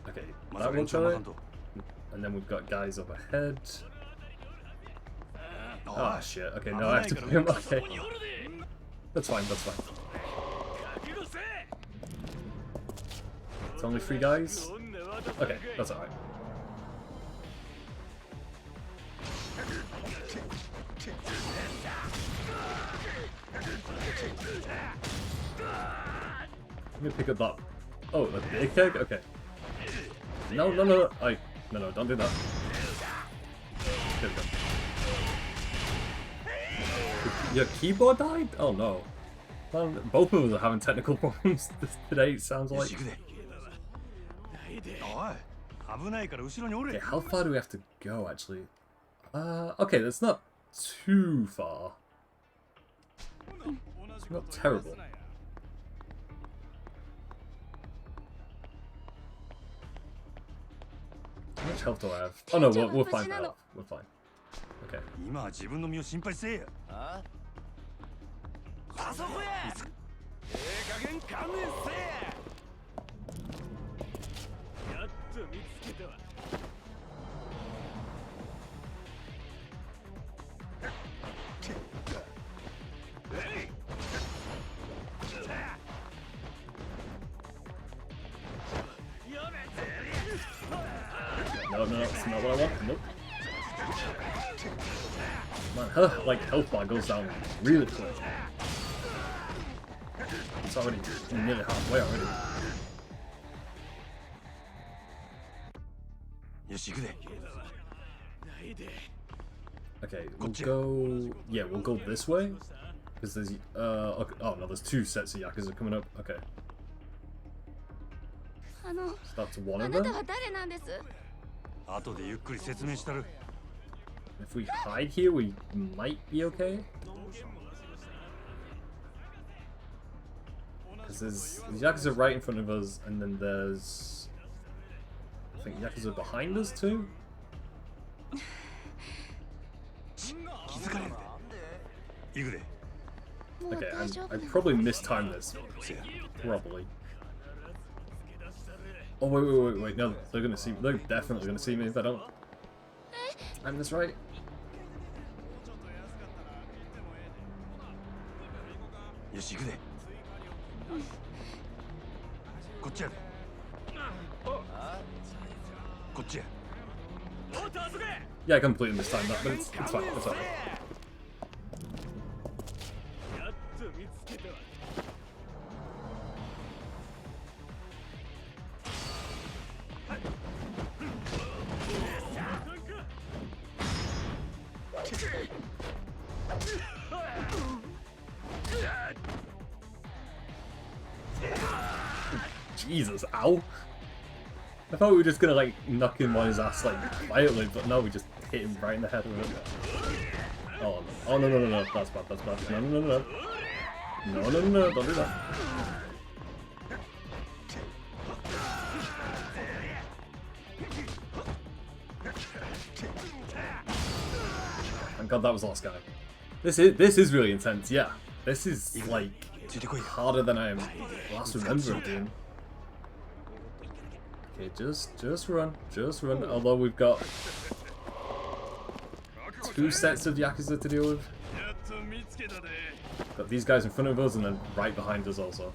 Speaker 2: Okay, that one's alright. And then we've got guys up ahead. Ah, shit. Okay, no, I have to put him. Okay. That's fine, that's fine. It's only 3 guys? Okay, that's alright. Let me pick up that. Oh, the big keg? Okay. No, no, no. No, don't do that. There we go. Your keyboard died? Oh no. Well, both of us are having technical problems today, it sounds like. Okay, how far do we have to go, actually? Okay, that's not too far. It's not terrible. How much health do I have? Oh no, we're fine now. We're fine. Okay. No, that's not what I want. Nope. Man, her like health bar goes down really quick. It's already nearly halfway already. Okay, we'll go. Yeah, we'll go this way because there's. Okay, oh no, there's two sets of Yakuza coming up. Okay. So that's one of them. If we hide here, we might be okay. Because there's Yakuza right in front of us, and then there's, I think, Yakuza behind us too. Okay, I probably mistimed this. Probably. Oh wait! No, they're gonna see. They're definitely gonna see me if I don't. I'm this right. Yeah, I completely mistimed that, but it's fine. It's alright. Jesus, ow! I thought we were just gonna like knock him on his ass like quietly, but no, we just hit him right in the head with it. Oh no, that's bad, that's bad. No, don't do that. Thank God that was the last guy. This is really intense, yeah. This is like harder than I last remember it being. Okay, just run. Although we've got two sets of Yakuza to deal with. Got these guys in front of us and then right behind us also.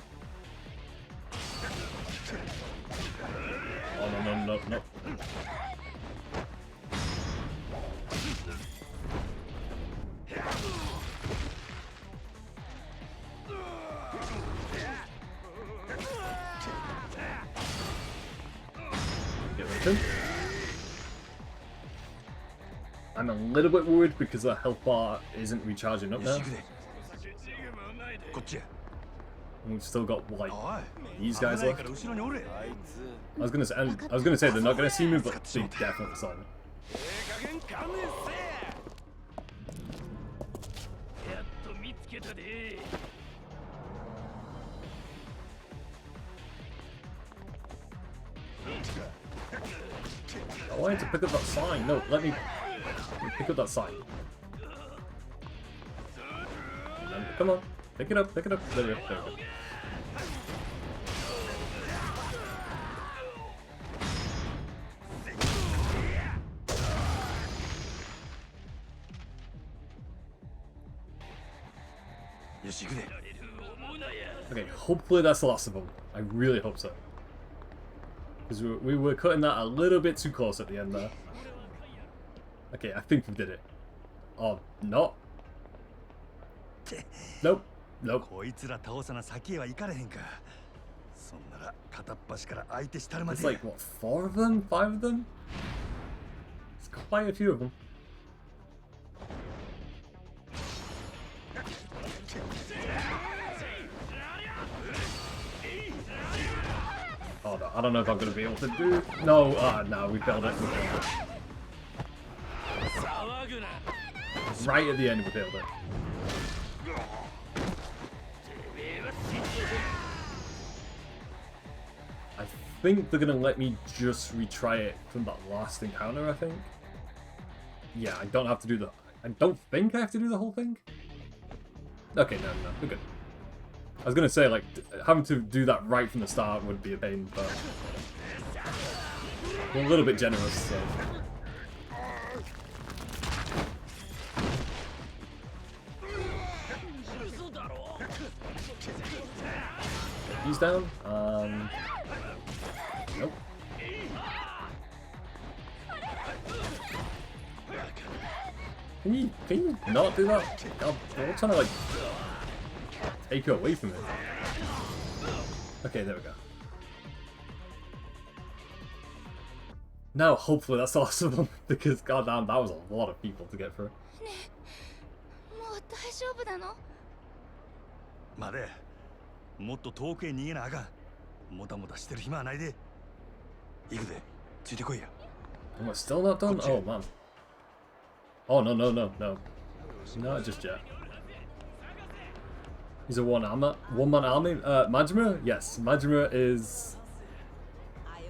Speaker 2: Oh no. I'm a little bit worried because the health bar isn't recharging up now. And we've still got like these guys left. I was gonna say they're not gonna see me, but they definitely saw me. I wanted to pick up that sign. No, let me pick up that sign. Come on, pick it up. There we go. Okay, hopefully that's the last of them. I really hope so. Because we were cutting that a little bit too close at the end there. Okay, I think we did it. Oh, not. Nope. It's like, what, 4 of them? 5 of them? It's quite a few of them. Oh no, I don't know if I'm going to be able to do... No, no, we failed it. Right at the end, we failed it. I think they're going to let me just retry it from that last encounter, I think. Yeah, I don't have to do the... I don't think I have to do the whole thing. Okay, no, we're good. I was gonna say, like, having to do that right from the start would be a pain, but we're a little bit generous, so. He's down. Nope. Can you not do that? God, we're trying to like take her away from me. Okay, there we go. Now, hopefully that's the last of them, because goddamn, that was a lot of people to get through.
Speaker 4: もう大丈夫なの？
Speaker 3: 待て、もっと遠くへ逃げなあかん。もたもたしてる暇はないで。行くで、ついてこいや。
Speaker 2: Am I still not done? Oh man. Oh no no no no. Not just yet. He's a one-man army. Majima? Yes, Majima is,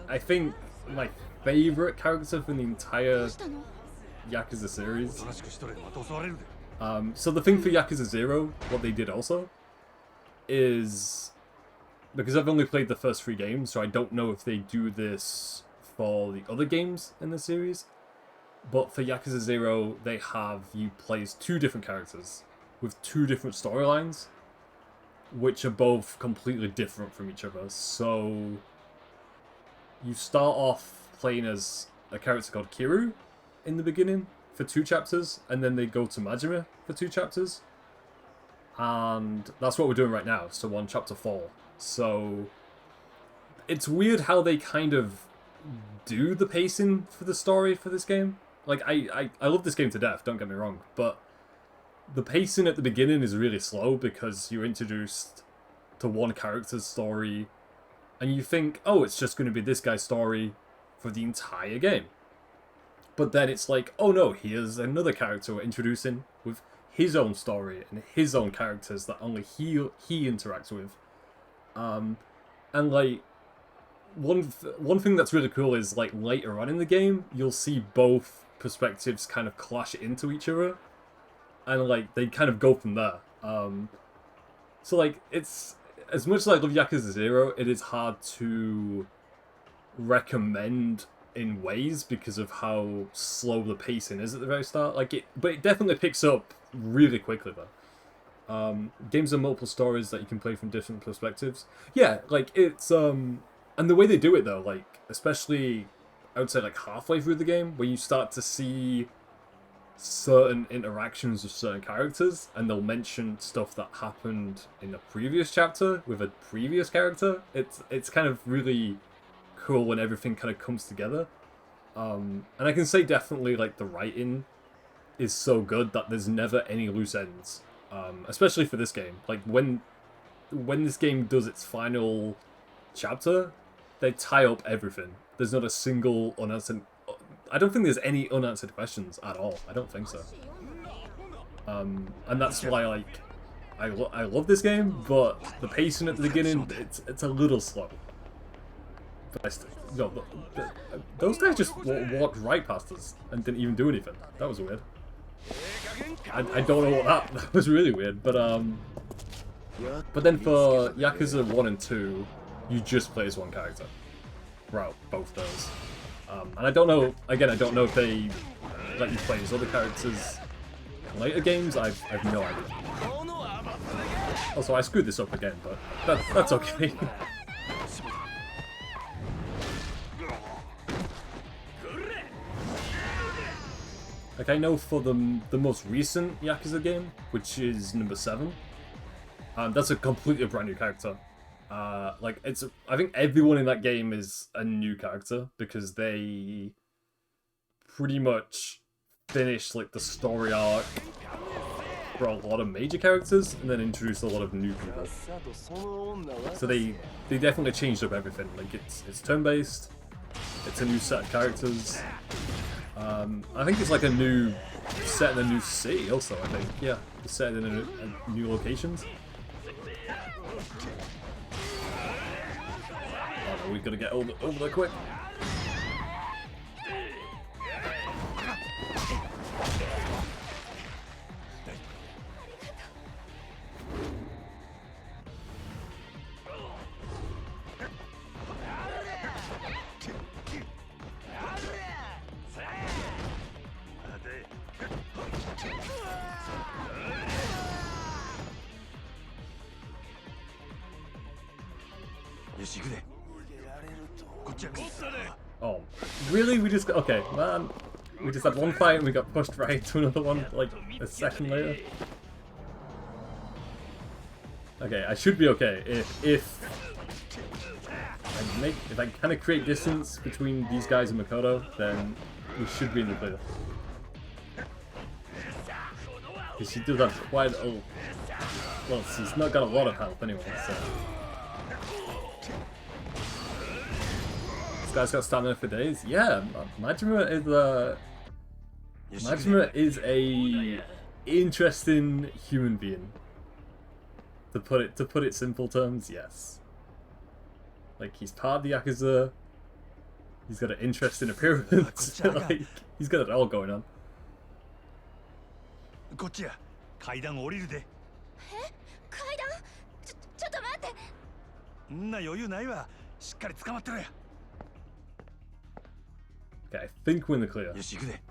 Speaker 2: I think, my favorite character from the entire Yakuza series. So the thing for Yakuza 0, what they did also, is, because I've only played the first 3 games, so I don't know if they do this for the other games in the series, but for Yakuza 0, they have you play as 2 different characters with 2 different storylines, which are both completely different from each other. So you start off playing as a character called Kiru in the beginning for 2 chapters, and then they go to Majima for 2 chapters, and that's what we're doing right now. So on chapter 4. So it's weird how they kind of do the pacing for the story for this game. Like, I love this game to death, don't get me wrong, but the pacing at the beginning is really slow because you're introduced to one character's story and you think, oh, it's just going to be this guy's story for the entire game. But then it's like, oh no, here's another character we're introducing with his own story and his own characters that only he interacts with. And like, one thing that's really cool is, like, later on in the game, you'll see both perspectives kind of clash into each other. And, like, they kind of go from there. So, like, it's... As much as I love Yakuza 0, it is hard to recommend in ways because of how slow the pacing is at the very start. But it definitely picks up really quickly, though. Games are multiple stories that you can play from different perspectives. Yeah, like, it's... And the way they do it, though, like, especially, I would say, like, halfway through the game, where you start to see certain interactions with certain characters, and they'll mention stuff that happened in a previous chapter with a previous character. It's kind of really cool when everything kind of comes together. And I can say definitely, like, the writing is so good that there's never any loose ends. Especially for this game. Like, when this game does its final chapter, they tie up everything. There's not a single unanswered... I don't think there's any unanswered questions at all. I don't think so. And that's why, like, I love this game, but the pacing at the beginning, it's a little slow. But those guys just walked right past us and didn't even do anything. That was weird. I don't know what that was really weird, but then for Yakuza 1 and 2, you just play as one character throughout both those. And I don't know, again, I don't know if they let you play as other characters in later games. I've no idea. Also, I screwed this up again, but that's okay. Like, I know for the most recent Yakuza game, which is number 7, that's a completely brand new character. Like, I think everyone in that game is a new character because they pretty much finished, like, the story arc for a lot of major characters and then introduced a lot of new people. So they definitely changed up everything. Like, it's turn-based, it's a new set of characters. I think it's like a new set in a new city also, I think. Yeah, it's set in a new locations. We gotta get over there quick. Oh, really? We just got... Okay, man. We just had one fight and we got pushed right into another one, like, a second later. Okay, I should be okay. If I kind of create distance between these guys and Makoto, then we should be in the clear. Because she does have quite a... Well, she's not got a lot of health anyway, so... This guy's got stamina for days. Yeah, Majima is a interesting human being. To put it simple terms, yes. Like, he's part of the Yakuza. He's got an interesting appearance. Like, he's got it all going on.
Speaker 3: こっちや階段降りるで
Speaker 4: 階段ちょっと待って
Speaker 3: んな余裕ないわしっかり捕まってろや
Speaker 2: Okay, I think we're in the clear.
Speaker 3: よし行くで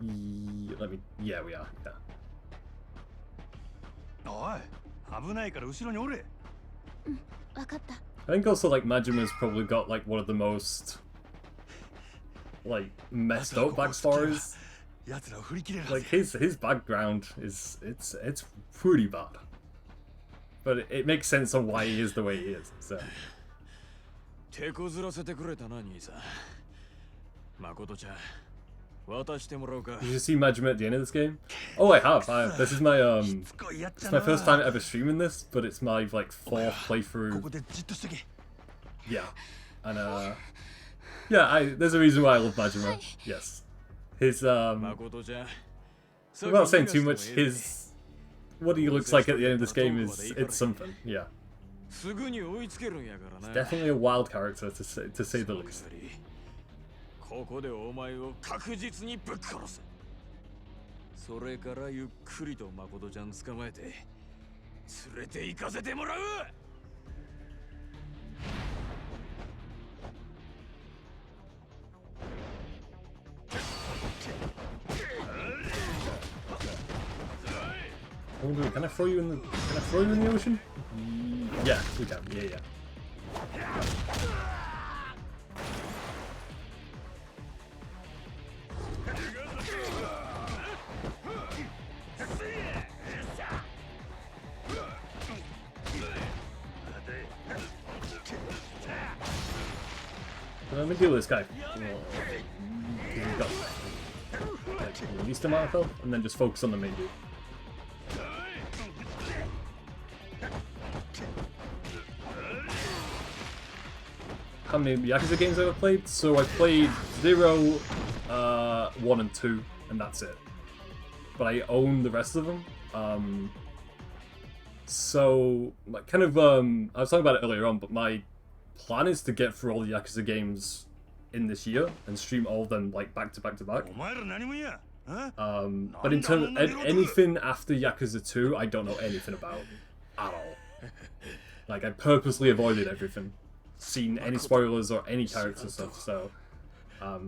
Speaker 2: Yeah, we are. Yeah.
Speaker 3: おい危ないから後ろにおれ
Speaker 4: わかった
Speaker 2: I think also, like, Majima's probably got, like, one of the most, like, messed up backstories.
Speaker 3: 奴らを振り切れるは
Speaker 2: Like,
Speaker 3: ず
Speaker 2: his background is, it's pretty bad. But it makes sense on why he is the way he is, so.
Speaker 5: 手こずらせてくれたな兄さん誠ちゃん渡してもらおうか
Speaker 2: Did you see Majima at the end of this game? Oh, I have. This is my, it's my first time ever streaming this, but it's my, like, fourth
Speaker 3: こ
Speaker 2: playthrough.
Speaker 3: こでじっとしとけ
Speaker 2: Yeah. And, yeah, there's a reason why I love Majima. Yes. His,
Speaker 5: 誠ちゃん
Speaker 2: without saying too much, what he looks like at the end of this game it's something, yeah.
Speaker 5: すぐに追いつけるんやからな
Speaker 2: Definitely a wild character to say the least.
Speaker 5: ここでお前を確実にぶっ殺すそれからゆっくりと誠ちゃん捕まえて連れて行かせてもらう
Speaker 2: Oh, can I throw you in the ocean? Yeah, we can. Yeah. Let me deal with this guy. He's got like the least amount of health, and then just focus on the main dude. How many Yakuza games have I played? So I played 0, 1 and 2, and that's it. But I own the rest of them. So, like, kind of, I was talking about it earlier on, but my plan is to get through all the Yakuza games in this year and stream all of them, like, back to back to back.
Speaker 3: お前ら何者や
Speaker 2: But in terms of anything after Yakuza 2, I don't know anything about at all. Like, I purposely avoided everything. Seen any spoilers or any character stuff, so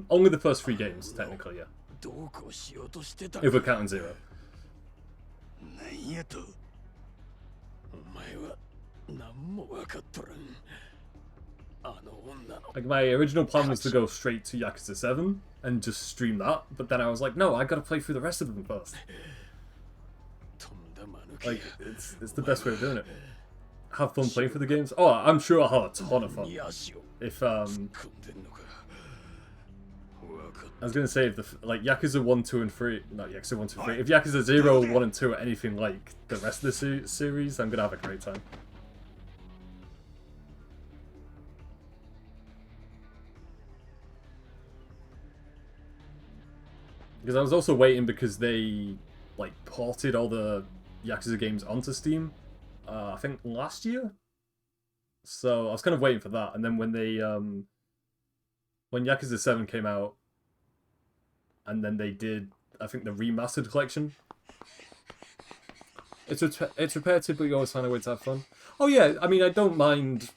Speaker 2: only the first 3 games, technically, yeah.
Speaker 5: どうこうしようとしてた
Speaker 2: If we're counting 0.
Speaker 3: 何やと
Speaker 5: お前は何も分かっとらんあの女の
Speaker 2: Like, my original plan was to go straight to Yakuza 7 and just stream that, but then I was like, no, I gotta play through the rest of them first.
Speaker 5: とんだ間抜け
Speaker 2: Like, it's the best way of doing it. Have fun playing for the games. Oh, I'm sure I'll have a ton of fun.
Speaker 5: に足を
Speaker 2: If,
Speaker 5: 組んでんのか分かっ
Speaker 2: I was gonna say, if like, Yakuza 1, 2, and 3, not Yakuza 1, 2, 3, if Yakuza 0, 1, and 2 are anything like the rest of the series, I'm gonna have a great time. Because I was also waiting because they, like, ported all the Yakuza games onto Steam, I think last year? So I was kind of waiting for that, and then when they, when Yakuza 7 came out, and then they did, I think, the remastered collection. It's repetitive, but you always find a way to have fun. Oh yeah, I mean, I don't mind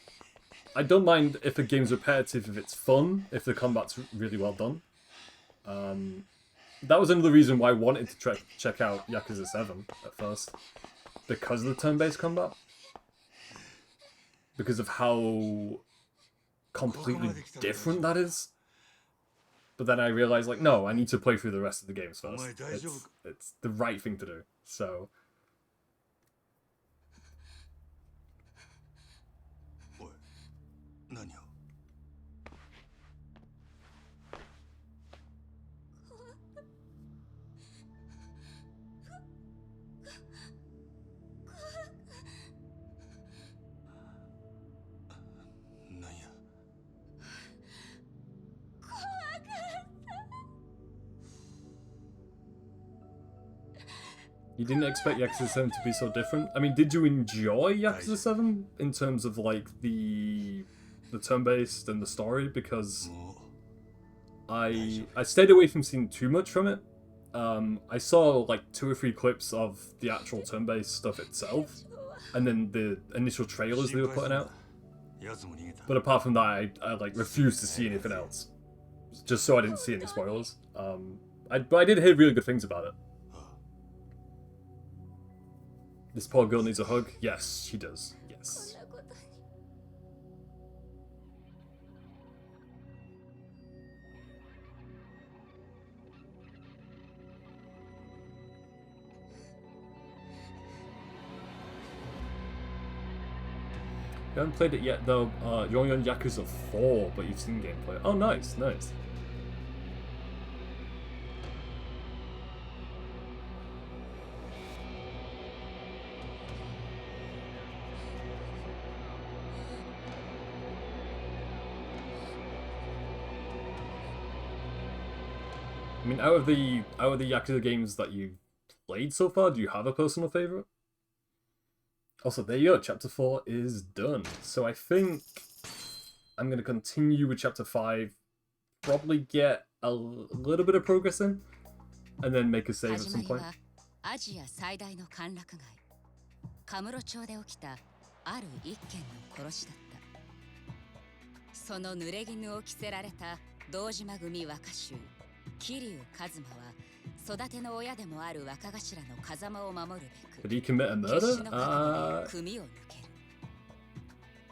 Speaker 2: if a game's repetitive if it's fun, if the combat's really well done. That was another reason why I wanted to check out Yakuza 7 at first. Because of the turn-based combat. Because of how completely different that is. But then I realized, like, no, I need to play through the rest of the games first. It's the right thing to do. So... You didn't expect Yakuza 7 to be so different? I mean, did you enjoy Yakuza 7 in terms of like the turn-based and the story? Because I stayed away from seeing too much from it. I saw like 2 or 3 clips of the actual turn-based stuff itself, and then the initial trailers they were putting out. But apart from that, I like refused to see anything else, just so I didn't see any spoilers. But I did hear really good things about it. This poor girl needs a hug. Yes, she does. Yes. You haven't played it yet though. You're only on Yakuza 4, but you've seen gameplay. Oh, nice, nice. I mean, out of the Yakuza games that you've played so far, do you have a personal favorite? Also, there you go. Chapter 4 is done. So I think I'm going to continue with Chapter 5, probably get a little bit of progress in, and then make a save at some point.
Speaker 4: アジア最大の歓楽街カムロ町で起きたある一件の殺しだった。その濡れ衣を着せられた堂島組若衆桐生一馬は育ての親でもある若頭の風間を守るべく
Speaker 2: Did he commit a murder?
Speaker 4: 組を抜ける。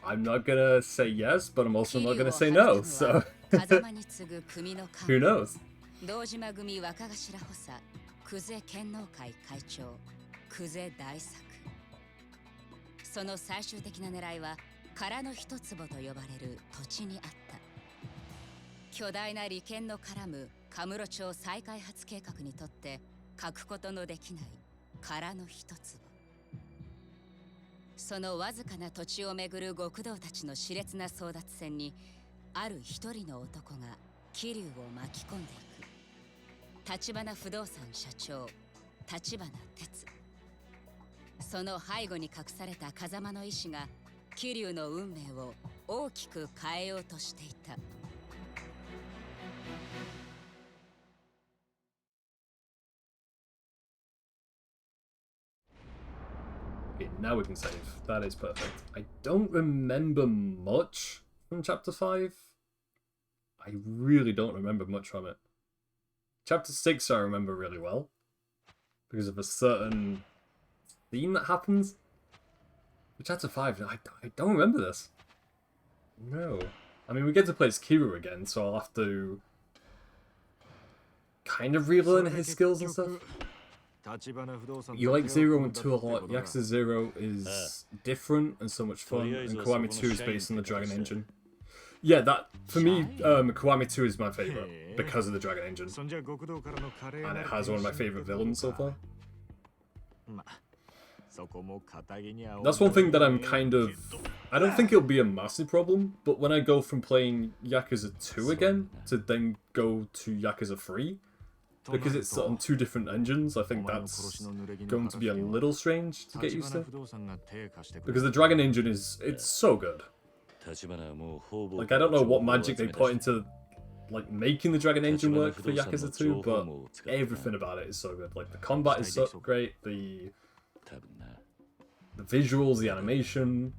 Speaker 2: I'm not gonna say yes, but I'm also not gonna say no, so
Speaker 4: 風間に次ぐ組の
Speaker 2: who knows?
Speaker 4: 堂島組若頭補佐久世剣能会会長久世大作。その最終的な狙いは殻の一坪と呼ばれる土地にあった。巨大な利権の絡むカムロ町再開発計画にとって欠くことのできない殻の一坪。そのわずかな土地をめぐる極道たちの熾烈な争奪戦にある一人の男が桐生を巻き込んでいく。橘不動産社長橘哲。その背後に隠された風間の意志が桐生の運命を大きく変えようとしていた。
Speaker 2: Okay, now we can save. That is perfect. I don't remember much from Chapter 5. I really don't remember much from it. Chapter 6 I remember really well, because of a certain theme that happens. But Chapter 5, I don't remember this. No. I mean, we get to play as Kiru again, so I'll have to kind of relearn his skills and stuff. You like 0 and 2 a lot. Yakuza 0 is different and so much fun, and Kiwami 2 is based on the Dragon Engine. Yeah, that, for me, Kiwami 2 is my favourite, because of the Dragon Engine. And it has one of my favourite villains so far. That's one thing that I'm kind of... I don't think it'll be a massive problem, but when I go from playing Yakuza 2 again, to then go to Yakuza 3, because it's on 2 different engines, I think that's going to be a little strange to get used to. Because the Dragon Engine it's so good. Like, I don't know what magic they put into, like, making the Dragon Engine work for Yakuza 2, but everything about it is so good. Like, the combat is so great, the visuals, the animation,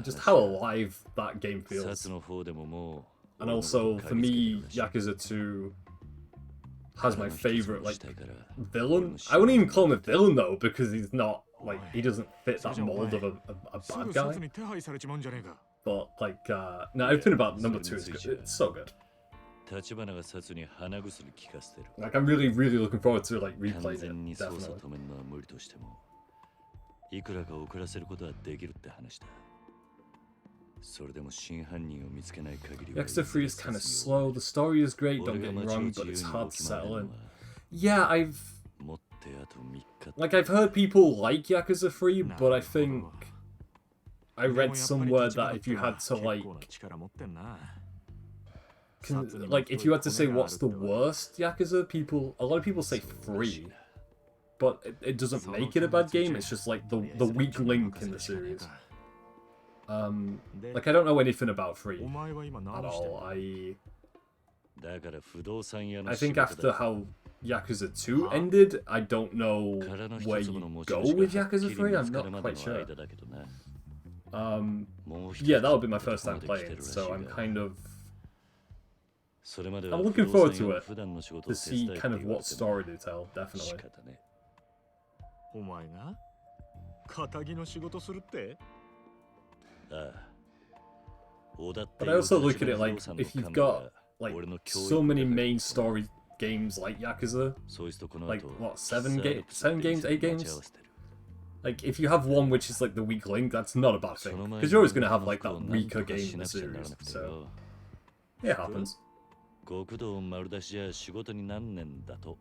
Speaker 2: just how alive that game feels. And also, for me, Yakuza 2 has my favourite, like, villain. I wouldn't even call him a villain, though, because he's not, like, he doesn't fit that mold of a bad guy. But, like, no, everything about number 2 is good. It's so good. Like, I'm really, really looking forward to, like, replaying it, definitely. Yakuza 3 is kind of slow, the story is great, don't get me wrong, but it's hard to settle in. Yeah, I've heard people like Yakuza 3, but I think I read somewhere that if you had to, like, if you had to say what's the worst Yakuza, a lot of people say 3. but it doesn't make it a bad game. It's just like the weak link in the series. Like I don't know anything about 3 at all. I think after how Yakuza 2 ended, I don't know where you go with Yakuza 3. I'm not quite sure. Yeah, that'll be my first time playing, so I'm kind of... I'm looking forward to it, to see kind of what story they tell, definitely.
Speaker 5: お前が仇の仕事するって？
Speaker 2: But I also look at it like, if you've got like so many main story games like Yakuza, like what, 7 games, 8 games? Like if you have one which is like the weak link, that's not a bad thing, because you're always going to have like that weaker game in the series, so it happens.
Speaker 6: 極道丸出しじゃ仕事になんねんだと。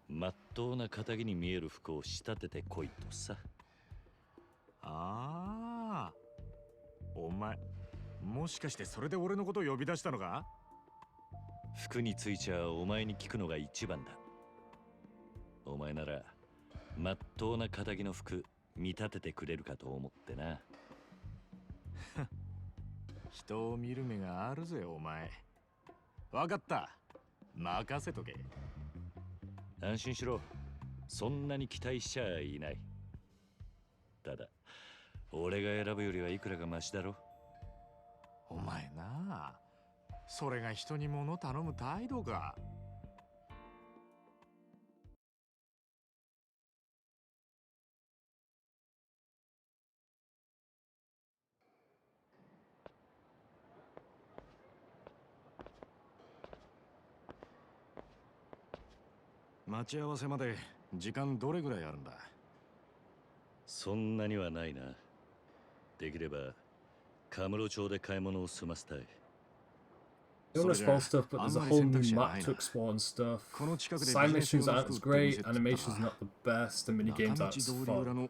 Speaker 6: まっとうな仇に見える服を仕立ててこいとさ。
Speaker 5: ああ、お前もしかしてそれで俺のことを呼び出したのか？
Speaker 6: 服についちゃお前に聞くのが一番だ。お前ならまっとうな仇の服見立ててくれるかと思ってな。
Speaker 5: 人を見る目があるぜお前。わかった。任せとけ。
Speaker 6: 安心しろ。そんなに期待しちゃいない。ただ、俺が選ぶよりはいくらかマシだろ。
Speaker 5: お前なあ、それが人に物頼む態度か。待ち合わせまで時間どれぐらいあるんだ？
Speaker 6: そんなにはないな。できればカムロ町で買い物を済ませたい。
Speaker 2: You want to explore stuff, but there's a whole new map to explore and stuff. Side missions aren't as great, animation's not the best, and minigames aren't as fun.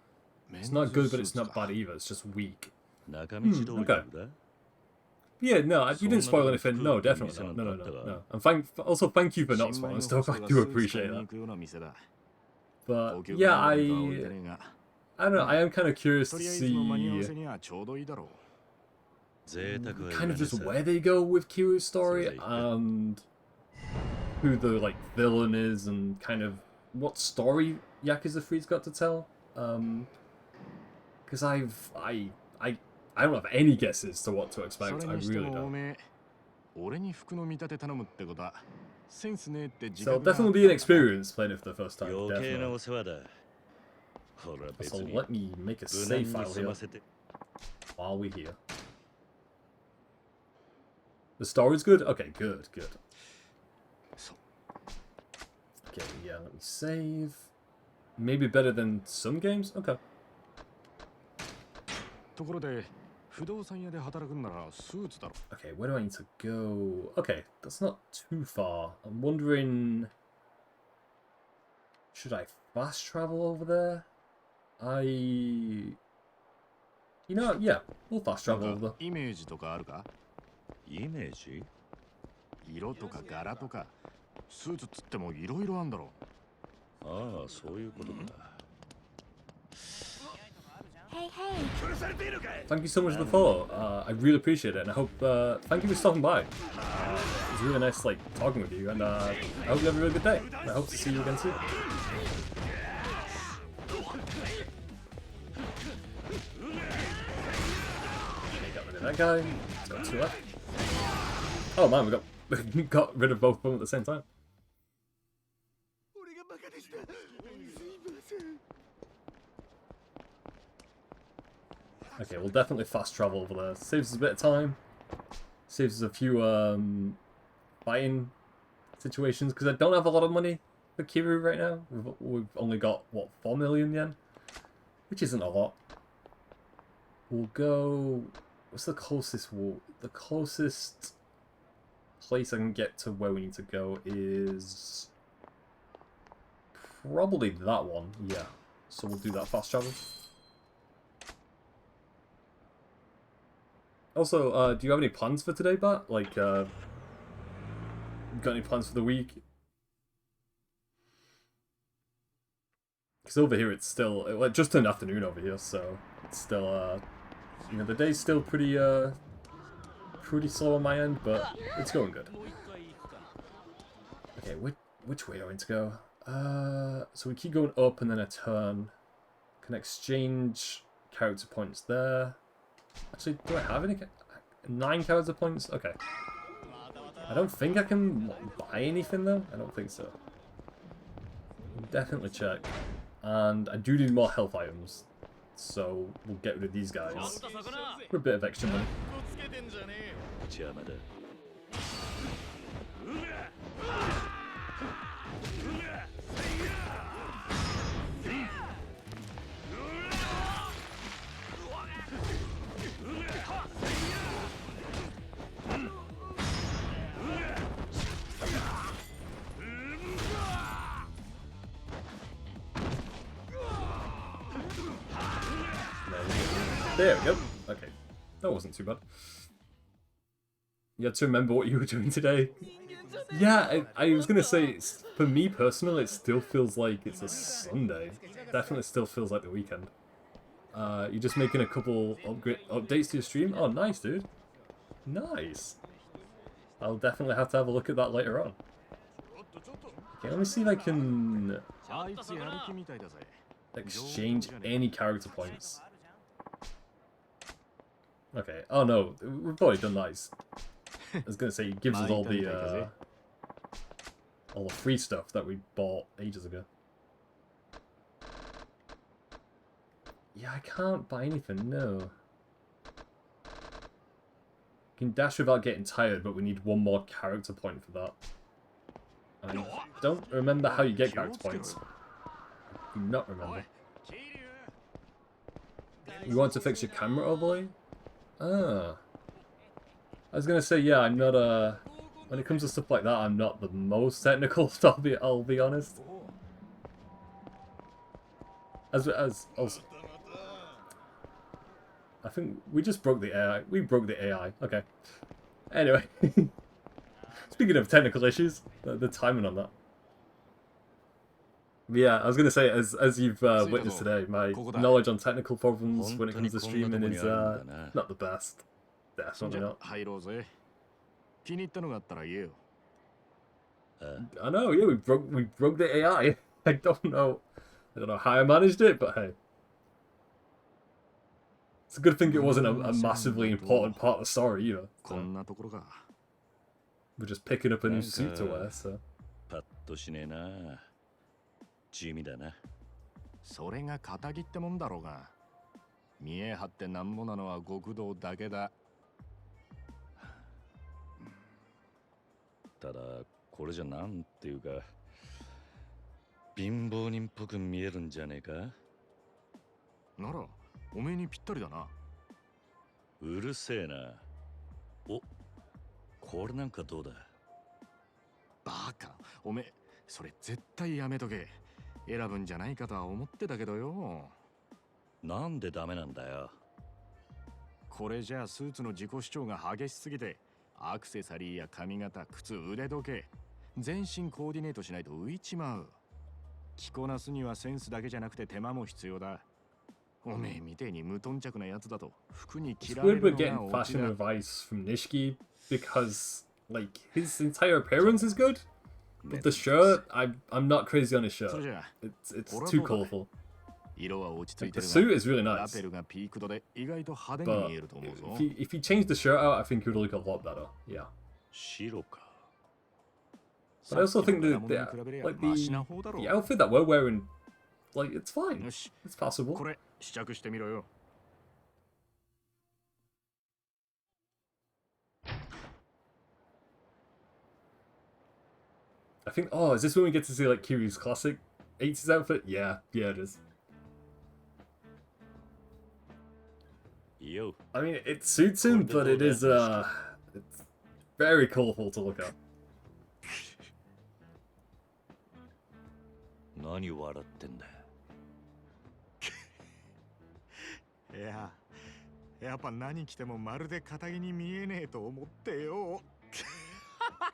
Speaker 2: It's not good, but it's not bad either, it's just weak. Okay. Yeah, no, you didn't spoil anything. No, definitely not. No. And also thank you for not spoiling stuff, I do appreciate that. But yeah, I don't know, I am kind of curious to see kind of just where they go with Kiryu's story and who the like villain is and kind of what story Yakuza 3's got to tell. Because I don't have any guesses to what to expect. I really don't. So it'll definitely be an experience playing it for the first time. Definitely. So let me make a save file here while we're here. The story's good? Okay, good. Okay, yeah, let me save. Maybe better than some games? Okay. Okay, where do I need to go? Okay, that's not too far. I'm wondering... Should I fast travel over there? You know what? Yeah, we'll fast travel over there.
Speaker 6: イメージ？
Speaker 5: 色とか柄とかスーツつってもいろいろあんだろ。
Speaker 6: ああ、そういうことか。
Speaker 2: Thank you so much for the follow. I really appreciate it, and I hope. Thank you for stopping by. It was really nice, like talking with you, and I hope you have a really good day. I hope to see you again soon. Okay, got rid of that guy. It's got 2 left. Oh man, we got rid of both of them at the same time. Okay, we'll definitely fast travel over there. Saves us a bit of time. Saves us a few fighting situations, because I don't have a lot of money for Kiryu right now. We've only got, what, 4 million yen? Which isn't a lot. We'll go... What's the closest The closest place I can get to where we need to go is... probably that one, yeah. So we'll do that fast travel. Also, do you have any plans for today, Bat? Like, got any plans for the week? Because over here it's still like just turned afternoon over here, so it's still you know, the day's still pretty pretty slow on my end, but it's going good. Okay, which way are we to go? So we keep going up and then a turn. Can exchange character points there. Actually, do I have any? 9 character points? Okay. I don't think I can buy anything though. I don't think so. Definitely check. And I do need more health items. So we'll get rid of these guys for a bit of extra money. There we go. Okay. That wasn't too bad. You had to remember what you were doing today. Yeah, I was going to say, for me personally, it still feels like it's a Sunday. Definitely still feels like the weekend. You're just making a couple updates to your stream? Oh, nice, dude. Nice. I'll definitely have to have a look at that later on. Okay, let me see if I can exchange any character points. Okay. Oh no, we've already done that. I was gonna say it gives us all the free stuff that we bought ages ago. Yeah, I can't buy anything. No. You can dash without getting tired, but we need 1 more character point for that. I don't remember how you get character points. I do not remember. You want to fix your camera overlay? Ah. I was gonna say, yeah, I'm not when it comes to stuff like that, I'm not the most technical, I'll be honest. As also, I think we just broke the AI. We broke the AI. Okay. Anyway. Speaking of technical issues, the timing on that. But yeah, I was gonna say, as you've witnessed today, my knowledge on technical problems when it comes to streaming is not the best. Definitely not. I know, yeah, we broke the AI. I don't know how I managed it, but hey, it's a good thing it wasn't a massively important part of the story either. So. We're just picking up a new suit to wear, so.
Speaker 6: 地味だな。
Speaker 5: それが仇ってもんだろうが、見え張ってなんぼなのは極道だけだ。
Speaker 6: ただこれじゃなんていうか貧乏人っぽく見えるんじゃねえか。
Speaker 5: ならおめえにぴったりだな。
Speaker 6: うるせえな。お、これなんかどうだ。
Speaker 5: バカ、おめえそれ絶対やめとけ。選ぶんじゃないかとは思ってたけどよ。
Speaker 6: なんでダメなんだよ。
Speaker 5: これじゃあスーツの自己主張が激しすぎて、アクセサリーや髪型、靴、腕時計、全身コーディネートしないと浮いちまう。着こなすにはセンスだけじゃなくて手間も必要だ。おめえみてえに無頓着なやつだと服に着られるのが
Speaker 2: It's weird we're getting fashion advice from Nishiki because like his entire appearance is good. But the shirt, I'm not crazy on his shirt. It's too colourful. Like, the suit is really nice. But if he changed the shirt out, I think it would look a lot better. Yeah. But I also think the outfit that we're wearing, like, it's fine. It's passable. I think, oh, is this when we get to see, like, Kiryu's classic 80s outfit? Yeah, it is.
Speaker 6: Yo.
Speaker 2: I mean, it suits him, but it is, it's very colourful to look at.
Speaker 6: 何笑ってんだ。
Speaker 5: いや、やっぱ何着てもまるで堅気に見えねえと思ってよ。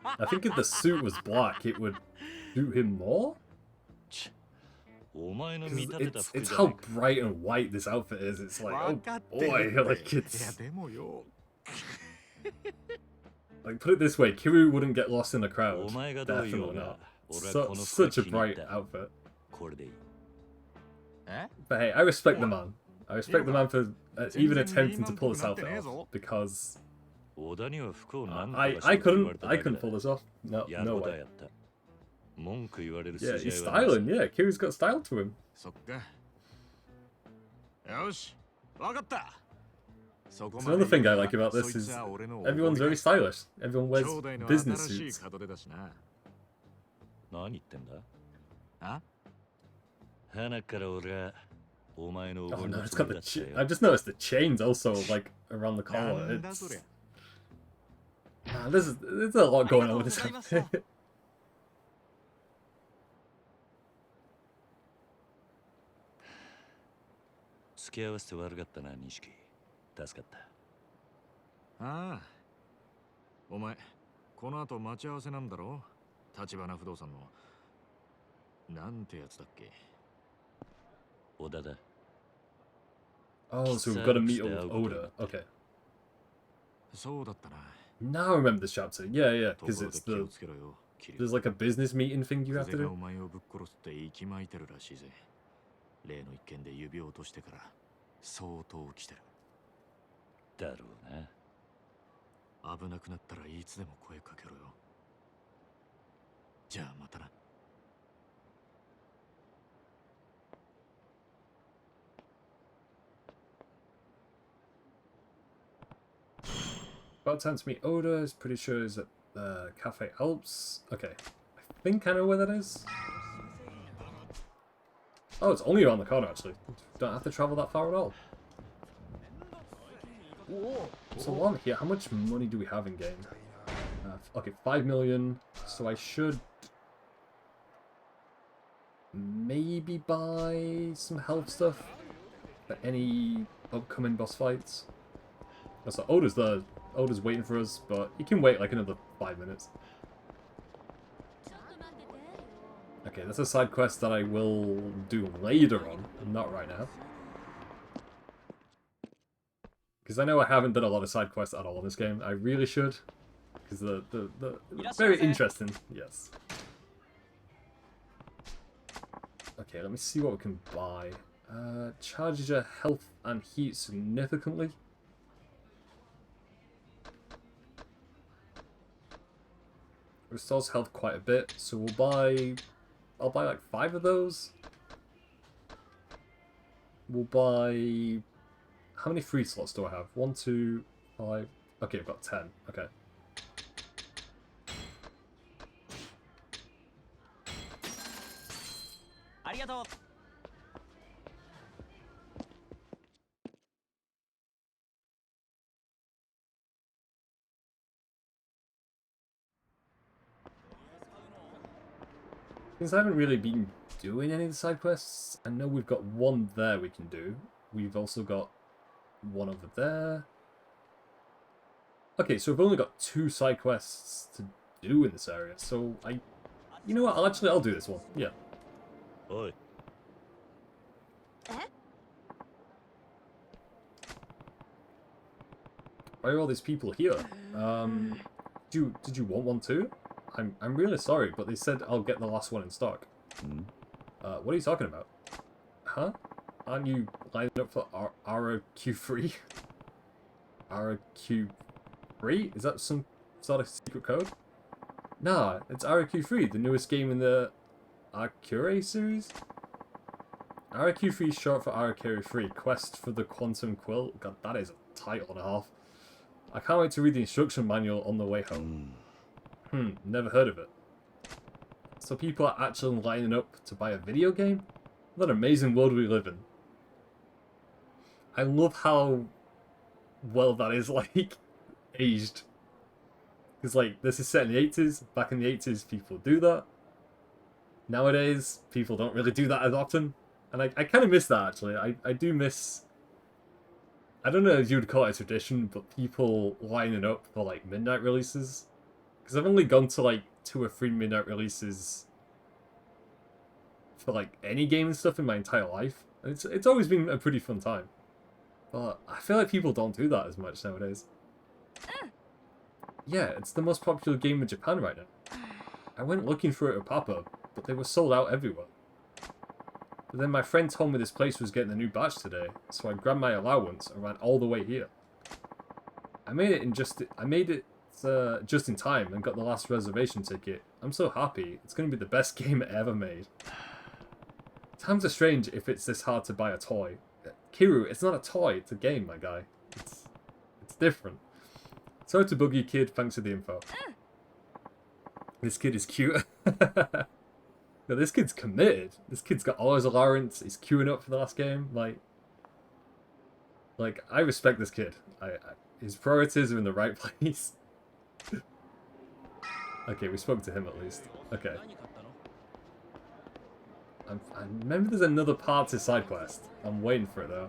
Speaker 2: I think if the suit was black, it would suit him more?
Speaker 6: お前の
Speaker 2: 'Cause
Speaker 6: 見立てた
Speaker 2: it's
Speaker 6: 服
Speaker 2: it's
Speaker 6: じゃ
Speaker 2: how
Speaker 6: ねえか。
Speaker 2: bright and white this outfit is. It's like,
Speaker 5: 分
Speaker 2: oh
Speaker 5: かってる
Speaker 2: boy,
Speaker 5: って。
Speaker 2: like
Speaker 5: いや
Speaker 2: it's
Speaker 5: でもよ。
Speaker 2: like put it this way, Kiryu wouldn't get lost in the
Speaker 6: お
Speaker 2: crowd.
Speaker 6: 前がどう言お
Speaker 2: Definitely
Speaker 6: うが
Speaker 2: not.
Speaker 6: 俺はこの服
Speaker 2: Such
Speaker 6: が
Speaker 2: a
Speaker 6: 気に入っ
Speaker 2: bright
Speaker 6: た。
Speaker 2: outfit.
Speaker 6: これでいい。
Speaker 5: え
Speaker 2: But hey, I respect the man. I respect the man for even
Speaker 5: 全然
Speaker 2: attempting to pull this
Speaker 5: メインマンっぽくなって
Speaker 2: outfit
Speaker 5: ねえ
Speaker 2: off
Speaker 5: ぞ。
Speaker 2: because
Speaker 6: 小田には服を何と
Speaker 2: I
Speaker 6: かし
Speaker 2: I
Speaker 6: ろと言われ
Speaker 2: couldn't
Speaker 6: た
Speaker 2: I
Speaker 6: だけ
Speaker 2: couldn't
Speaker 6: だ。
Speaker 2: pull this off. No,
Speaker 6: やる
Speaker 2: no
Speaker 6: ことは
Speaker 2: way.
Speaker 6: やった。文句言われる
Speaker 2: Yeah,
Speaker 6: 筋
Speaker 2: he's
Speaker 6: 合いはない
Speaker 2: styling. Yeah, Kiryu's got style to him.
Speaker 5: そっか。よし、わかった。そこ
Speaker 2: It's
Speaker 5: まで
Speaker 2: another thing
Speaker 5: 言
Speaker 2: I
Speaker 5: うな
Speaker 2: like about
Speaker 5: そ
Speaker 2: this
Speaker 5: いつ
Speaker 2: is
Speaker 5: は俺の
Speaker 2: everyone's very stylish. Everyone
Speaker 5: 兄
Speaker 2: wears
Speaker 5: 弟の
Speaker 2: business
Speaker 5: 新しい
Speaker 2: suits.
Speaker 5: 門出だしな。
Speaker 6: 何言ってんだ。
Speaker 5: あ
Speaker 6: 花から俺はお前のお
Speaker 2: Oh
Speaker 6: ごり
Speaker 2: no,
Speaker 6: の
Speaker 2: it's
Speaker 6: つ
Speaker 2: got
Speaker 6: もり
Speaker 2: the.
Speaker 6: だった
Speaker 2: I've
Speaker 6: よ。
Speaker 2: just noticed the chains also like around the
Speaker 5: な
Speaker 2: collar.
Speaker 5: んだそりゃ。
Speaker 2: There's a lot going on with this outfit.
Speaker 6: 付き合わせて悪かったな、錦。助かった。
Speaker 5: ああ。お前、この後待ち合わせなんだろ立花不動産の。なんてやつだっけ。
Speaker 6: 小田だ。
Speaker 2: Oh, so we've got to meet up with Oda. Okay.
Speaker 5: そうだったな。
Speaker 2: Now I remember this chapter. Yeah, yeah,
Speaker 5: と
Speaker 2: because
Speaker 5: ころで
Speaker 2: it's
Speaker 5: 気を
Speaker 2: the
Speaker 5: つけろよ。キリ
Speaker 2: there's like a business meeting thing you have
Speaker 5: 風
Speaker 2: to
Speaker 5: が
Speaker 2: do.
Speaker 5: お前をぶっ殺すって息巻いてるらしいぜ。例の一件で指を落としてから相当来てる。
Speaker 6: だろうな。
Speaker 5: 危なくなったらいつでも声かけろよ。じゃあまたな。
Speaker 2: About time to meet Oda. Is pretty sure is at Cafe Alps. Okay, I think I know where that is. Oh, it's only around the corner actually. Don't have to travel that far at all. So on here, how much money do we have in game? Okay, 5 million. So I should maybe buy some health stuff for any upcoming boss fights. So Oda's there. Oda's waiting for us, but he can wait like another 5 minutes. Okay, that's a side quest that I will do later on, not right now. Because I know I haven't done a lot of side quests at all in this game. I really should. Because the very interesting, yes. Okay, let me see what we can buy. Charges your health and heat significantly. Restores health quite a bit, so we'll buy... I'll buy like 5 of those. We'll buy... How many free slots do I have? 1, 2, 5... Okay, I've got 10. Okay. Since I haven't really been doing any of the side quests, I know we've got one there we can do. We've also got one over there. Okay, so we've only got 2 side quests to do in this area, so you know what, I'll do this one, yeah.
Speaker 6: Oi.
Speaker 2: Why are all these people here? Did you want one too? I'm really sorry, but they said I'll get the last one in stock. What are you talking about? Huh? Aren't you lining up for ROQ3? ROQ3? Is that some sort of secret code? Nah, it's ROQ3, the newest game in the Arcure series? ROQ3 is short for Arcure 3, Quest for the Quantum Quill. God, that is a title and a half. I can't wait to read the instruction manual on the way home. Never heard of it. So people are actually lining up to buy a video game? What an amazing world we live in. I love how well that is, like, aged. Because, like, this is set in the 80s. Back in the 80s, people do that. Nowadays, people don't really do that as often. And I kind of miss that, actually. I do miss... I don't know if you would call it a tradition, but people lining up for, like, midnight releases. Because I've only gone to, like, 2 or 3 midnight releases for like any game and stuff in my entire life. It's always been a pretty fun time. But I feel like people don't do that as much nowadays. Yeah, it's the most popular game in Japan right now. I went looking for it at Papa, but they were sold out everywhere. But then my friend told me this place was getting a new batch today, so I grabbed my allowance and ran all the way here. I made it just in time and got the last reservation ticket. I'm so happy. It's going to be the best game ever made. Times are strange if it's this hard to buy a toy. Kiru, it's not a toy, it's a game, my guy. It's different. Sorry to bug you, kid. Thanks for the info. This kid is cute. No, this kid's committed. This kid's got all his allowance. He's queuing up for the last game. Like I respect this kid. His priorities are in the right place. Okay, we spoke to him at least. Okay. I remember there's another part to side quest. I'm waiting for it though.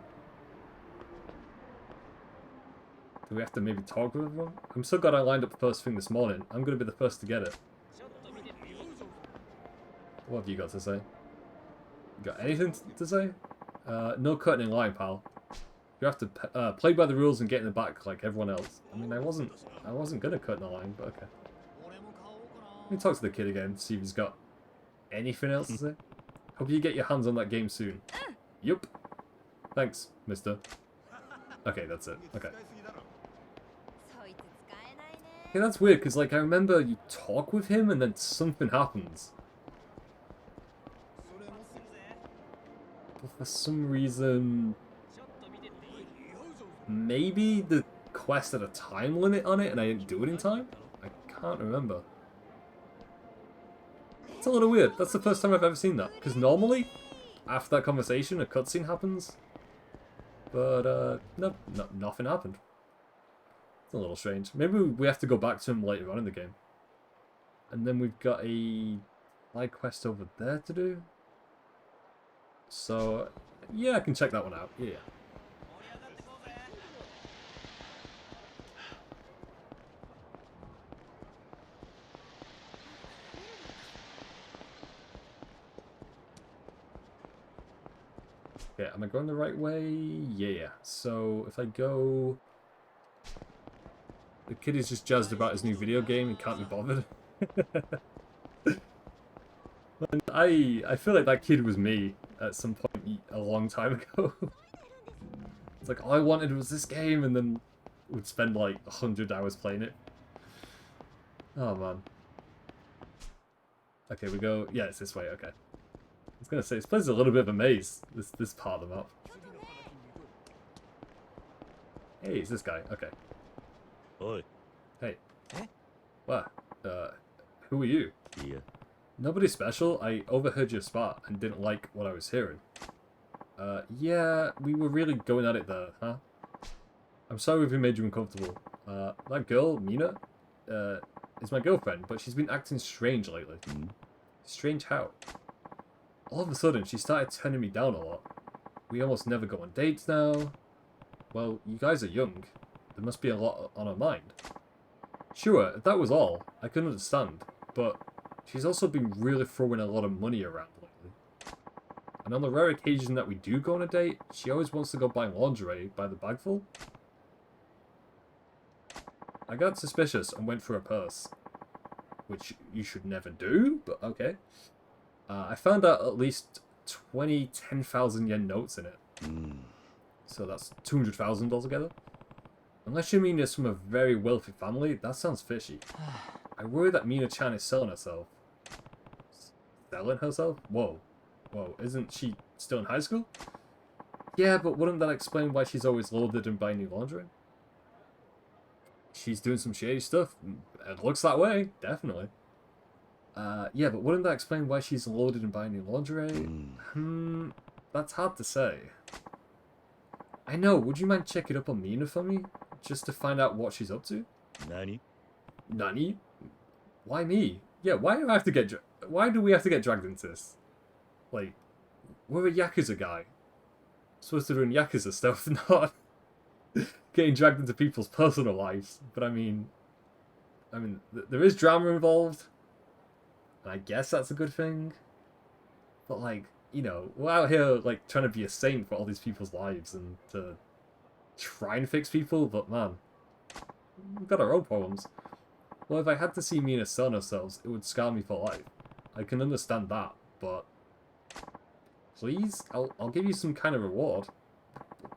Speaker 2: Do we have to maybe talk with everyone? I'm so glad I lined up first thing this morning. I'm gonna be the first to get it. What have you got to say? You got anything to say? No cutting in line, pal. You have to play by the rules and get in the back like everyone else. I mean, I wasn't gonna cut in the line, but okay. Let me talk to the kid again, see if he's got anything else to say. Hope you get your hands on that game soon. Yup. Thanks, mister. Okay, that's it. Okay. Okay, that's weird, because, like, I remember you talk with him and then something happens. But for some reason... Maybe the quest had a time limit on it and I didn't do it in time? I can't remember. It's a little weird. That's the first time I've ever seen that. Because normally, after that conversation, a cutscene happens. But, no, nothing happened. It's a little strange. Maybe we have to go back to him later on in the game. And then we've got a side quest over there to do. So, yeah, I can check that one out. Yeah. Okay, am I going the right way? Yeah. So, if I go... The kid is just jazzed about his new video game and can't be bothered. And I feel like that kid was me at some point a long time ago. It's like, all I wanted was this game, and then would spend like 100 hours playing it. Oh, man. Okay, we go... Yeah, it's this way, okay. I was gonna say, this place is a little bit of a maze, this part of the map. Hey, it's this guy, okay.
Speaker 6: Oi.
Speaker 2: Hey. What? Who are you?
Speaker 6: Yeah.
Speaker 2: Nobody special. I overheard your spot and didn't like what I was hearing. Yeah, we were really going at it there, huh? I'm sorry if we made you uncomfortable. That girl, Mina, is my girlfriend, but she's been acting strange lately.
Speaker 6: Mm.
Speaker 2: Strange how? All of a sudden, she started turning me down a lot. We almost never go on dates now. Well, you guys are young. There must be a lot on her mind. Sure, if that was all, I could understand, but she's also been really throwing a lot of money around lately. And on the rare occasion that we do go on a date, she always wants to go buy lingerie by the bagful. I got suspicious and went for her purse. Which you should never do, but okay. I found out at least 20 10,000 yen notes in it.
Speaker 6: Mm.
Speaker 2: So that's 200,000 altogether. Unless you mean it's from a very wealthy family, that sounds fishy. I worry that Mina-chan is selling herself. Selling herself? Whoa. Whoa, isn't she still in high school? Yeah, but wouldn't that explain why she's always loaded and buying new lingerie? She's doing some shady stuff. It looks that way, definitely. Yeah, but wouldn't that explain why she's loaded and buying new lingerie? That's hard to say. I know, would you mind checking up on Mina for me? Just to find out what she's up to?
Speaker 6: Nani?
Speaker 2: Nani? Why me? Yeah, why do I have to get... Why do we have to get dragged into this? Like, we're a Yakuza guy. Supposed to doing Yakuza stuff, not getting dragged into people's personal lives. But I mean, there is drama involved. And I guess that's a good thing. But, like, you know, we're out here, like, trying to be a saint for all these people's lives and to try and fix people, but man, we've got our own problems. Well, if I had to see Mina selling ourselves, it would scar me for life. I can understand that, but please, I'll give you some kind of reward.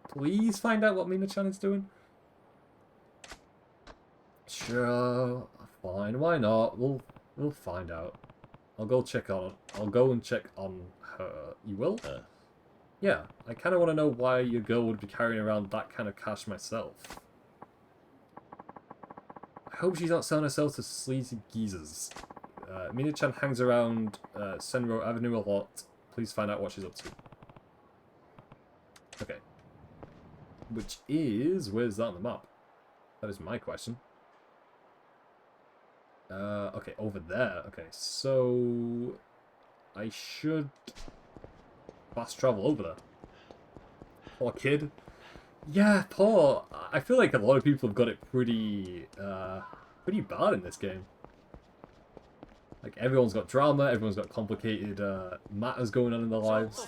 Speaker 2: Please find out what Mina-chan is doing. Sure, fine, why not? We'll find out. I'll go and check on her. You will? Yeah, I kind of want to know why your girl would be carrying around that kind of cash myself. I hope she's not selling herself to sleazy geezers. Mina-chan hangs around Senro Avenue a lot. Please find out what she's up to. Okay. Which is... where's that on the map? That is my question. Okay, over there. Okay, so... I should... fast travel over there. Poor kid. Yeah, poor. I feel like a lot of people have got it pretty bad in this game. Like, everyone's got drama, everyone's got complicated matters going on in their lives.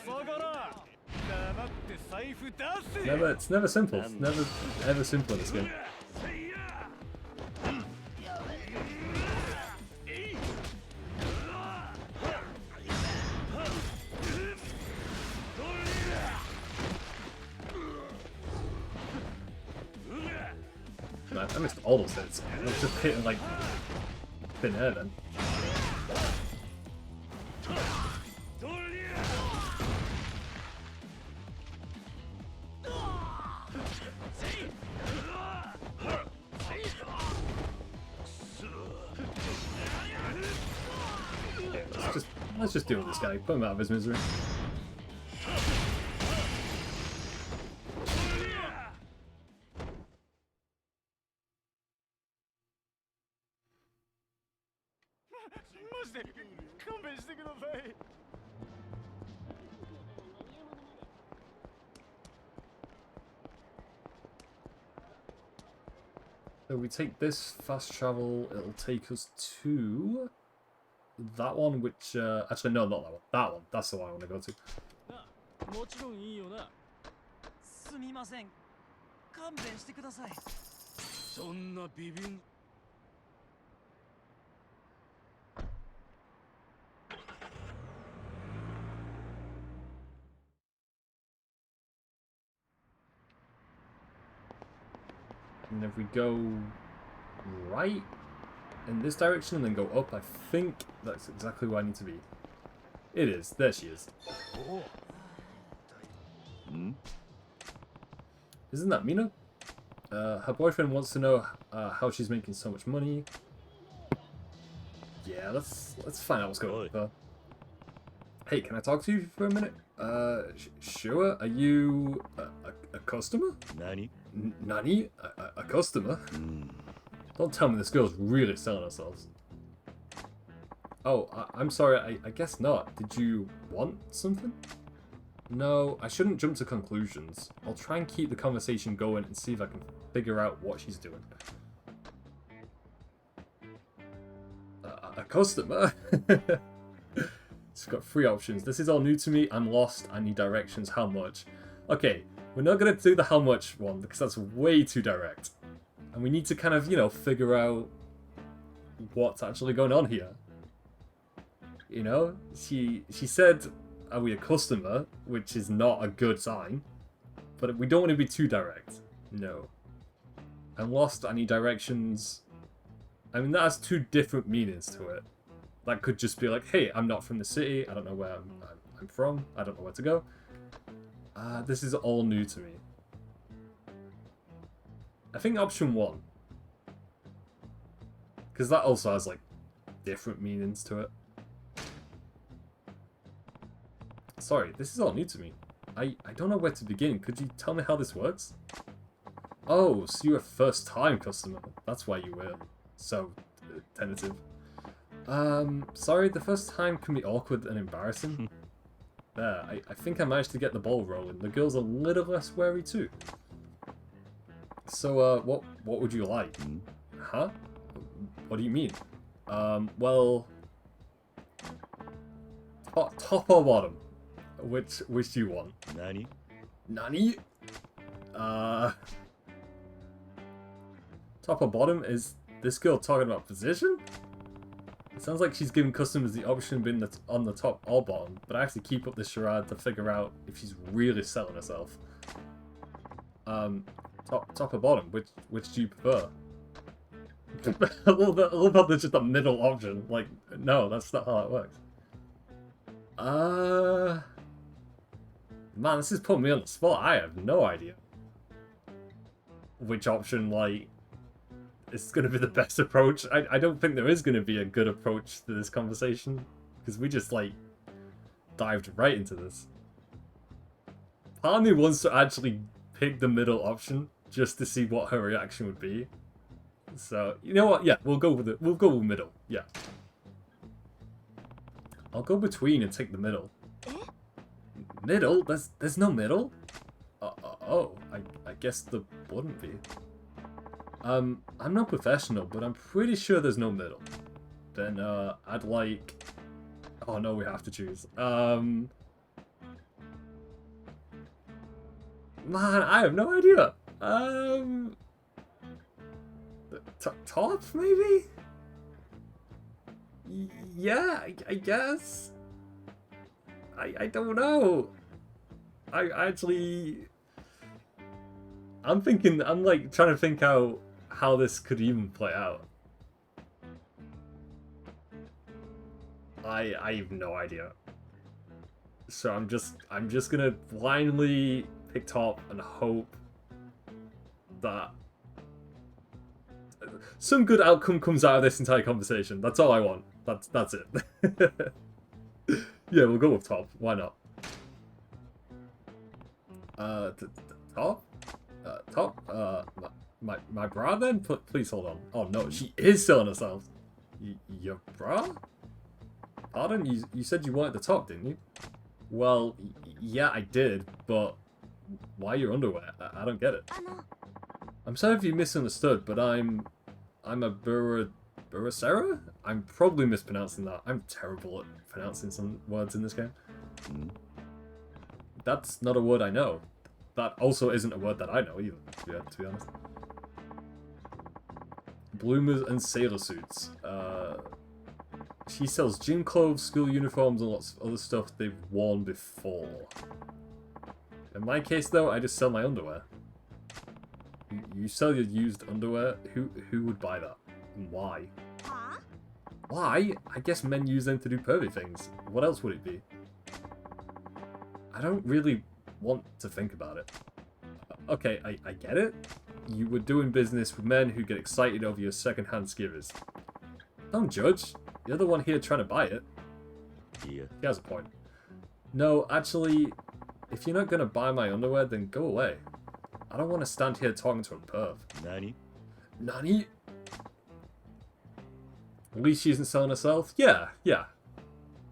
Speaker 2: It's never simple. It's never ever simple in this game. Man, I missed all those hits. I was just hitting like thin air then. Let's just deal with this guy. Put him out of his misery. So we take this fast travel, it'll take us to that one, which, actually no, not that one. That one, that's the one I want to go to. And if we go right in this direction and then go up, I think that's exactly where I need to be. It is. There she is. Isn't that Mina? Her boyfriend wants to know how she's making so much money. Yeah, let's find out what's going on with her. Hey, can I talk to you for a minute? Sure. Are you a customer?
Speaker 6: Nani?
Speaker 2: Nani? A customer? Don't tell me this girl's really selling herself. Oh, I'm sorry, I guess not. Did you want something? No, I shouldn't jump to conclusions. I'll try and keep the conversation going and see if I can figure out what she's doing. A customer? It's got 3 options. This is all new to me. I'm lost. I need directions. How much? Okay, we're not going to do the how much one because that's way too direct. And we need to kind of, you know, figure out what's actually going on here. You know, she said, are we a customer? Which is not a good sign. But we don't want to be too direct. No. I'm lost. I need directions. I mean, that has 2 different meanings to it. That could just be like, hey, I'm not from the city. I don't know where I'm from. I don't know where to go. This is all new to me. I think option 1. Because that also has, like, different meanings to it. Sorry, this is all new to me. I don't know where to begin. Could you tell me how this works? Oh, so you're a first-time customer. That's why you were so tentative. Sorry, the first time can be awkward and embarrassing. There, I think I managed to get the ball rolling. The girl's a little less wary too. So, what would you like? Huh? What do you mean? Well... top or bottom? Which do you want?
Speaker 6: Nani?
Speaker 2: Nani? Top or bottom? Is this girl talking about position? It sounds like she's giving customers the option of being on the top or bottom, but I have to keep up this charade to figure out if she's really selling herself. Top or bottom? Which do you prefer? I love how there's just a middle option. Like, no, that's not how it works. Man, this is putting me on the spot. I have no idea which option, like, is going to be the best approach. I don't think there is going to be a good approach to this conversation, because we just, like, dived right into this. Part of me wants to actually pick the middle option just to see what her reaction would be. So, you know what? Yeah, we'll go with it. We'll go with middle. Yeah. I'll go between and take the middle. Middle? There's no middle? Oh, I guess there wouldn't be. I'm no professional, but I'm pretty sure there's no middle. Then, I'd like... Oh no, we have to choose. Man, I have no idea. Top, maybe? Yeah, I guess. I don't know. I'm like trying to think how this could even play out. I have no idea. So I'm just gonna blindly pick top and hope that some good outcome comes out of this entire conversation. That's all I want. That's it. Yeah, we'll go with top. Why not? Top? Top? My bra then? Please hold on. Oh no, she is selling herself. Your bra? Pardon? You said you wanted the top, didn't you? Well, yeah, I did, but why your underwear? I don't get it. I'm sorry if you misunderstood, but I'm a Burasera? I'm probably mispronouncing that. I'm terrible at pronouncing some words in this game. That's not a word I know. That also isn't a word that I know either, to be honest. Bloomers and sailor suits. She sells gym clothes, school uniforms, and lots of other stuff they've worn before. In my case, though, I just sell my underwear. You sell your used underwear? Who would buy that? And why? Why? I guess men use them to do pervy things. What else would it be? I don't really want to think about it. Okay, I get it. You were doing business with men who get excited over your second-hand skivvies. Don't judge. You're the one here trying to buy it.
Speaker 6: Yeah.
Speaker 2: He has a point. No, actually, if you're not going to buy my underwear, then go away. I don't want to stand here talking to a perv.
Speaker 6: Nani?
Speaker 2: Nani? At least she isn't selling herself? Yeah.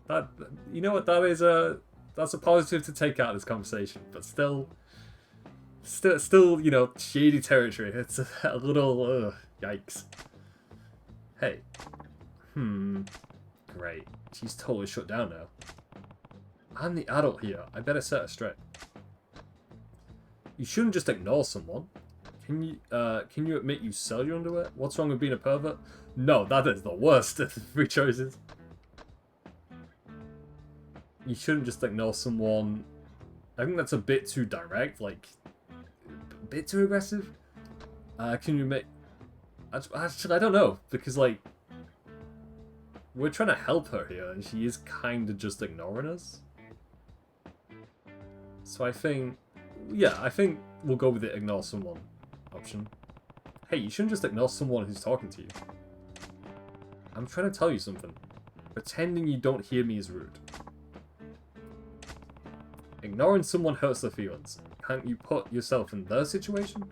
Speaker 2: That, you know what, that's a positive to take out of this conversation, but still, you know, shady territory. It's a little, yikes. Hey. Great. She's totally shut down now. I'm the adult here. I better set her straight. You shouldn't just ignore someone. Can you admit you sell your underwear? What's wrong with being a pervert? No, that is the worst of the three choices. You shouldn't just ignore someone. I think that's a bit too direct, like a bit too aggressive. Can you admit? Actually, I don't know, because like we're trying to help her here, and she is kind of just ignoring us. So I think, yeah, I think we'll go with the ignore someone option. Hey, you shouldn't just ignore someone who's talking to you. I'm trying to tell you something. Pretending you don't hear me is rude. Ignoring someone hurts their feelings. Can't you put yourself in their situation?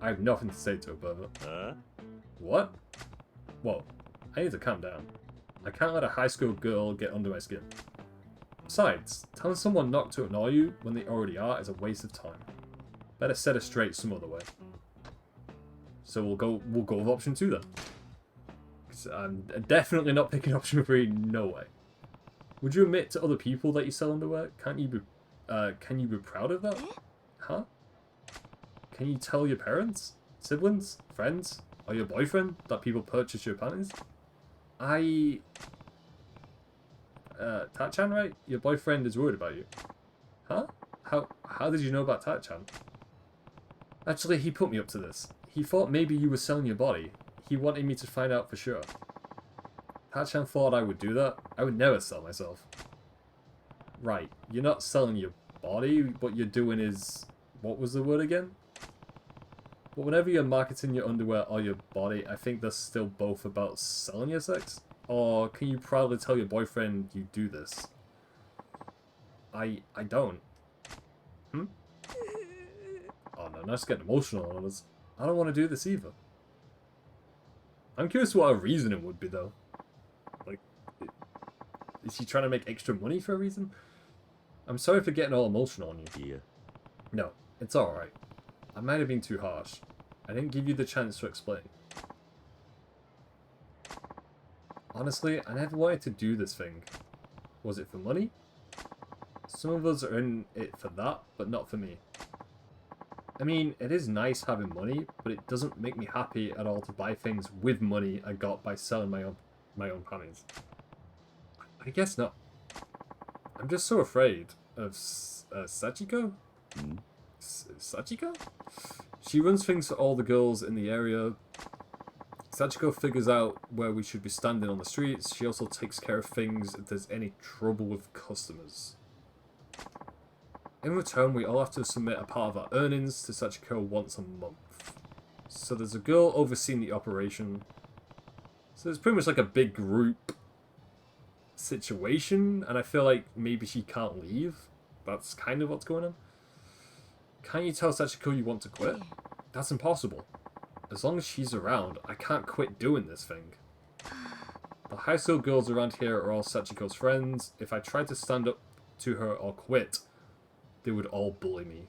Speaker 2: I have nothing to say to a pervert. What? Whoa, I need to calm down. I can't let a high school girl get under my skin. Besides, telling someone not to ignore you when they already are is a waste of time. Better set her straight some other way. So we'll go with option 2 then. 'Cause I'm definitely not picking option 3, no way. Would you admit to other people that you sell underwear? Can you be proud of that? Huh? Can you tell your parents, siblings, friends, or your boyfriend that people purchase your panties? Tachan, right? Your boyfriend is worried about you. Huh? How did you know about Tachan? Actually, he put me up to this. He thought maybe you were selling your body. He wanted me to find out for sure. Tachan thought I would do that. I would never sell myself. Right, you're not selling your body, what you're doing is... What was the word again? But whenever you're marketing your underwear or your body, I think they're still both about selling your sex. Or can you proudly tell your boyfriend you do this? I don't. Hmm? Oh no, not just getting emotional on us. I don't want to do this either. I'm curious what her reasoning would be though. Like, is she trying to make extra money for a reason? I'm sorry for getting all emotional on you.
Speaker 6: Yeah.
Speaker 2: No, it's alright. I might have been too harsh. I didn't give you the chance to explain. Honestly, I never wanted to do this thing. Was it for money? Some of us are in it for that, but not for me. I mean, it is nice having money, but it doesn't make me happy at all to buy things with money I got by selling my own panties. I guess not. I'm just so afraid of Sachiko? Sachiko? She runs things for all the girls in the area. Sachiko figures out where we should be standing on the streets. She also takes care of things if there's any trouble with customers. In return, we all have to submit a part of our earnings to Sachiko once a month. So there's a girl overseeing the operation. So it's pretty much like a big group situation, and I feel like maybe she can't leave. That's kind of what's going on. Can't you tell Sachiko you want to quit? That's impossible. As long as she's around, I can't quit doing this thing. The high school girls around here are all Sachiko's friends. If I tried to stand up to her or quit, they would all bully me.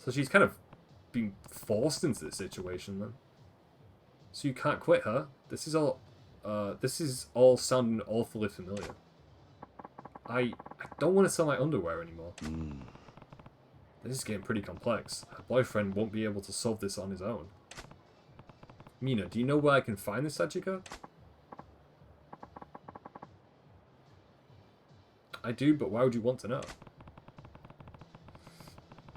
Speaker 2: So she's kind of being forced into this situation then. So you can't quit her. This is all sounding awfully familiar. I don't want to sell my underwear anymore. This is getting pretty complex. Her boyfriend won't be able to solve this on his own. Mina, do you know where I can find this Sachiko? I do, but why would you want to know?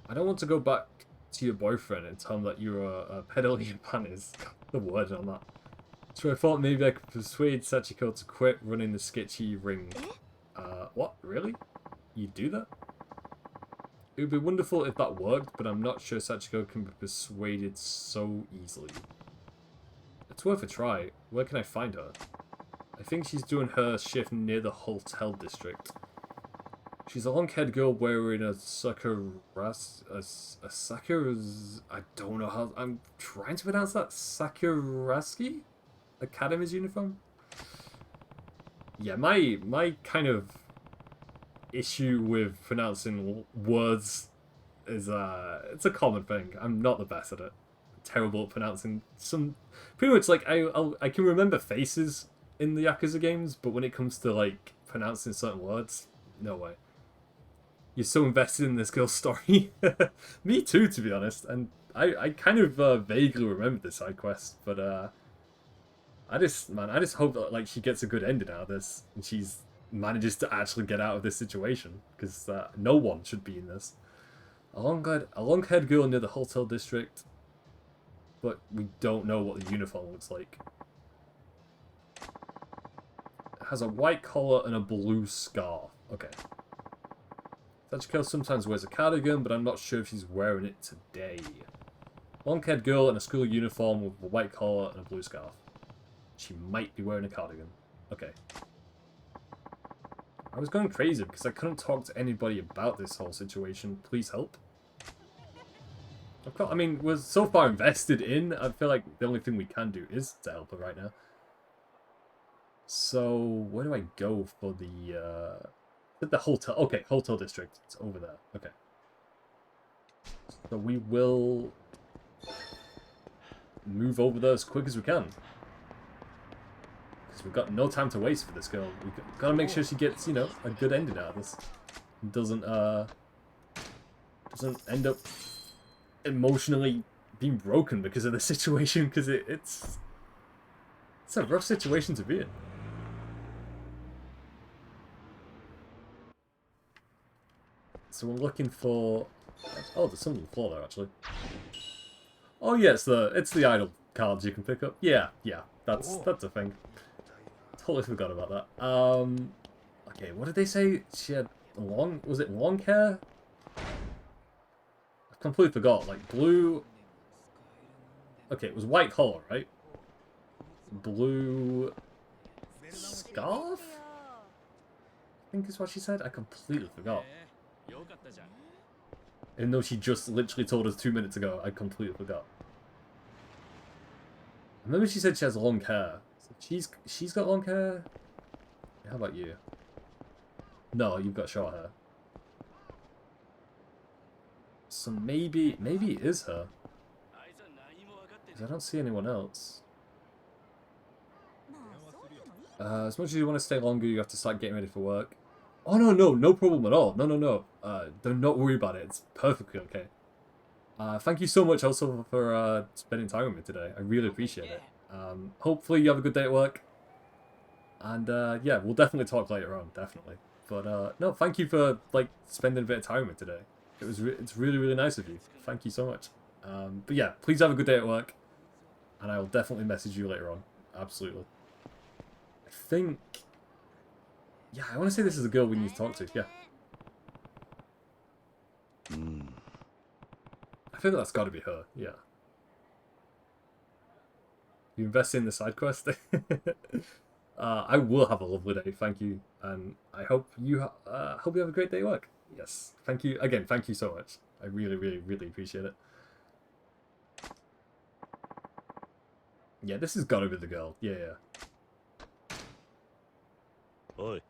Speaker 2: I don't want to go back to your boyfriend and tell him that you're a peddling your panties. The word on that. So I thought maybe I could persuade Sachiko to quit running the sketchy ring. What? Really? You'd do that? It would be wonderful if that worked, but I'm not sure Sachiko can be persuaded so easily. It's worth a try. Where can I find her? I think she's doing her shift near the hotel district. She's a long-haired girl wearing a I don't know how... I'm trying to pronounce that. Sakuraski? Academy's uniform? Yeah, my kind of issue with pronouncing words is, it's a common thing. I'm not the best at it. Terrible at pronouncing some... Pretty much, like, I can remember faces in the Yakuza games, but when it comes to, like, pronouncing certain words, no way. You're so invested in this girl's story. Me too, to be honest. And I kind of vaguely remember this side quest, but I just hope that like she gets a good ending out of this and she's manages to actually get out of this situation, because no one should be in this. A long-haired girl near the hotel district, but we don't know what the uniform looks like. It has a white collar and a blue scarf. Okay. Sachiko sometimes wears a cardigan, but I'm not sure if she's wearing it today. Long-haired girl in a school uniform with a white collar and a blue scarf. She might be wearing a cardigan. Okay. I was going crazy because I couldn't talk to anybody about this whole situation. Please help. I mean, we're so far invested in, I feel like the only thing we can do is to help her right now. So, where do I go for the hotel? Okay, hotel district. It's over there. Okay. So we will move over there as quick as we can. So we've got no time to waste for this girl. We've got to make sure she gets, you know, a good ending out of this. Doesn't end up emotionally being broken because of the situation, because it's a rough situation to be in. So we're looking for... Oh, there's something on the floor there, actually. Oh yeah, it's the idol cards you can pick up. Yeah, that's a thing. Totally forgot about that. Okay, what did they say? She had was it long hair? I completely forgot. Like blue... Okay, it was white color, right? Blue... scarf? I think is what she said. I completely forgot. Even though she just literally told us 2 minutes ago, I completely forgot. I remember she said she has long hair. So she's got long hair? How about you? No, you've got short hair. So maybe it is her. Because I don't see anyone else. As much as you want to stay longer, you have to start getting ready for work. Oh, no problem at all. No. Don't not worry about it. It's perfectly okay. Thank you so much also for spending time with me today. I really appreciate it. Hopefully you have a good day at work. And yeah, we'll definitely talk later on, definitely. But no, thank you for like spending a bit of time with me today. It's really nice of you. Thank you so much. But yeah, please have a good day at work. And I will definitely message you later on. Absolutely. I think... Yeah, I want to say this is a girl we need to talk to, yeah. I think that's got to be her, yeah. You invest in the side quest? I will have a lovely day, thank you. And I hope you have a great day at work. Yes, thank you. Again, thank you so much. I really appreciate it. Yeah, this has got to be the girl. Yeah.
Speaker 6: Oi.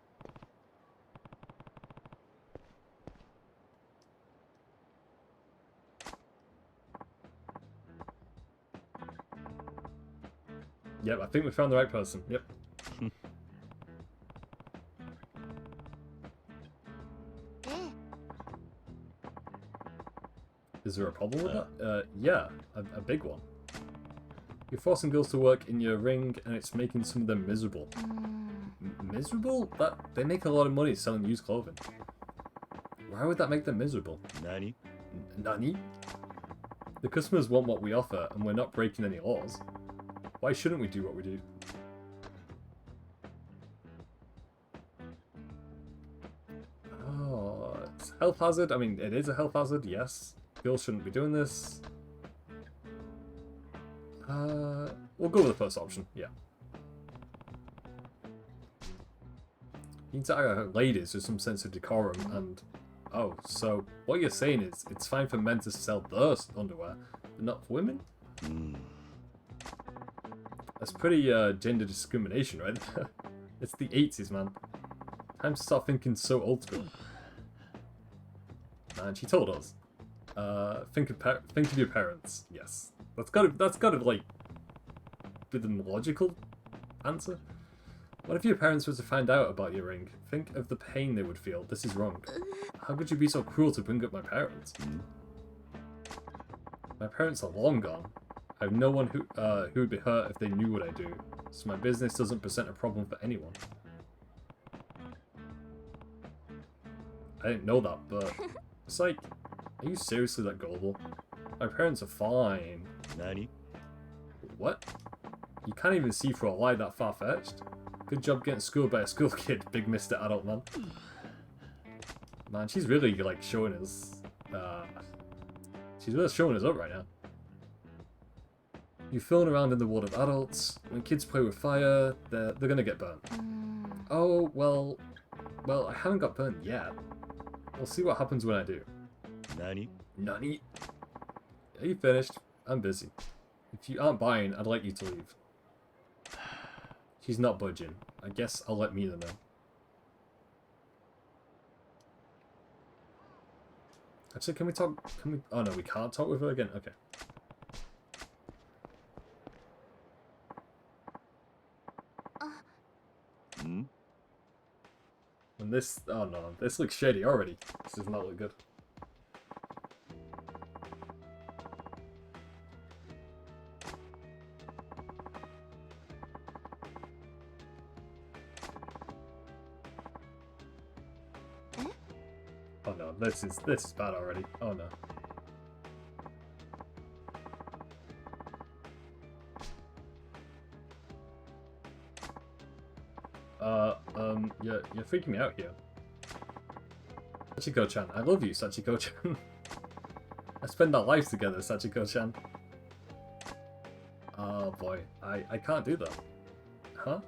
Speaker 2: Yep, I think we found the right person. Yep. Is there a problem with that? Yeah, a big one. You're forcing girls to work in your ring, and it's making some of them miserable. Miserable? They make a lot of money selling used clothing. Why would that make them miserable?
Speaker 6: Nani?
Speaker 2: Nani? The customers want what we offer, and we're not breaking any laws. Why shouldn't we do what we do? Oh, it's a health hazard. I mean, it is a health hazard, yes. Girls shouldn't be doing this. We'll go with the first option, yeah. You need to act like ladies with some sense of decorum and... Oh, so what you're saying is it's fine for men to sell their underwear, but not for women? That's pretty gender discrimination, right? It's the 80s, man. Time to start thinking so old school. Man, she told us. Think of your parents. Yes, that's gotta like be the logical answer. What if your parents were to find out about your ring? Think of the pain they would feel. This is wrong. How could you be so cruel to bring up my parents? My parents are long gone. I have no one who would be hurt if they knew what I do. So my business doesn't present a problem for anyone. I didn't know that, but it's like, are you seriously that gullible? My parents are fine.
Speaker 6: Nani?
Speaker 2: What? You can't even see through a lie that far-fetched? Good job getting schooled by a school kid, big Mr. Adult Man. Man, she's really, like, showing us... she's really showing us up right now. You're fooling around in the world of adults. When kids play with fire, they're gonna get burnt. Oh, well, I haven't got burnt yet. We'll see what happens when I do.
Speaker 6: Nani?
Speaker 2: Nani? Are you finished? I'm busy. If you aren't buying, I'd like you to leave. She's not budging. I guess I'll let Mina know. Actually, can we talk? Oh no, we can't talk with her again? Okay. And this, oh no, this looks shady already. This does not look good. Oh no, this is bad already. Oh no. You're freaking me out here. Sachiko-chan, I love you, Sachiko-chan. I spend our lives together, Sachiko-chan. Oh boy, I can't do that. Huh?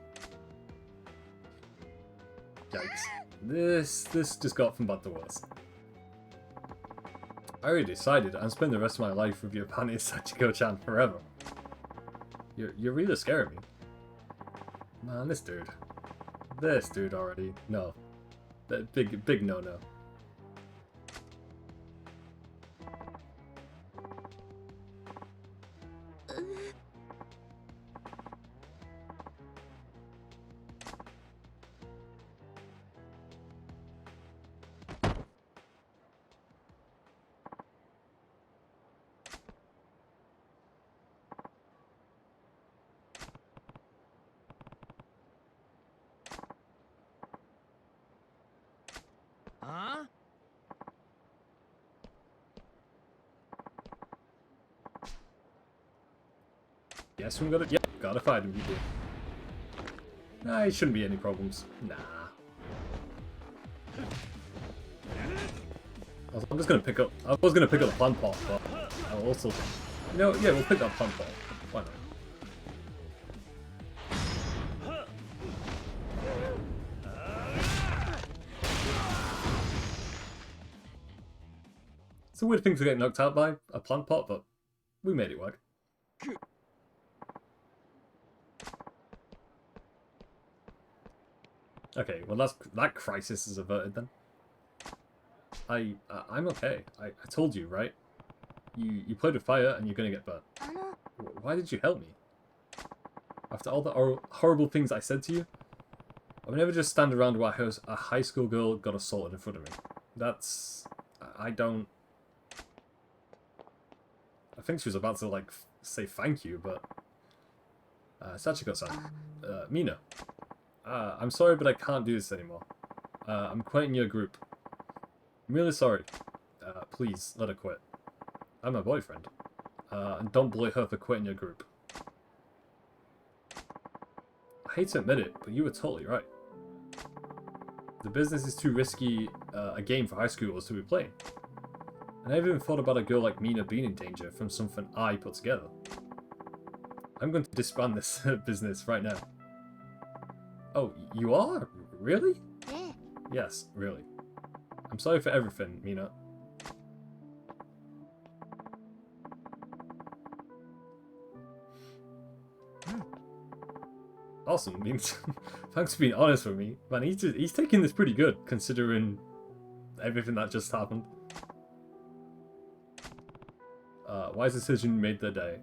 Speaker 2: Yikes. This just got from bad to worse. I already decided I'm spending the rest of my life with your panties, Sachiko-chan, forever. You're really scaring me. Man, this dude. This dude already. No. That big no-no.
Speaker 5: Huh?
Speaker 2: Yes, we got it. Yep, gotta fight him, people. Nah, it shouldn't be any problems. Nah. I'm just gonna pick up. I was gonna pick up the plant pot, but I'll also. You know, yeah, we'll pick up plant pot. Why not? It's a weird thing to get knocked out by, a plant pot, but we made it work. Okay, well that crisis is averted then. I'm okay. I told you, right? You played with fire and you're gonna get burnt. Why did you help me? After all the horrible things I said to you? I would never just stand around while a high school girl got assaulted in front of me. That's... I don't... I think she was about to, like, say thank you, but... Sachiko-san. Mina. I'm sorry, but I can't do this anymore. I'm quitting your group. I'm really sorry. Please, let her quit. I'm her boyfriend. And don't bully her for quitting your group. I hate to admit it, but you were totally right. The business is too risky a game for high schoolers to be playing. And I never even thought about a girl like Mina being in danger from something I put together. I'm going to disband this business right now. Oh, you are? Really?
Speaker 1: Yeah.
Speaker 2: Yes, really. I'm sorry for everything, Mina. Awesome, means thanks for being honest with me. Man, he's taking this pretty good, considering everything that just happened. Wise decision made their day.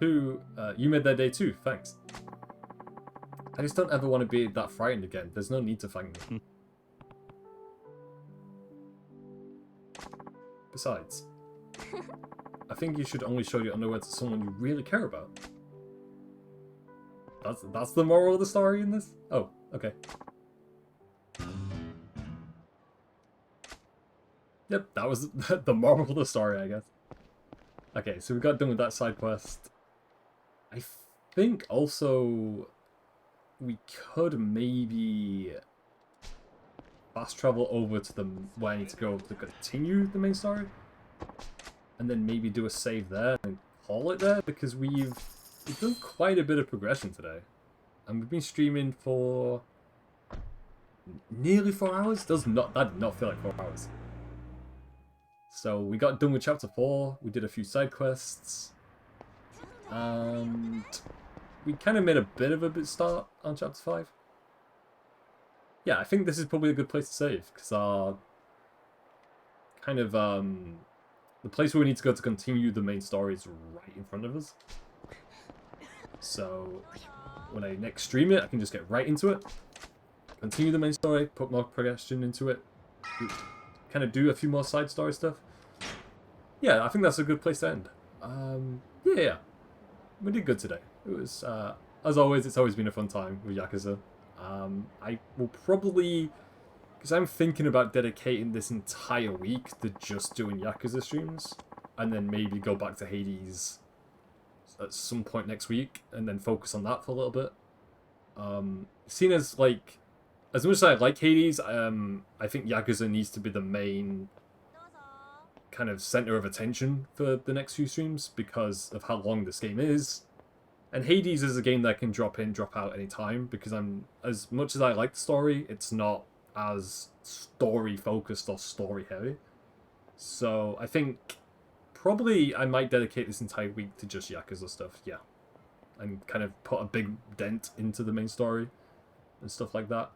Speaker 2: You made their day too, thanks. I just don't ever want to be that frightened again. There's no need to thank me. Besides, I think you should only show your underwear to someone you really care about. That's the moral of the story in this? Oh, okay. Yep, that was the moral of the story, I guess. Okay, so we got done with that side quest. I think also we could maybe fast travel over to where I need to go to continue the main story. And then maybe do a save there and call it there, because we've done quite a bit of progression today. And we've been streaming for nearly 4 hours. That did not feel like 4 hours. So we got done with chapter 4, we did a few side quests, and we kind of made a bit of a start on chapter 5. Yeah, I think this is probably a good place to save, because our kind of the place where we need to go to continue the main story is right in front of us. So when I next stream it, I can just get right into it. continue the main story, put more progression into it, kind of do a few more side story stuff. Yeah, I think that's a good place to end. Yeah, we did good today. It was, as always, it's always been a fun time with Yakuza. I will probably, because I'm thinking about dedicating this entire week to just doing Yakuza streams, and then maybe go back to Hades at some point next week, and then focus on that for a little bit. Seen as, like, as much as I like Hades, I think Yakuza needs to be the main kind of center of attention for the next few streams because of how long this game is. And Hades is a game that can drop in, drop out anytime because as much as I like the story, it's not as story focused or story heavy. So I think probably I might dedicate this entire week to just Yakuza stuff, yeah. And kind of put a big dent into the main story and stuff like that.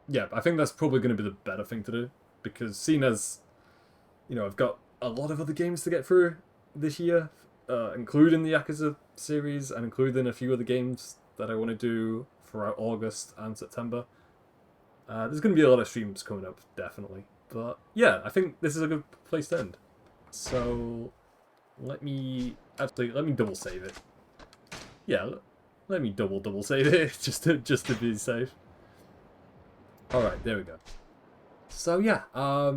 Speaker 2: Yeah, I think that's probably going to be the better thing to do because seeing as, you know, I've got a lot of other games to get through this year, including the Yakuza series and including a few other games that I want to do throughout August and September. There's going to be a lot of streams coming up, definitely. But yeah, I think this is a good place to end. So let me double save it. Yeah, let me double save it just to be safe. All right, there we go. So yeah,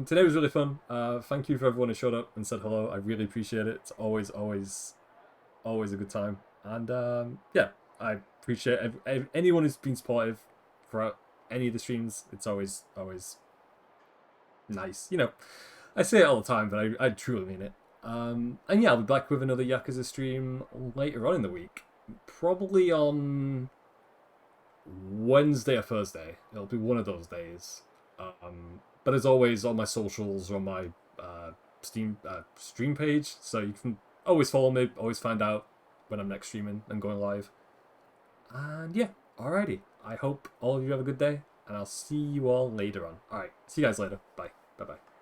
Speaker 2: today was really fun. Thank you for everyone who showed up and said hello. I really appreciate it. It's always a good time. And yeah, I appreciate anyone who's been supportive throughout any of the streams. It's always nice. You know, I say it all the time, but I truly mean it. And yeah, I'll be back with another Yakuza stream later on in the week. Probably on Wednesday or Thursday. It'll be one of those days. But as always, on my socials or on my stream page, so you can always follow me, always find out when I'm next streaming and going live. And yeah, alrighty. I hope all of you have a good day, and I'll see you all later on. Alright, see you guys later. Bye. Bye-bye.